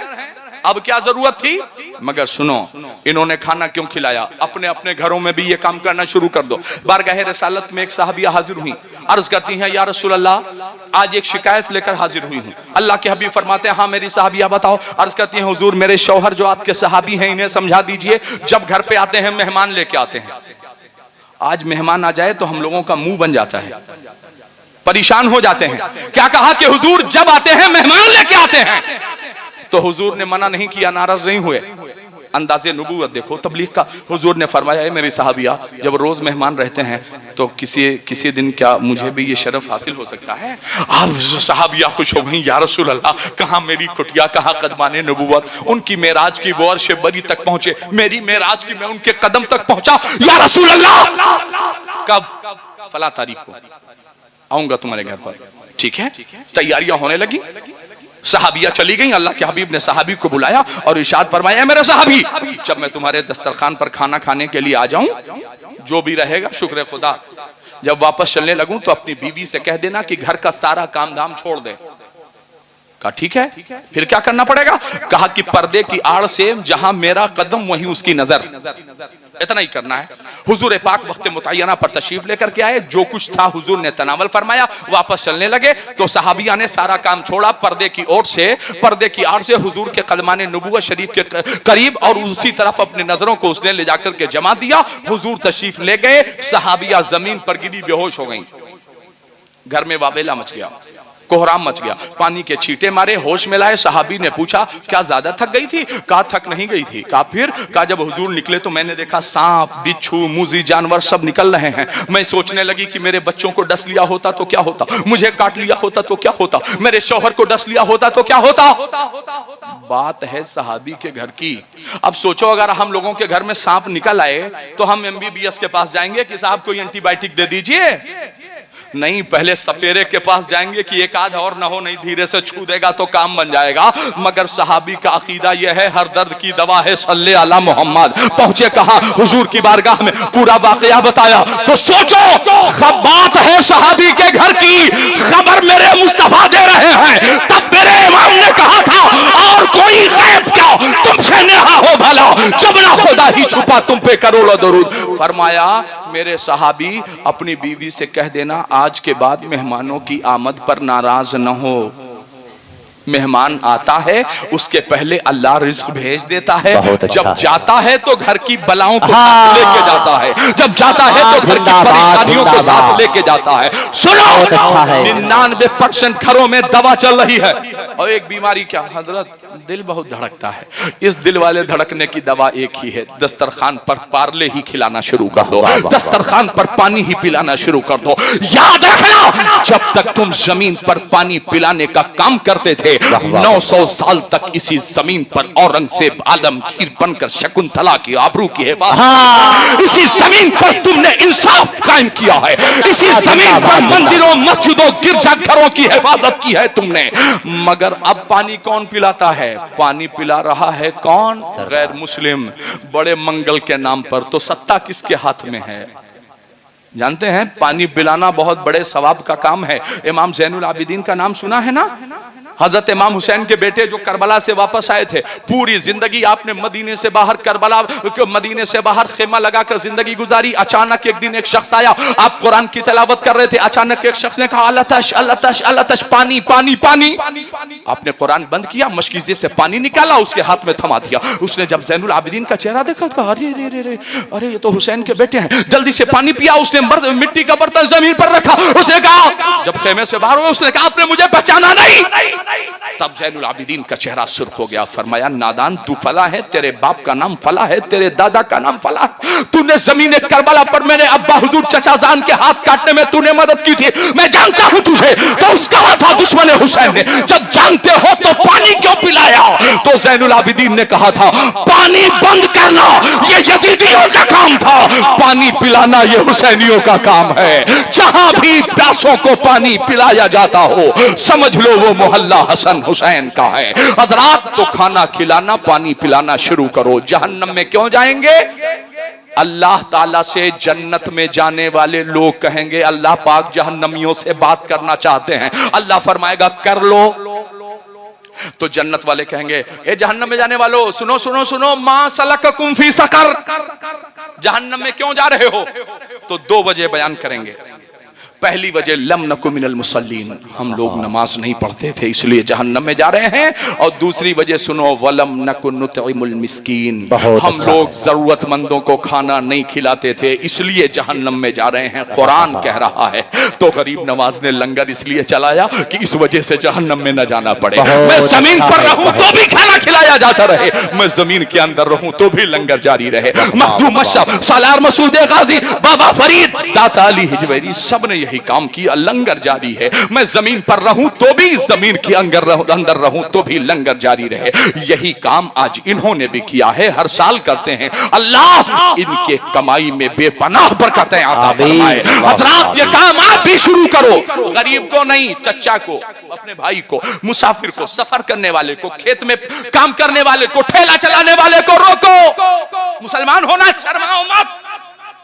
अब क्या जरूरत थी? मगर सुनो, इन्होंने खाना क्यों खिलाया? अपने अपने घरों में भी ये काम करना शुरू कर दो। बारगाह रिसालत में एक साहबिया हाजिर हुई, अर्ज करती हैं, या रसूल अल्लाह, आज एक शिकायत लेकर हाजिर हुई हूँ। अल्लाह के हबीब फरमाते हैं, हाँ मेरी साहबिया बताओ। अर्ज करती हैं, हुजूर, मेरे शौहर जो आपके सहाबी हैं, इन्हें समझा दीजिए, जब घर पे आते हैं मेहमान लेके आते हैं। आज मेहमान आ जाए तो हम लोगों का मुंह बन जाता है, परेशान हो जाते हैं। क्या कहा कि हुजूर जब आते हैं मेहमान लेके आते हैं, तो हुजूर ने मना नहीं किया, नाराज नहीं हुए। अंदाज़े नबूवत देखो तबलीग का। हुजूर ने फरमाया है मेरी साहबिया, जब रोज मेहमान रहते हैं तो किसी दिन क्या मुझे भी ये शरफ हासिल हो सकता है? आप साहबिया खुश हो गई, या रसूल अल्लाह, कहाँ मेरी कुटिया, कहाँ कदमाने नबूवत। उनकी मेराज की वो अर्श बरी तक पहुंचे, मेरी मेराज की मैं उनके कदम तक पहुंचा। या रसूल अल्लाह, कब? फला तारीख को आऊंगा तुम्हारे घर पर। ठीक है, तैयारियां होने लगी, सहाबिया चली गई। अल्लाह के हबीब ने सहाबी को बुलाया और इरशाद फरमाया, मेरे सहाबी, जब मैं तुम्हारे दस्तरखान पर खाना खाने के लिए आ जाऊं, जो भी रहेगा शुक्र खुदा, जब वापस चलने लगूं तो अपनी बीवी से कह देना कि घर का सारा काम धाम छोड़ दे। कहा ठीक है, फिर क्या करना पड़ेगा? कहा कि पर्दे की आड़ से जहां मेरा कदम वहीं उसकी नजर, इतना ही करना है। हुजूर पाक वक्त मुतय्यना पर तशरीफ लेकर के आए, जो कुछ था हुजूर ने तनावल फरमाया, वापस चलने लगे तो सहाबिया ने सारा काम छोड़ा, पर्दे की ओर से, पर्दे की आड़ से हुजूर के कदमाने नबुव्वत शरीफ के करीब और उसी तरफ अपनी नजरों को उसने ले जाकर के जमा दिया। हुजूर तशरीफ ले गए, सहाबिया जमीन पर गिरी बेहोश हो गई। घर में वावेला मच गया, कोहराम मच गया, पानी के छींटे मारे, होश में लाए। सहाबी ने पूछा क्या ज्यादा थक गई थी? कहा थक नहीं गई थी। कहा फिर? कहा जब हुजूर निकले तो मैंने देखा सांप, बिच्छू, मूजी जानवर सब निकल रहे हैं। मैं सोचने लगी कि मेरे बच्चों को डस लिया होता तो क्या होता, मुझे काट लिया होता तो क्या होता, मेरे शौहर को डस लिया होता तो क्या होता। बात है सहाबी के घर की। अब सोचो अगर हम लोगों के घर में सांप निकल आए तो हम MBBS के पास जाएंगे कि साहब कोई एंटीबायोटिक दे दीजिए? नहीं, पहले सपेरे के पास जाएंगे कि एक आध और ना हो, नहीं धीरे से छू देगा तो काम बन जाएगा। मगर सहाबी का अकीदा यह है हर दर्द की दवा है सल्ले अला मोहम्मद। पहुंचे कहा हुजूर की बारगाह में, पूरा वाकया बताया। तो सोचो बात है सहाबी के घर की, खबर मेरे मुस्तफा दे रहे हैं। तब मेरे इमाम ने कहा था और कोई गैब क्या तुमसे नेहा हो भला, जब ना खुदा ही छुपा तुम पे करोड़ों दरूद। फरमाया मेरे सहाबी अपनी बीवी से कह देना आज के बाद मेहमानों की आमद पर नाराज न हो। मेहमान आता है उसके पहले अल्लाह रिज्क भेज देता है। जब जाता है तो घर की बलाओं को साथ लेके जाता है, जब जाता है तो घर की परेशानियों को साथ लेके जाता है। सुनो, 99% घरों में दवा चल रही है और एक बीमारी क्या हजरत, दिल बहुत धड़कता है। इस दिल वाले धड़कने की दवा एक ही है, दस्तरखान पर पार्ले ही खिलाना शुरू कर दो, दस्तरखान पर पानी ही पिलाना शुरू कर दो। याद रखना, जब तक तुम जमीन पर पानी पिलाने का काम करते थे 900 साल तक इसी जमीन पर औरंगजेब आलमगीर बनकर शकुंतला की आबरू की हिफाजत, इसी जमीन पर तुमने इंसाफ कायम किया है, इसी जमीन पर मंदिरों, मस्जिदों, गिरजाघरों की हिफाजत की है तुमने। मगर अब पानी कौन पिलाता है? पानी पिला रहा है कौन? गैर मुस्लिम। बड़े मंगल के नाम पर तो सत्ता किसके हाथ में है? जानते हैं पानी पिलाना बहुत बड़े सवाब का काम है। इमाम ज़ैनुल आबिदीन का नाम सुना है ना? हजरत इमाम हुसैन के बेटे जो करबला से वापस आए थे, पूरी जिंदगी आपने मदीने से बाहर करबला, मदीने से बाहर खेमा लगाकर जिंदगी गुजारी। अचानक एक दिन एक शख्स आया, आप कुरान की तिलावत कर रहे थे, अचानक एक शख्स ने कहा अल्लाह तश अल्लाह तश अल्लाह तश, पानी पानी पानी। आपने कुरान बंद किया, मशकीजे से पानी निकाला, उसके हाथ में थमा दिया। उसने जब ज़ैनुल आबिदीन का चेहरा देखा तो कहा अरे रे रे अरे ये तो हुसैन के बेटे हैं। जल्दी से पानी पिया। उसने मिट्टी का बर्तन जमीन पर रखा। उसने कहा, जब खेमे से बाहर हुए उसने कहा आपने मुझे पहचाना नहीं? तब ज़ैनुल आबिदीन का चेहरा सुर्ख हो गया। फरमाया नादान, तू फला है, तेरे बाप का नाम फला है, तेरे दादा का नाम फला है। तूने जमीन करबला पर मेरे अब्बा हुजूर चचा जान के हाथ काटने में तूने मदद की थी, मैं जानता हूं तुझे। तो उसका था दुश्मन हुसैन ने, जब जानते हो तो पानी क्यों पिलाया? तो ज़ैनुल आबिदीन ने कहा था पानी बंद करना ये यजीदियों का काम था, पानी पिलाना ये हुसैनियों का काम है। जहां भी प्यासों को पानी पिलाया जाता हो समझ लो वो मोहल्ला हसन हुसैन का है। हजरात, तो खाना खिलाना, पानी पिलाना शुरू करो। जहन्नम में क्यों जाएंगे? अल्लाह ताला से जन्नत में जाने वाले लोग कहेंगे अल्लाह पाक जहन्नमियों से बात करना चाहते हैं। अल्लाह फरमाएगा कर लो। तो जन्नत वाले कहेंगे ए जहन्नम में जाने वालों सुनो सुनो सुनो, मा सलककुम फी सकर, जहन्नम में क्यों जा रहे हो? तो 2 बजे बयान करेंगे। पहली वजह लम नकु मिनल मुसल्लीन, हम लोग नमाज नहीं पढ़ते थे इसलिए जहन्नम में जा रहे हैं। और दूसरी वजह सुनो, वलम नकु नुतइमुल मिस्कीन, हम लोग जरूरतमंदों को खाना नहीं खिलाते थे इसलिए जहन्नम में जा रहे हैं। कुरान कह रहा है तो गरीब नवाज ने लंगर इसलिए चलाया कि इस वजह से जहन्नम में न जाना पड़े। मैं जमीन पर रहूं तो भी खाना खिलाया जाता रहे, मैं जमीन के अंदर रहूं तो भी लंगर जारी रहे। मखदूम मशरफ, सालार मसूद गाजी, बाबा फरीद, दाता अली हिजवेरी, सब ने यही काम किया, लंगर जारी है। मैं जमीन पर रहूं तो भी, जमीन के अंदर रहूं तो भी लंगर जारी रहे। यही काम आज इन्होंने भी किया है, हर साल करते हैं। अल्लाह इनके कमाई में बेपनाह बरकतें अता फरमाए। हजरात ये काम आप भी शुरू करो, गरीब को नहीं, चच्चा को, अपने भाई को, मुसाफिर को, सफर करने वाले को, खेत में काम करने वाले को, ठेला चलाने वाले को रोको। मुसलमान होना शर्माओ मत,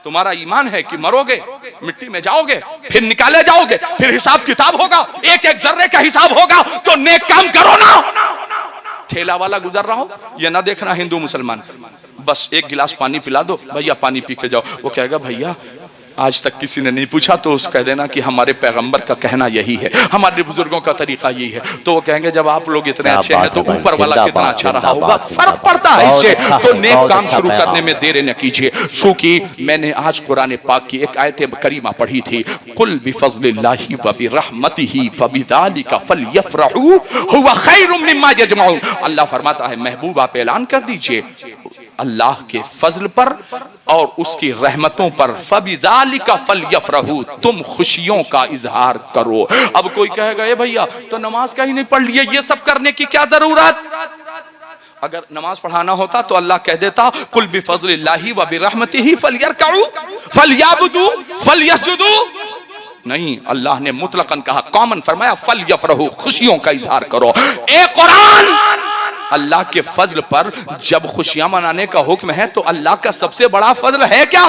तुम्हारा ईमान है कि मरोगे, मिट्टी में जाओगे, फिर निकाले जाओगे, फिर हिसाब किताब होगा, एक एक जर्रे का हिसाब होगा, तो नेक काम करो ना। ठेला वाला गुजर रहा हो, ये ना देखना हिंदू मुसलमान, बस एक गिलास पानी पिला दो, भैया पानी पी के जाओ। वो कहेगा भैया आज तक किसी ने नहीं पूछा, तो उस कह देना कि हमारे पैगंबर का कहना यही है, हमारे बुजुर्गों का तरीका यही है। तो वो कहेंगे जब आप लोग इतने अच्छे हैं तो ऊपर वाला कितना अच्छा रहा होगा। फर्क पड़ता है इससे। तो नेक काम शुरू करने में देर न कीजिए। चूंकि मैंने आज कुरान पाक की एक आयत करीमा पढ़ी थी, कुल बिफज़लिल्लाहि व बिरहमतिही फबिज़ालिका फलयफ़रहू हुवा खैरुम मिम्मा यजमऊन। अल्लाह फरमाता है महबूब आप ऐलान कर दीजिए अल्लाह के फजल पर और उसकी रहमतों पर, फबिज़ालिका फलयफ़रहू, तुम खुशियों का इजहार करो। अब कोई कहेगा ए भैया तो नमाज का ही नहीं पढ़ लिए, ये सब करने की क्या जरूरत? अगर नमाज पढ़ाना होता तो अल्लाह कह देता कुल बिफज़लिल्लाहि व बिरहमतिही फलयरकऊ फलयअबुदू फलयसजुदू। नहीं, अल्लाह ने मुतलकन कहा, कॉमन फरमाया फलयफ़रहू, खुशियों का इजहार करो। ए कुरान अल्लाह के फजल पर जब खुशियां मनाने का हुक्म है तो अल्लाह का सबसे बड़ा फजल है क्या?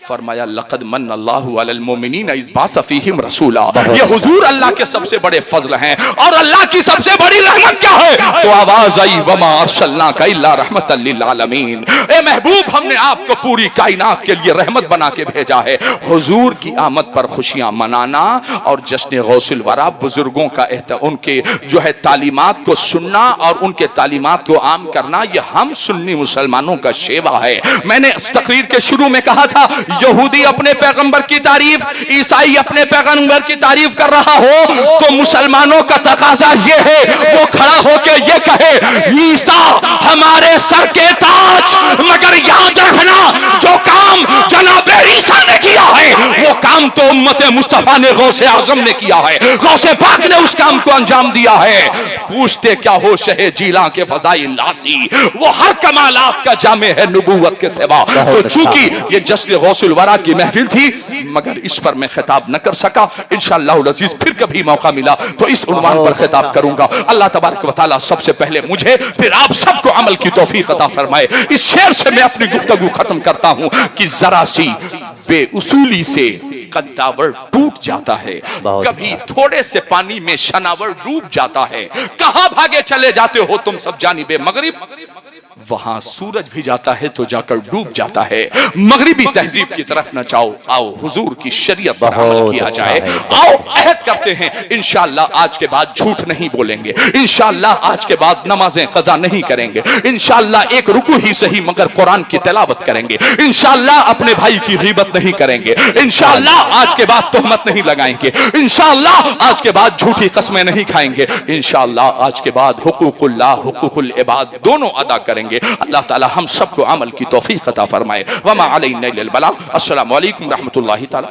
फरमाया लक़द मन्नल्लाहु अलल मुमिनीन इज़ बअसा फ़ीहिम रसूला। ये हुजूर अल्लाह के सबसे बड़े फजल हैं। और अल्लाह की सबसे बड़ी रहमत क्या है? तो आवाज आई वमा अरसलनाका इल्ला रहमतल लिल आलमीन। ए महबूब हमने आपको पूरी कायनात के लिए रहमत बना के भेजा है। हुजूर की आमद पर खुशियां मनाना और जश्न गौसुल वरा, बुजुर्गों का उनके जो है तालीमात को सुनना और उनके तालीमात को आम करना, यह हम सुन्नी मुसलमानों का शेवा है। मैंने तकरीर के शुरू में कहा था यहूदी अपने पैगंबर की तारीफ, ईसाई अपने पैगंबर की तारीफ कर रहा हो तो मुसलमानों का तकाजा ये है वो खड़ा होके ये कहे ईसा हमारे सर के ताज। मगर याद रखना जो काम जनाब ईसा ने किया है वो काम तो उम्मत मुस्तफा ने, गौसे आजम ने किया है, गौसे पाक ने उस काम को अंजाम दिया है। पूछते क्या हो शहे जीला के फजाइल लासी, वो हर कमालात का जामे है नबूवत के सिवा। तो चूंकि ये जश्न गौसुल वरा की महफिल थी मगर इस पर मैं खिताब न कर सका, इंशाअल्लाह अज़ीज़ फिर कभी मौका मिला तो इस उन्वान पर खिताब करूंगा। अल्लाह तबारक व तआला सबसे पहले मुझे फिर आप सबको अमल की तौफीक अता फरमाए। इस शेर से मैं अपनी गुफ्तगू खत्म करता हूं कि जरा सी बेउसूली से कद्दावर टूट जाता है, कभी थोड़े से पानी में शनावर डूब जाता है। कहां भागे चले जाते हो तुम सब जानिबे मगरिब, वहां सूरज भी जाता है तो जाकर डूब जाता है। मगरिबी तहजीब की तरफ न जाओ, आओ हुजूर की शरीयत पर अमल किया जाए। आओ अहद करते हैं इंशाअल्लाह आज के बाद झूठ नहीं बोलेंगे, इंशाअल्लाह आज के बाद नमाजें क़ज़ा नहीं करेंगे, इंशाअल्लाह एक रुकू ही सही मगर कुरान की तिलावत करेंगे, इंशाअल्लाह अपने भाई की ग़ीबत नहीं करेंगे, इंशाअल्लाह आज के बाद तोहमत नहीं लगाएंगे, इंशाअल्लाह आज के बाद झूठी कसमें नहीं खाएंगे, इंशाअल्लाह आज के बाद हुकूकुल्लाह हुकूकुल इबाद दोनों अदा करेंगे। अल्लाह ताला हम सबको अमल की तौफीक अता फरमाए। वमा अलैना इल्लल बलाग। अस्सलामु अलैकुम रहमतुल्लाहि ताला।